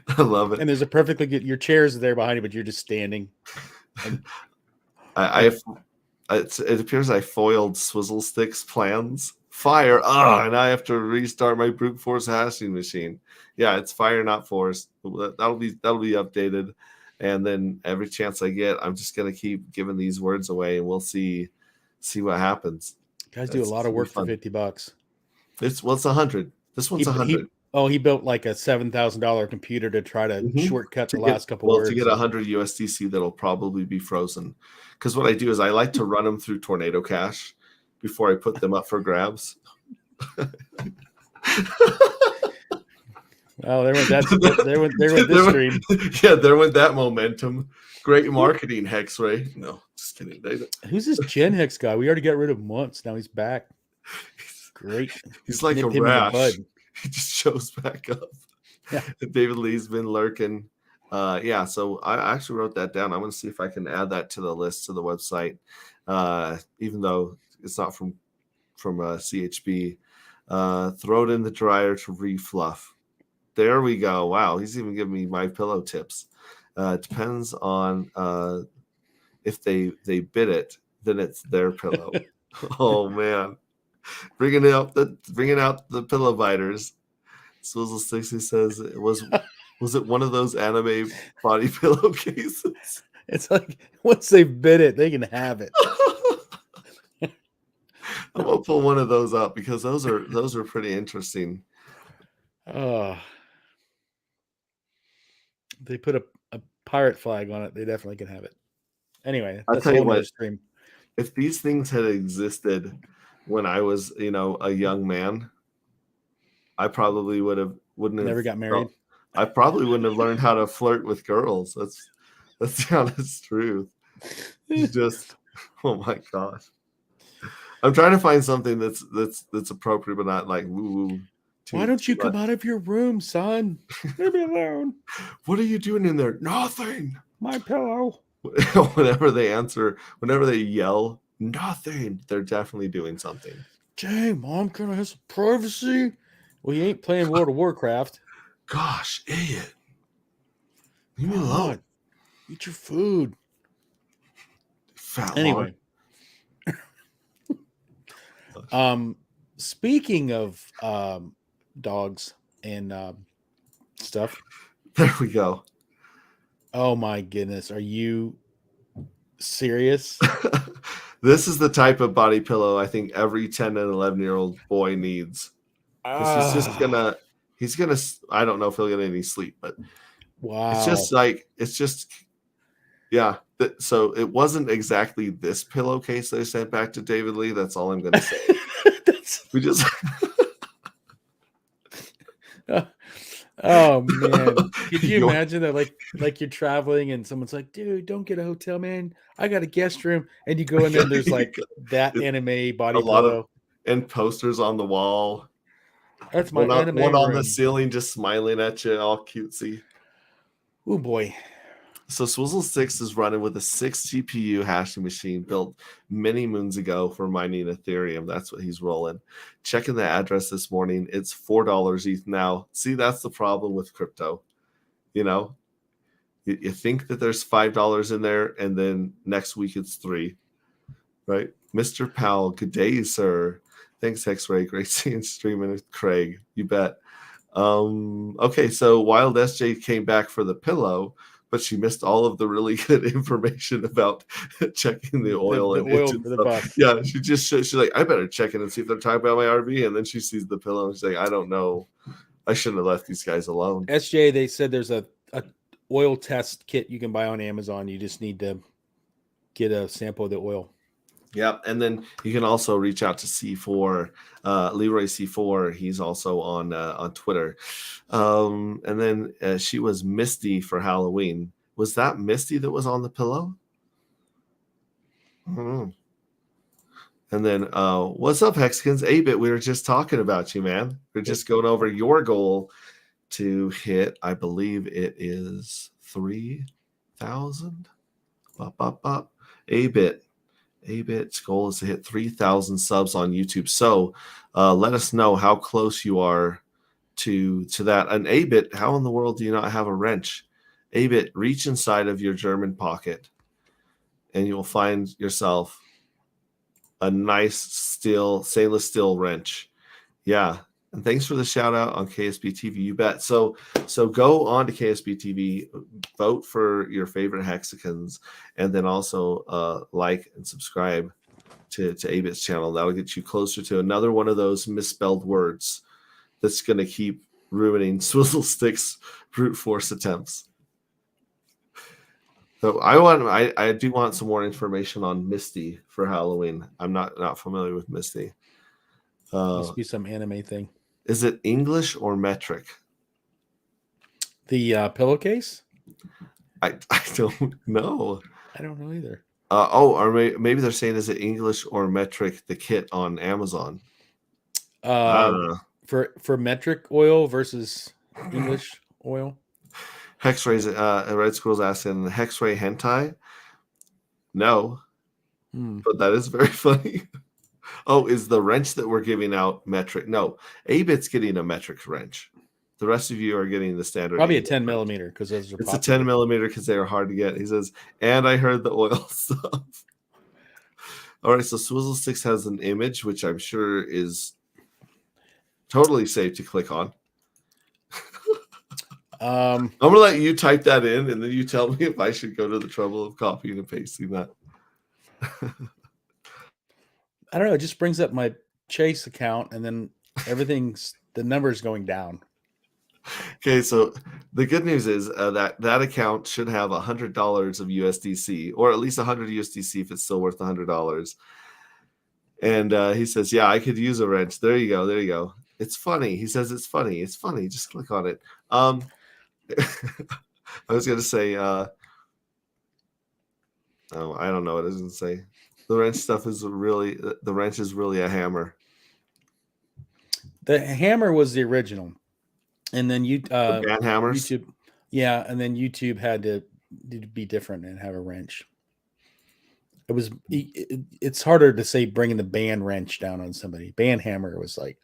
Speaker 1: I love it.
Speaker 2: And there's a perfectly good. Your chairs are there behind you, but you're just standing. And,
Speaker 1: I it appears I foiled Swizzle Stick's plans. Fire! And I have to restart my brute force hashing machine. Yeah, it's fire, not force. That'll be updated. And then every chance I get, I'm just gonna keep giving these words away, and we'll see what happens.
Speaker 2: Guys do a lot of work for $50.
Speaker 1: It's 100. This one's 100.
Speaker 2: He built like a $7,000 computer to try to shortcut the last couple words.
Speaker 1: To get 100 USDC, that'll probably be frozen. Because what I do is I like to run them through Tornado Cash before I put them up for grabs.
Speaker 2: Oh, there went this stream.
Speaker 1: Yeah, there went that momentum. Great marketing, Hexray. No, just kidding.
Speaker 2: Who's this Gen Hex guy? We already got rid of him once. Now he's back. Great.
Speaker 1: He's like a rash. He just shows back up. Yeah. David Lee's been lurking. Yeah, so I actually wrote that down. I'm going to see if I can add that to the list to the website, even though it's not from CHB. Throw it in the dryer to refluff. There we go. Wow, he's even giving me my pillow tips. Depends on if they bid it, then it's their pillow. Oh man, bringing out the pillow biters. Swizzle 60 says was it one of those anime body pillowcases?
Speaker 2: It's like once they bid it, they can have it.
Speaker 1: I'm gonna pull one of those up because those are pretty interesting.
Speaker 2: They put a pirate flag on it. They definitely can have it. Anyway,
Speaker 1: I'll
Speaker 2: that's
Speaker 1: tell
Speaker 2: a
Speaker 1: you
Speaker 2: whole
Speaker 1: what.
Speaker 2: other stream.
Speaker 1: If these things had existed when I was, a young man, I probably wouldn't have
Speaker 2: never got married.
Speaker 1: I probably wouldn't have learned how to flirt with girls. That's the honest truth. Just, oh my gosh. I'm trying to find something that's appropriate, but not like woo.
Speaker 2: Why don't you come out of your room, son? Leave me alone.
Speaker 1: What are you doing in there? Nothing.
Speaker 2: My pillow.
Speaker 1: Whenever they yell, nothing, they're definitely doing something.
Speaker 2: Dang, Mom, can I have some privacy? Well, you ain't playing World of Warcraft.
Speaker 1: Gosh, idiot. Leave me alone.
Speaker 2: Eat your food.
Speaker 1: Fat
Speaker 2: anyway. Speaking of dogs and stuff.
Speaker 1: There we go.
Speaker 2: Oh my goodness. Are you serious?
Speaker 1: This is the type of body pillow I think every 10 and 11-year-old boy needs. He's gonna, I don't know if he'll get any sleep, but
Speaker 2: wow.
Speaker 1: It's just, yeah. So it wasn't exactly this pillowcase they sent back to David Lee. That's all I'm going to say. We just.
Speaker 2: Oh man! Could you imagine that? Like you're traveling and someone's like, "Dude, don't get a hotel, man. I got a guest room." And you go in there, and there's like that anime body pillow
Speaker 1: and posters on the wall.
Speaker 2: That's my anime
Speaker 1: one on
Speaker 2: room.
Speaker 1: the ceiling, just smiling at you, all cutesy.
Speaker 2: Oh boy!
Speaker 1: So Swizzle 6 is running with a 6 GPU hashing machine built many moons ago for mining Ethereum. That's what he's rolling. Checking the address this morning, it's $4 ETH now. See, that's the problem with crypto. You think that there's $5 in there, and then next week it's $3. Right? Mr. Powell, good day, sir. Thanks, X-Ray. Great seeing streaming with Craig. You bet. Okay, so Wild SJ came back for the pillow, but she missed all of the really good information about checking the oil and
Speaker 2: oil for the bus.
Speaker 1: Yeah, she's like, I better check in and see if they're talking about my RV. And then she sees the pillow and she's like, I don't know. I shouldn't have left these guys alone.
Speaker 2: SJ, they said there's a oil test kit you can buy on Amazon. You just need to get a sample of the oil.
Speaker 1: Yeah, and then you can also reach out to C4, Leroy C4. He's also on Twitter. And then she was Misty for Halloween. Was that Misty that was on the pillow? I don't know. And then, what's up, Hexicans? 8-Bit, we were just talking about you, man. We're just going over your goal to hit, I believe it is 3,000. 8-Bit's goal is to hit 3,000 subs on YouTube. So let us know how close you are to that. And 8-Bit, how in the world do you not have a wrench? 8-Bit, reach inside of your German pocket and you'll find yourself a nice stainless steel wrench. Yeah. And thanks for the shout out on KSB TV. You bet. So go on to KSB TV, vote for your favorite hexagons, and then also like and subscribe to 8-Bit's channel. That'll get you closer to another one of those misspelled words that's going to keep ruining Swizzle Stick's brute force attempts. So I do want some more information on Misty for Halloween. I'm not familiar with Misty.
Speaker 2: Must be some anime thing.
Speaker 1: Is it English or metric?
Speaker 2: The pillowcase?
Speaker 1: I don't know.
Speaker 2: I don't know either.
Speaker 1: Or maybe they're saying, is it English or metric, the kit on Amazon? I don't know.
Speaker 2: For metric oil versus English oil?
Speaker 1: Hexray's Red Squirrel's asking, Hexray hentai? No. But that is very funny. Oh, is the wrench that we're giving out metric? No. 8-Bit's getting a metric wrench. The rest of you are getting the standard.
Speaker 2: Probably a 10 millimeter because those are
Speaker 1: It's
Speaker 2: popular.
Speaker 1: a 10 millimeter because they are hard to get. He says, and I heard the oil stuff. All right, so Swizzle Sticks has an image, which I'm sure is totally safe to click on. I'm going to let you type that in, and then you tell me if I should go to the trouble of copying and pasting that.
Speaker 2: I don't know. It just brings up my Chase account, and then the number's going down.
Speaker 1: Okay, so the good news is that account should have $100 of USDC, or at least 100 USDC if it's still worth $100. And he says, yeah, I could use a wrench. There you go. It's funny. He says it's funny. It's funny. Just click on it. I was going to say, I don't know what it doesn't say. The wrench stuff is really, the wrench is really a hammer.
Speaker 2: The hammer was the original. And then
Speaker 1: The band hammers?
Speaker 2: YouTube, yeah, and then YouTube had to be different and have a wrench. It's harder to say bringing the band wrench down on somebody. Band hammer was like,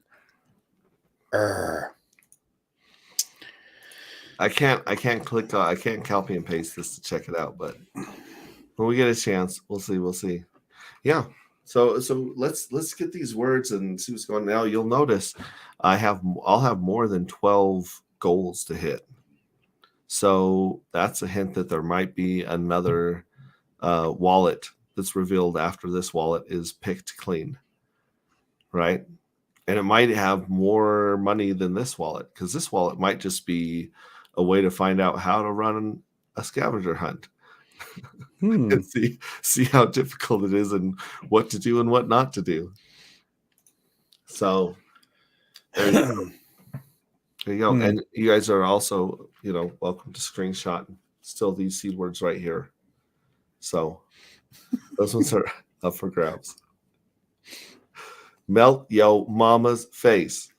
Speaker 1: I can't click. I can't copy and paste this to check it out. But when we get a chance, we'll see. Yeah. So let's get these words and see what's going on. Now you'll notice I'll have more than 12 goals to hit. So that's a hint that there might be another wallet that's revealed after this wallet is picked clean, right? And it might have more money than this wallet, because this wallet might just be a way to find out how to run a scavenger hunt. And see how difficult it is and what to do and what not to do. So there you go. There you go. And you guys are also, welcome to screenshot still these seed words right here. So those ones are up for grabs. Melt yo mama's face.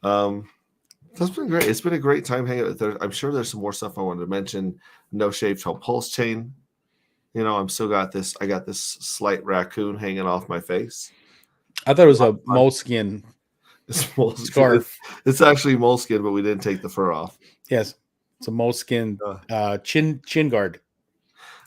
Speaker 1: That's been great. It's been a great time hanging out there. I'm sure there's some more stuff I wanted to mention. No shaved tail pulse chain. I'm still got this. I got this slight raccoon hanging off my face.
Speaker 2: I thought it was a moleskin scarf.
Speaker 1: It's actually moleskin, but we didn't take the fur off.
Speaker 2: Yes, it's a moleskin chin guard.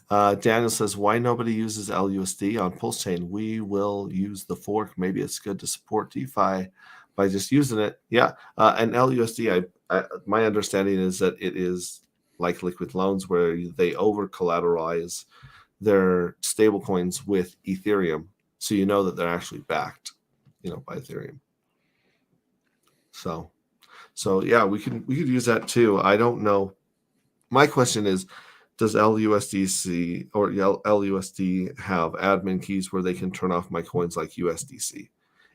Speaker 1: Daniel says, why nobody uses LUSD on pulse chain? We will use the fork. Maybe it's good to support DeFi by just using it. Yeah, and LUSD, my understanding is that it is like liquid loans where they over collateralize their stable coins with Ethereum, so you know that they're actually backed, by Ethereum. So yeah, we could use that too. I don't know. My question is, does LUSDC or LUSD have admin keys where they can turn off my coins like USDC?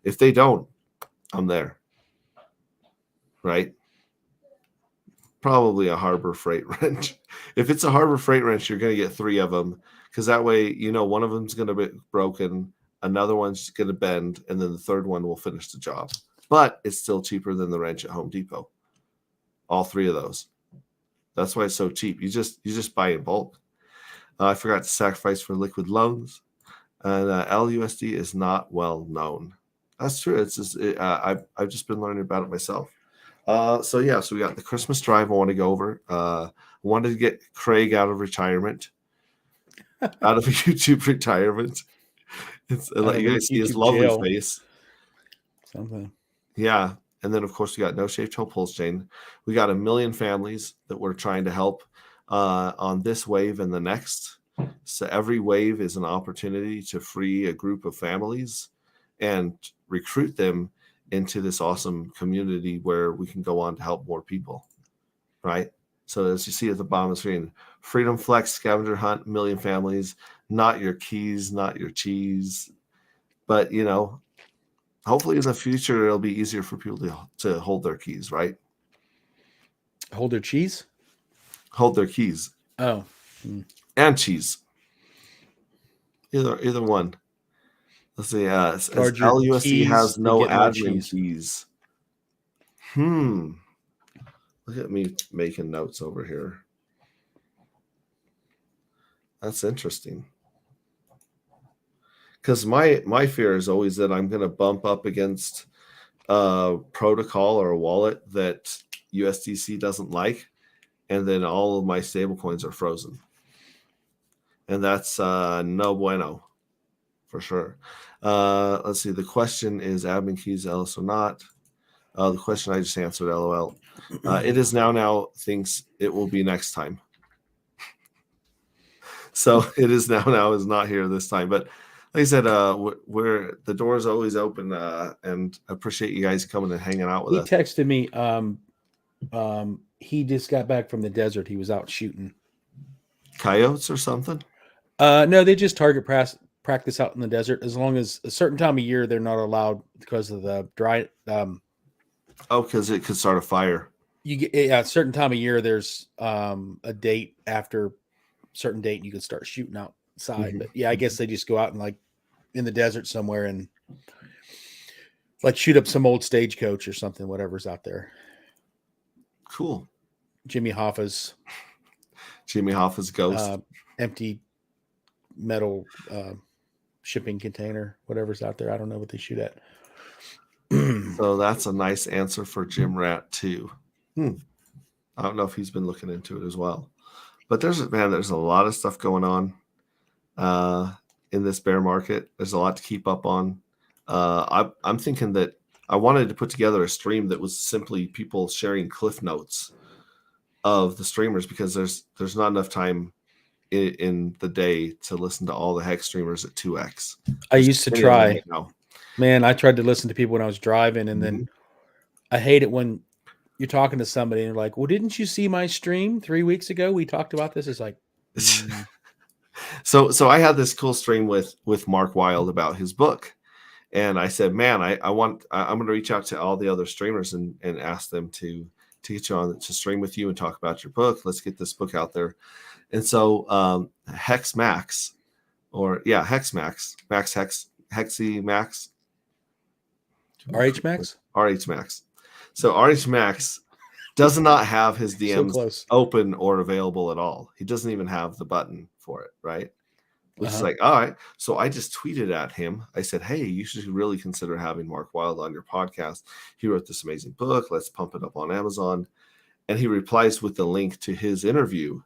Speaker 1: If they don't, I'm there. Right? Probably a Harbor Freight wrench. If it's a Harbor Freight wrench, you're going to get 3 of them, because that way, one of them's going to be broken, another one's going to bend, and then the third one will finish the job. But it's still cheaper than the wrench at Home Depot. All 3 of those. That's why it's so cheap. You just buy in bulk. I forgot to sacrifice for liquid loans, and LUSD is not well known. That's true. It's just I've just been learning about it myself. So we got the Christmas drive I want to go over. I wanted to get Craig out of retirement, out of a YouTube retirement, It's
Speaker 2: I
Speaker 1: like
Speaker 2: don't
Speaker 1: you
Speaker 2: know,
Speaker 1: guys see his
Speaker 2: YouTube
Speaker 1: lovely
Speaker 2: jail.
Speaker 1: face.
Speaker 2: Something.
Speaker 1: Yeah. And then, of course, we got No Shaved Toe Pulse Chain. We got 1 million families that we're trying to help on this wave and the next. So every wave is an opportunity to free a group of families and recruit them into this awesome community where we can go on to help more people, right? So as you see at the bottom of the screen, Freedom Flex Scavenger Hunt, 1 million families, not your keys, not your cheese. But, you know, hopefully in the future, it'll be easier for people to hold their keys, right?
Speaker 2: Hold their cheese?
Speaker 1: Hold their keys
Speaker 2: Oh.
Speaker 1: and cheese. Either one. Let's see. As
Speaker 2: Guard your
Speaker 1: LUSD
Speaker 2: keys
Speaker 1: has
Speaker 2: to
Speaker 1: no
Speaker 2: get more
Speaker 1: admin
Speaker 2: cheese.
Speaker 1: keys. Look at me making notes over here. That's interesting. Because my fear is always that I'm going to bump up against a protocol or a wallet that USDC doesn't like, and then all of my stable coins are frozen. And that's no bueno, for sure. Let's see. The question is admin keys, Ellis or not? The question I just answered, LOL. It is now thinks it will be next time. So it is now is not here this time. But like I said, we're the door is always open, and I appreciate you guys coming and hanging out with
Speaker 2: He
Speaker 1: us.
Speaker 2: texted me. He just got back from the desert. He was out shooting.
Speaker 1: Coyotes or something?
Speaker 2: No, they just target practice out in the desert. As long as a certain time of year, they're not allowed because of the dry.
Speaker 1: Because it could start a fire.
Speaker 2: You get a certain time of year. There's a date after a certain date, and you can start shooting outside.
Speaker 1: Mhm.
Speaker 2: But yeah, I guess they just go out and like in the desert somewhere and like shoot up some old stagecoach or something, whatever's out there.
Speaker 1: Cool.
Speaker 2: Jimmy Hoffa's
Speaker 1: ghost.
Speaker 2: Empty metal shipping container, whatever's out there. I don't know what they shoot at.
Speaker 1: So that's a nice answer for Jim Rat too. I don't know if he's been looking into it as well. But there's a lot of stuff going on in this bear market. There's a lot to keep up on. I'm thinking that I wanted to put together a stream that was simply people sharing cliff notes of the streamers, because there's not enough time in the day to listen to all the hex streamers at 2x.
Speaker 2: I used to try.
Speaker 1: Right now.
Speaker 2: Man, I tried to listen to people when I was driving, and then I hate it when you're talking to somebody and you're like, well, didn't you see my stream 3 weeks ago? We talked about this. It's like,
Speaker 1: So I had this cool stream with Mark Wild about his book. And I said, man, I'm going to reach out to all the other streamers and ask them to get you on to stream with you and talk about your book. Let's get this book out there. And so Hex Max, Hexy Max.
Speaker 2: RH Max?
Speaker 1: RH Max. So RH Max does not have his DMs open or available at all. He doesn't even have the button for it, right? Which is like, all right. So I just tweeted at him. I said, hey, you should really consider having Mark Wild on your podcast. He wrote this amazing book. Let's pump it up on Amazon. And he replies with the link to his interview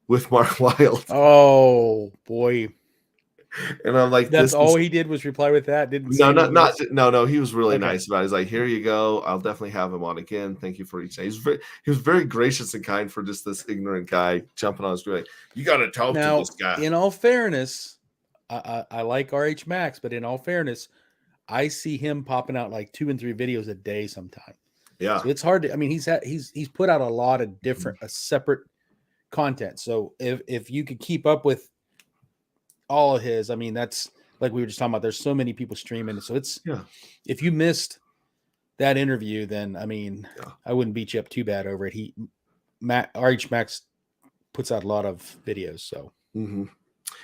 Speaker 1: with Mark Wild.
Speaker 2: Oh, boy.
Speaker 1: And I'm like,
Speaker 2: that's all he did was reply with that.
Speaker 1: No. He was really nice about it. He's like, here you go. I'll definitely have him on again. Thank you for each day. He was very gracious and kind for just this ignorant guy jumping on his screen. Like, you got to talk to this guy.
Speaker 2: In all fairness, I like RH Max, but in all fairness, I see him popping out like 2 and 3 videos a day sometime.
Speaker 1: Yeah.
Speaker 2: So it's hard to, I mean, he's put out a lot of different, separate content. So if you could keep up with all of his, I mean, that's like we were just talking about, there's so many people streaming. So it's, if you missed that interview, then I mean, I wouldn't beat you up too bad over it. RH Max puts out a lot of videos. So,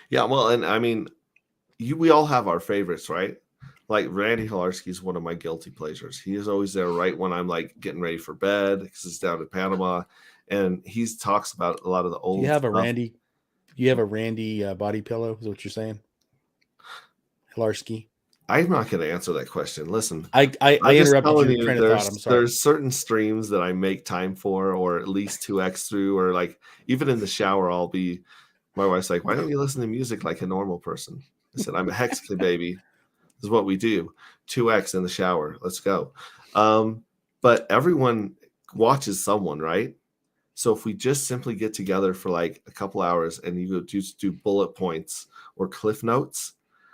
Speaker 1: yeah, well, and I mean, we all have our favorites, right? Like Randy Hilarski is one of my guilty pleasures. He is always there right when I'm like getting ready for bed because it's down in Panama, and he talks about a lot of the old.
Speaker 2: Do you have a Randy body pillow? Is what you're saying? Hilarski.
Speaker 1: I'm not going to answer that question. Listen,
Speaker 2: I interrupted your train of thought. I'm sorry.
Speaker 1: There's certain streams that I make time for, or at least 2x through, or like even in the shower, my wife's like, why don't you listen to music like a normal person? I said, I'm a hex kid, baby. This is what we do. 2X in the shower. Let's go. But everyone watches someone, right? So if we just simply get together for like a couple hours and you go just do bullet points or cliff notes,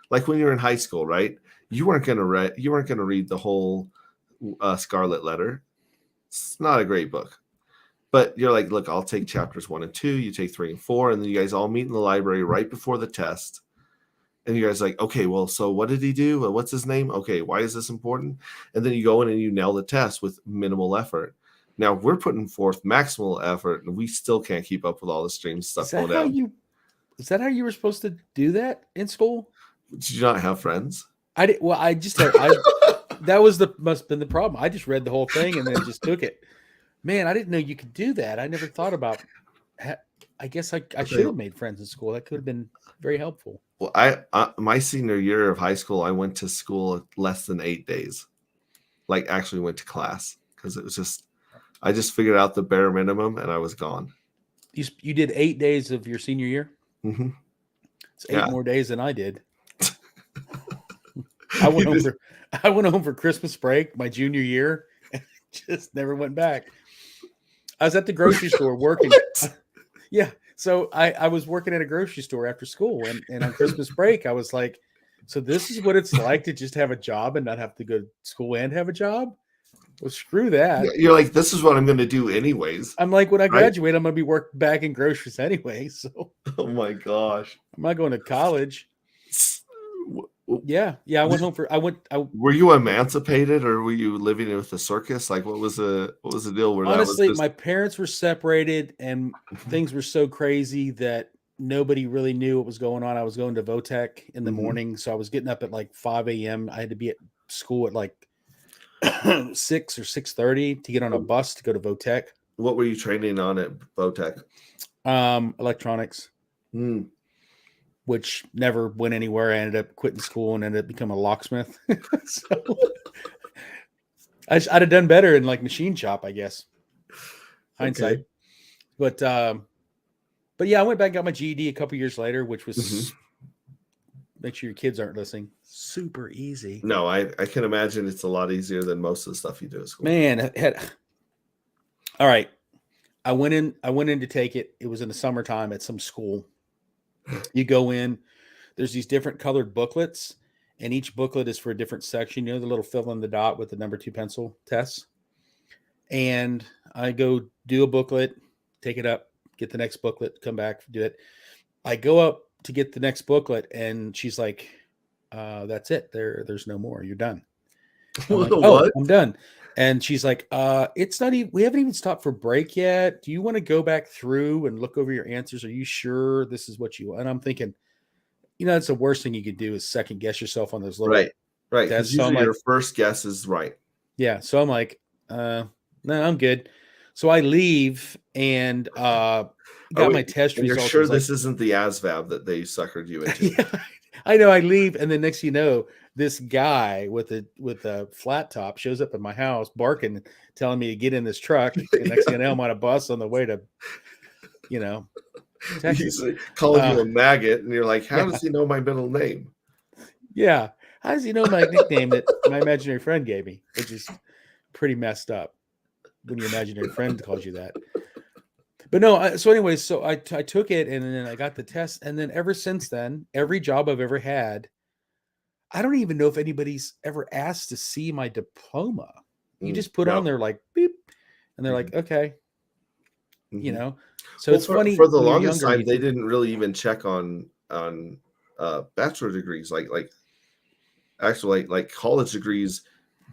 Speaker 1: like when you're in high school, right? You weren't gonna read the whole Scarlet Letter. It's not a great book. But you're like, look, I'll take chapters 1 and 2, you take 3 and 4, and then you guys all meet in the library right before the test. And you guys are like, okay, well, so what did he do? What's his name? Okay, why is this important? And then you go in and you nail the test with minimal effort. Now we're putting forth maximal effort, and we still can't keep up with all the stream stuff going down.
Speaker 2: Is that how you were supposed to do that in school?
Speaker 1: Did you not have friends?
Speaker 2: I did. Well, I just had, that was must have been the problem. I just read the whole thing and then just took it. Man, I didn't know you could do that. I never thought about. I guess I should have made friends in school. That could have been very helpful.
Speaker 1: Well, my senior year of high school, I went to school less than 8 days. Like actually went to class because it was just. I just figured out the bare minimum and I was gone.
Speaker 2: You did 8 days of your senior year?
Speaker 1: Mm-hmm.
Speaker 2: It's 8 more days than I did. I went home for Christmas break my junior year and just never went back. I was at the grocery store working. Yeah. So I was working at a grocery store after school and on Christmas break, I was like, so this is what it's like to just have a job and not have to go to school and have a job? Well, screw that.
Speaker 1: Yeah, you're like, this is what I'm going to do anyways.
Speaker 2: I'm like, when I graduate, I'm going to be bagging groceries anyway. So,
Speaker 1: oh my gosh,
Speaker 2: I'm not going to college. Yeah. I went home for.
Speaker 1: Were you emancipated, or were you living with the circus? Like, what was the deal? Where
Speaker 2: honestly, my parents were separated, and things were so crazy that nobody really knew what was going on. I was going to Votech in the morning, so I was getting up at like 5 a.m. I had to be at school at like 6 or 6:30 to get on a bus to go to Votech.
Speaker 1: What were you training on at Votech?
Speaker 2: Electronics, which never went anywhere. I ended up quitting school and ended up becoming a locksmith. So I'd have done better in like machine shop, I guess. Hindsight. Okay. But yeah, I went back and got my GED a couple years later, which was make sure your kids aren't listening. Super easy.
Speaker 1: No, I can imagine it's a lot easier than most of the stuff you do at school.
Speaker 2: Man, all right. I went in to take it. It was in the summertime at some school. You go in, there's these different colored booklets, and each booklet is for a different section. You know, the little fill in the dot with the number 2 pencil tests. And I go do a booklet, take it up, get the next booklet, come back, do it. I go up to get the next booklet, and she's like, that's it. There's no more. You're done. I'm like, oh, I'm done. And she's like, it's not even, we haven't even stopped for break yet. Do you want to go back through and look over your answers? Are you sure this is what you want? And I'm thinking, that's the worst thing you could do is second guess yourself on those little
Speaker 1: right. Because usually your first guess is right.
Speaker 2: Yeah. So I'm like, no, I'm good. So I leave and got my test results.
Speaker 1: You're sure this isn't the ASVAB that they suckered you into?
Speaker 2: Yeah, I know. I leave, and then next thing you know, this guy with a flat top shows up at my house barking, telling me to get in this truck. And next thing you know, I'm on a bus on the way to, Texas.
Speaker 1: He's calling you a maggot, and you're like, how does he know my middle name?
Speaker 2: Yeah. How does he know my nickname that my imaginary friend gave me? Which is pretty messed up when your imaginary friend calls you that. But no, so anyways, so I took it, and then I got the test. And then ever since then, every job I've ever had, I don't even know if anybody's ever asked to see my diploma. You just put on there like beep, and they're like, okay. So it's funny.
Speaker 1: For the longest time, they didn't really even check on bachelor degrees, like college degrees.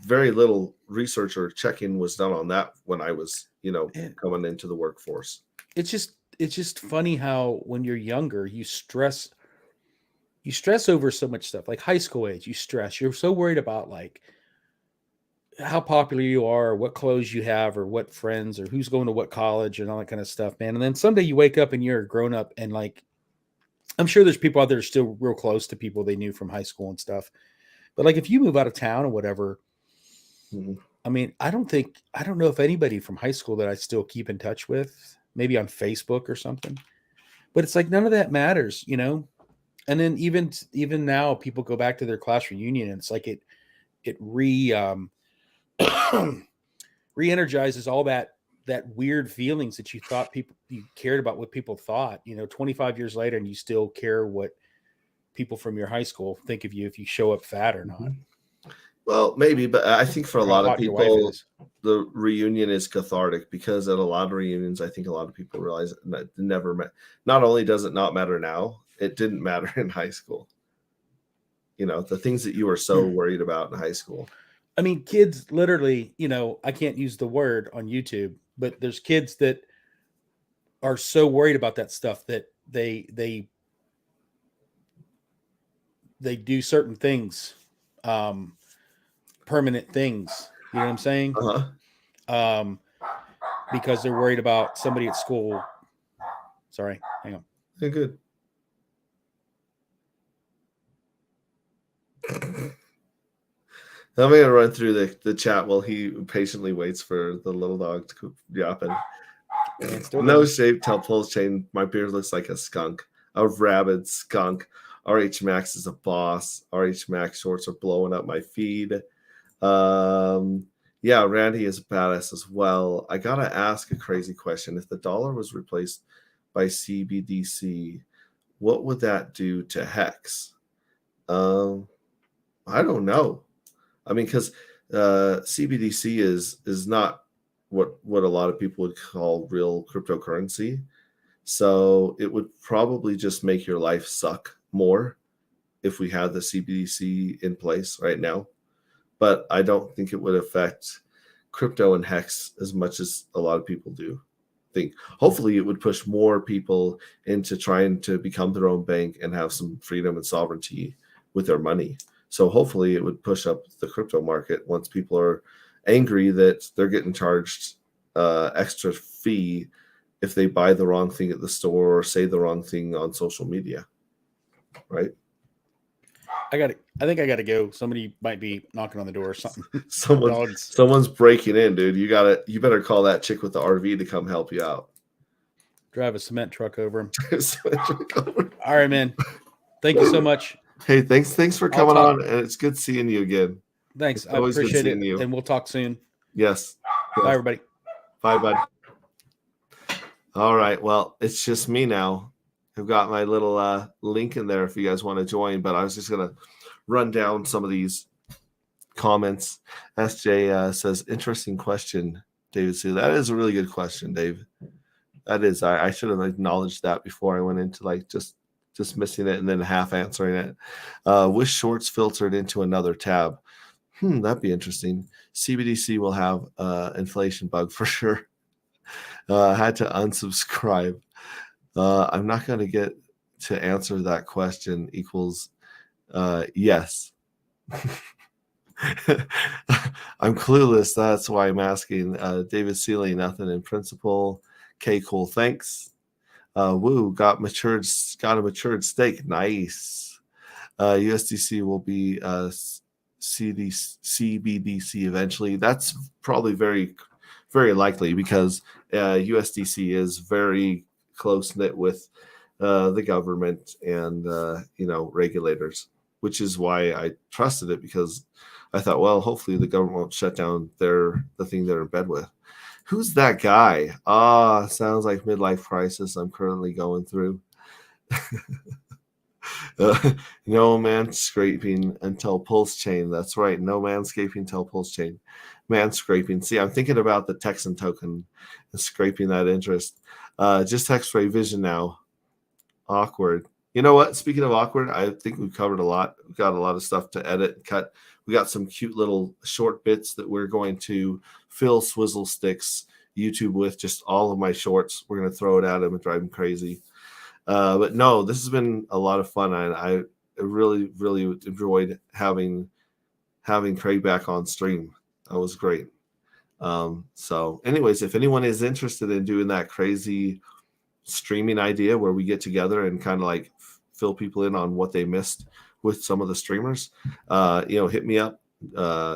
Speaker 1: Very little research or check-in was done on that when I was, coming into the workforce.
Speaker 2: It's just funny how when you're younger, you stress over so much stuff. Like high school age, you stress. You're so worried about like how popular you are, or what clothes you have, or what friends, or who's going to what college, and all that kind of stuff, man. And then someday you wake up and you're a grown up, and like, I'm sure there's people out there still real close to people they knew from high school and stuff. But like, if you move out of town or whatever, I mean, I don't know if anybody from high school that I still keep in touch with, maybe on Facebook or something. But it's like none of that matters, And then even now, people go back to their class reunion, and it's like it re-energizes all that weird feelings that you thought you cared about what people thought. 25 years later, and you still care what people from your high school think of you if you show up fat or not.
Speaker 1: Well, maybe, but I think for a
Speaker 2: Or how
Speaker 1: lot of
Speaker 2: hot your wife
Speaker 1: people,
Speaker 2: is.
Speaker 1: the reunion is cathartic because at a lot of reunions, I think a lot of people realize it never met. Not only does it not matter now, it didn't matter in high school. The things that you were so worried about in high school.
Speaker 2: I mean, kids literally, I can't use the word on YouTube, but there's kids that are so worried about that stuff that they do certain things, permanent things. You know what I'm saying?
Speaker 1: Uh-huh.
Speaker 2: Because they're worried about somebody at school. Sorry, hang on.
Speaker 1: Yeah, good. I'm going to run through the chat while he patiently waits for the little dog to yapping. No shape, tail pulse chain. My beard looks like a skunk, a rabid skunk. RH Max is a boss. RH Max shorts are blowing up my feed. Yeah, Randy is a badass as well. I got to ask a crazy question. If the dollar was replaced by CBDC, what would that do to Hex? I don't know. I mean, because CBDC is not what a lot of people would call real cryptocurrency. So it would probably just make your life suck more if we had the CBDC in place right now. But I don't think it would affect crypto and Hex as much as a lot of people do think. Hopefully it would push more people into trying to become their own bank and have some freedom and sovereignty with their money. So hopefully it would push up the crypto market once people are angry that they're getting charged extra fee if they buy the wrong thing at the store or say the wrong thing on social media. Right?
Speaker 2: I think I gotta go. Somebody might be knocking on the door or something.
Speaker 1: Someone's breaking in, dude. You better call that chick with the RV to come help you out.
Speaker 2: Drive a cement truck over him. All right, man. Thank you so much.
Speaker 1: Hey, thanks for coming on, and it's good seeing you again.
Speaker 2: Thanks. I appreciate it. And we'll talk soon.
Speaker 1: Yes.
Speaker 2: Bye, everybody.
Speaker 1: Bye, bud. All right. Well, it's just me now. I've got my little link in there if you guys want to join, but I was just going to run down some of these comments. SJ says, interesting question, David. So that is a really good question, Dave. That is. I should have acknowledged that before I went into just missing it and then half answering it. Wish shorts filtered into another tab. That'd be interesting. CBDC will have inflation bug for sure. Had to unsubscribe. I'm not going to get to answer that question equals yes. I'm clueless. That's why I'm asking. David Seeley, nothing in principle. Okay, cool. Thanks. Woo, got a matured steak. Nice. USDC will be CBDC eventually. That's probably very, very likely because USDC is very close knit with the government and regulators, which is why I trusted it, because I thought, well, hopefully the government won't shut down the thing they're in bed with. Who's that guy? Sounds like midlife crisis I'm currently going through. No manscaping until pulse chain. That's right. No manscaping until pulse chain. Manscaping. See, I'm thinking about the Texan token and scraping that interest. Just X-ray vision now. Awkward. You know what? Speaking of awkward, I think we've covered a lot. We've got a lot of stuff to edit and cut. We got some cute little short bits that we're going to fill Swizzle Sticks YouTube with, just all of my shorts. We're going to throw it at him and drive him crazy. But no, this has been a lot of fun. I really, really enjoyed having Craig back on stream. That was great. So anyways, if anyone is interested in doing that crazy streaming idea where we get together and kind of like fill people in on what they missed with some of the streamers, hit me up.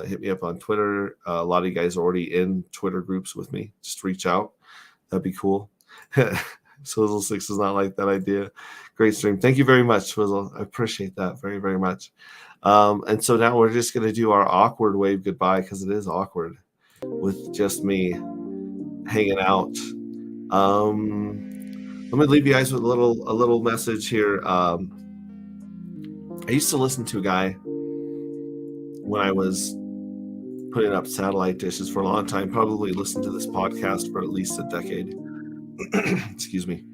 Speaker 1: Hit me up on Twitter. A lot of you guys are already in Twitter groups with me. Just reach out. That'd be cool. Swizzle 6 does not like that idea. Great stream. Thank you very much, Swizzle. I appreciate that very, very much. And so now we're just going to do our awkward wave goodbye, because it is awkward with just me hanging out. Let me leave you guys with a little message here. I used to listen to a guy when I was putting up satellite dishes for a long time, probably listened to this podcast for at least a decade. Excuse me.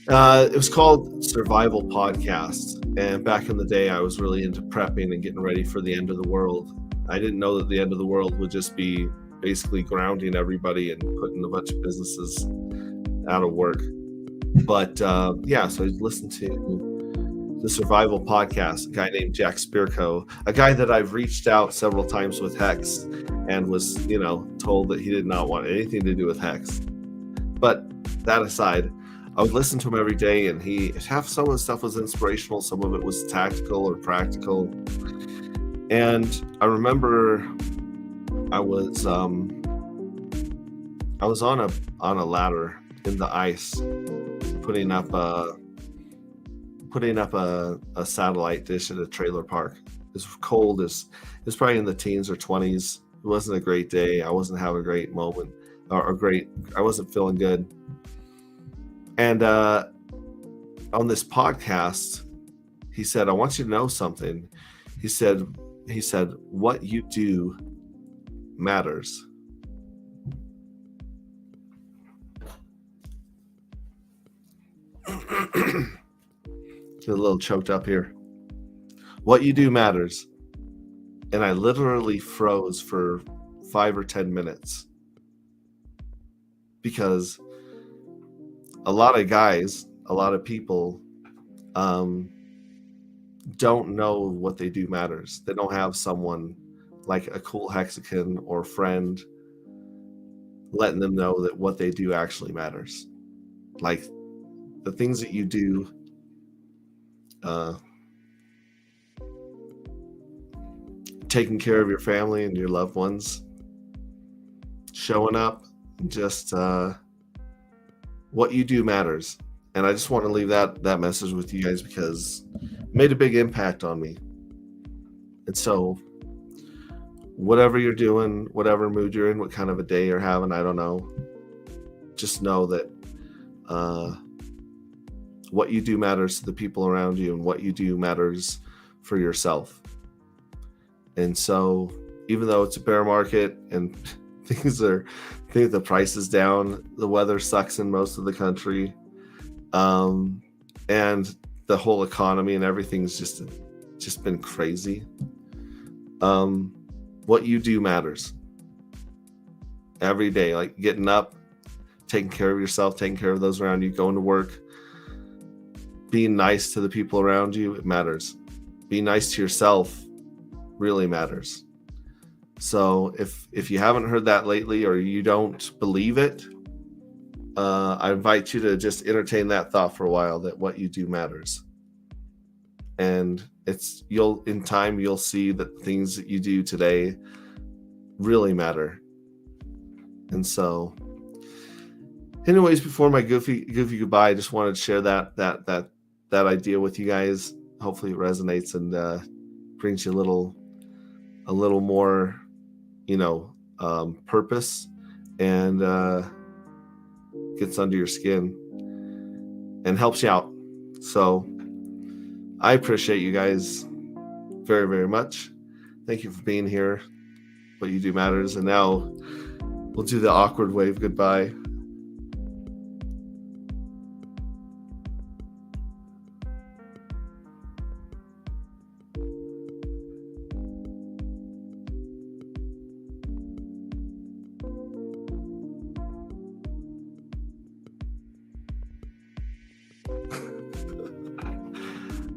Speaker 1: It was called Survival Podcast. And back in the day, I was really into prepping and getting ready for the end of the world. I didn't know that the end of the world would just be basically grounding everybody and putting a bunch of businesses out of work. But yeah, so I listened to the Survival Podcast, a guy named Jack Spirko, a guy that I've reached out several times with Hex and was, told that he did not want anything to do with Hex. But that aside, I would listen to him every day, and some of the stuff was inspirational, some of it was tactical or practical. And I remember I was on a ladder in the ice, putting up a satellite dish at a trailer park. It was cold. It was probably in the teens or 20s. It wasn't a great day. I wasn't having a great moment, I wasn't feeling good. And on this podcast, he said, I want you to know something. He said, what you do matters. Get a little choked up here. What you do matters. And I literally froze for 5 or 10 minutes, because a lot of people don't know what they do matters. They don't have someone like a cool hexagon or friend letting them know that what they do actually matters. Like the things that you do, taking care of your family and your loved ones, showing up, just what you do matters. And I just want to leave that message with you guys, because it made a big impact on me. And so whatever you're doing, whatever mood you're in, what kind of a day you're having, I don't know, just know that what you do matters to the people around you, and what you do matters for yourself. And so even though it's a bear market and the price is down, the weather sucks in most of the country, and the whole economy and everything's just been crazy, what you do matters every day. Like getting up, taking care of yourself, taking care of those around you, going to work, being nice to the people around you, it matters. Being nice to yourself really matters. So if you haven't heard that lately, or you don't believe it, I invite you to just entertain that thought for a while, that what you do matters. And in time you'll see that things that you do today really matter. And so anyways, before my goofy goodbye, I just wanted to share that idea with you guys. Hopefully it resonates and brings you a little more, purpose, and gets under your skin and helps you out. So I appreciate you guys very, very much. Thank you for being here. What you do matters. And now we'll do the awkward wave goodbye.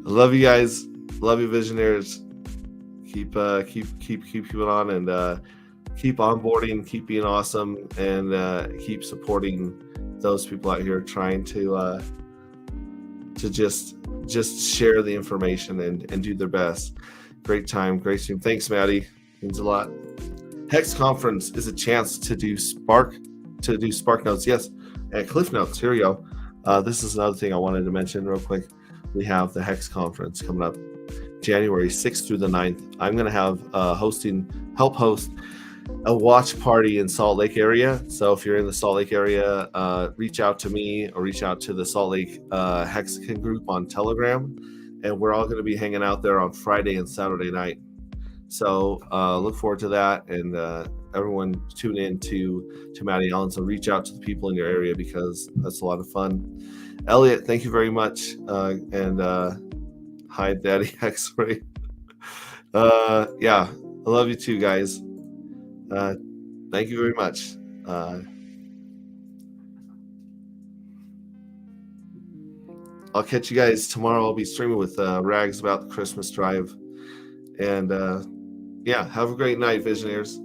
Speaker 1: Love you guys. Love you, visionaries. Keep it on, and keep onboarding, keep being awesome, and keep supporting those people out here trying to just share the information and do their best. Great time, great stream. Thanks, Maddie. Means a lot. Hex Conference is a chance to do Spark notes. Yes, And Cliff Notes, here we go. This is another thing I wanted to mention real quick. We have the Hex Conference coming up January 6th through the 9th. I'm going to have help host a watch party in Salt Lake area. So if you're in the Salt Lake area, reach out to me or reach out to the Salt Lake Hexagon group on Telegram. And we're all going to be hanging out there on Friday and Saturday night. So look forward to that. And everyone tune in to Matty Allen. So reach out to the people in your area because that's a lot of fun. Elliot, thank you very much. And hi, Daddy X-Ray. Yeah, I love you too, guys. Thank you very much. I'll catch you guys tomorrow. I'll be streaming with Rags about the Christmas drive. And yeah, have a great night, Visionaries.